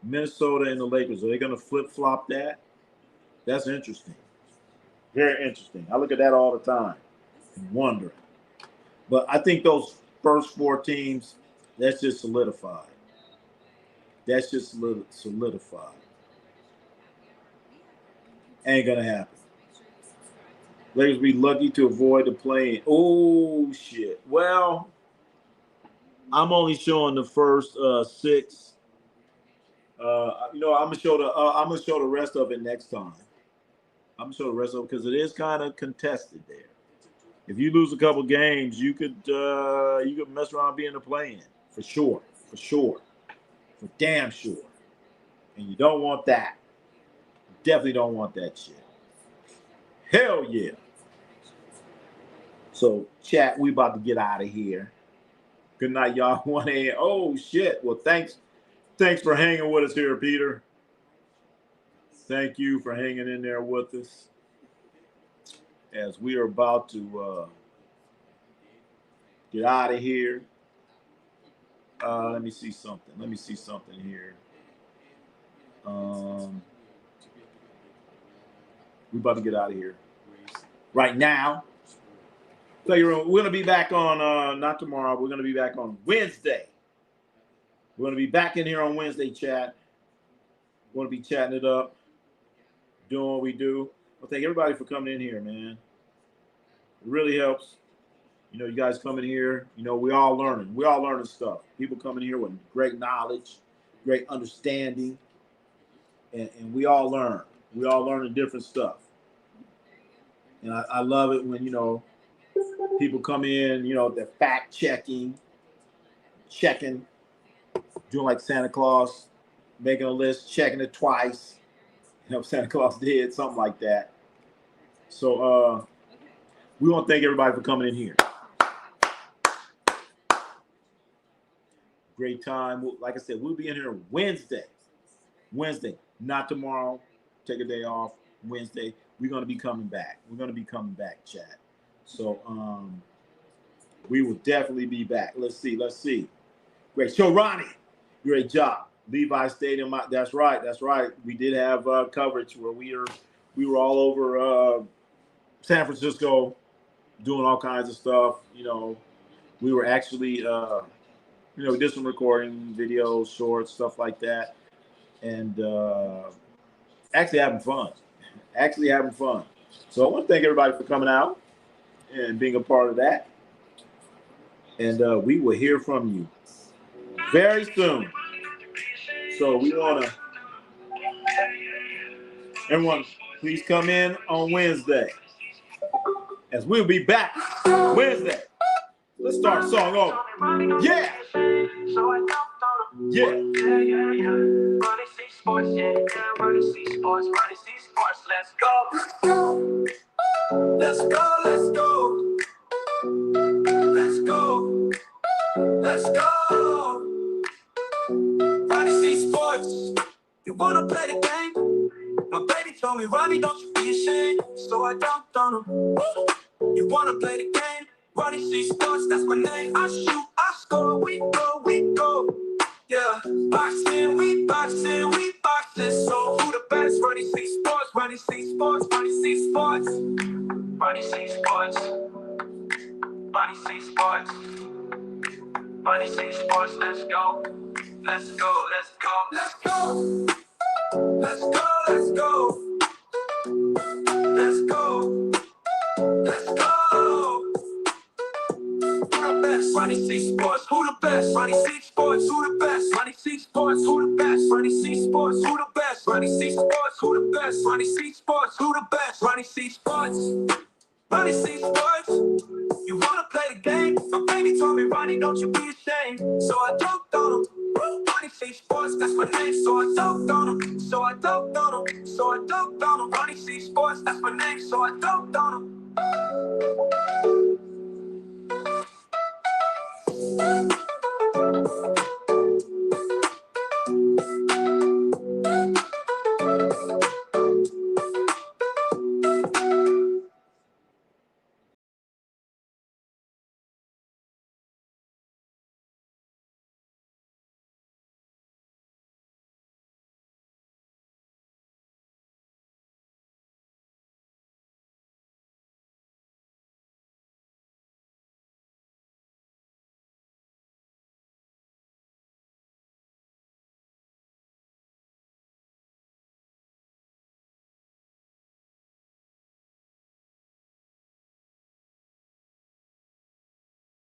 Minnesota and the Lakers, are they going to flip-flop that? That's interesting. Very interesting. I look at that all the time and wonder. But I think those first 4 teams, that's just solidified. That's just solidified. Ain't going to happen. Lakers be lucky to avoid the play-in. Oh, shit. Well, I'm only showing the first 6. I'm gonna show the rest of it next time. I'm gonna show the rest of it because it is kind of contested there. If you lose a couple games, you could mess around being a play-in for sure, for damn sure. And you don't want that. You definitely don't want that shit. Hell yeah. So chat, we about to get out of here. Good night, y'all. 1 a.m. Oh shit. Well, thanks for hanging with us here, Peter. Thank you for hanging in there with us as we are about to get out of here. Let me see something here. We're about to get out of here right now. So we're going to be back on, not tomorrow. We're going to be back on Wednesday. We're going to be back in here on Wednesday, chat. We're going to be chatting it up, doing what we do. Well, thank everybody for coming in here, man. It really helps. You guys coming here, we all learning. We all learning stuff. People coming here with great knowledge, great understanding, and we all learn. We all learning different stuff. And I love it when, people come in, they're fact checking, doing like Santa Claus, making a list, checking it twice. Santa Claus did something like that. So we want to thank everybody for coming in here. Great time. Like I said, we'll be in here Wednesday, not tomorrow. Take a day off. Wednesday, we're going to be coming back. Chat. So we will definitely be back. Let's see. Great show, Ronnie. Great job. Levi Stadium. That's right. We did have coverage where we were all over San Francisco doing all kinds of stuff. We were actually, we did some recording, videos, shorts, stuff like that. And actually having fun. So I want to thank everybody for coming out and being a part of that. And we will hear from you very soon. So we want to, everyone, please come in on Wednesday as we'll be back Wednesday. Let's start the song over. Yeah. Ronnie C Sports, Ronnie C Sports, let's go. Ronnie C Sports, you wanna play the game? My baby told me, Ronnie, don't you be ashamed. So I dunked on him. You wanna play the game? Ronnie C Sports, that's my name. I shoot, I score, we go. Yeah, boxing, we boxing. So who the best? Ronnie C Sports, Ronnie C Sports. Ronnie C Sports, Ronnie C Sports. Let's go. Ronnie C Sports, who the best? Ronnie C Sports, who the best? Ronnie C Sports, who the best? Ronnie C Sports, who the best? Ronnie C Sports, who the best? Ronnie C Sports, who the best? Ronnie C Sports, Ronnie C Sports. You wanna play the game? My baby told me, Ronnie, don't you be ashamed. So I dunked on him. Ronnie C Sports, that's my name. So I dunked on him. Ronnie C Sports, that's my name. So I dunked on him.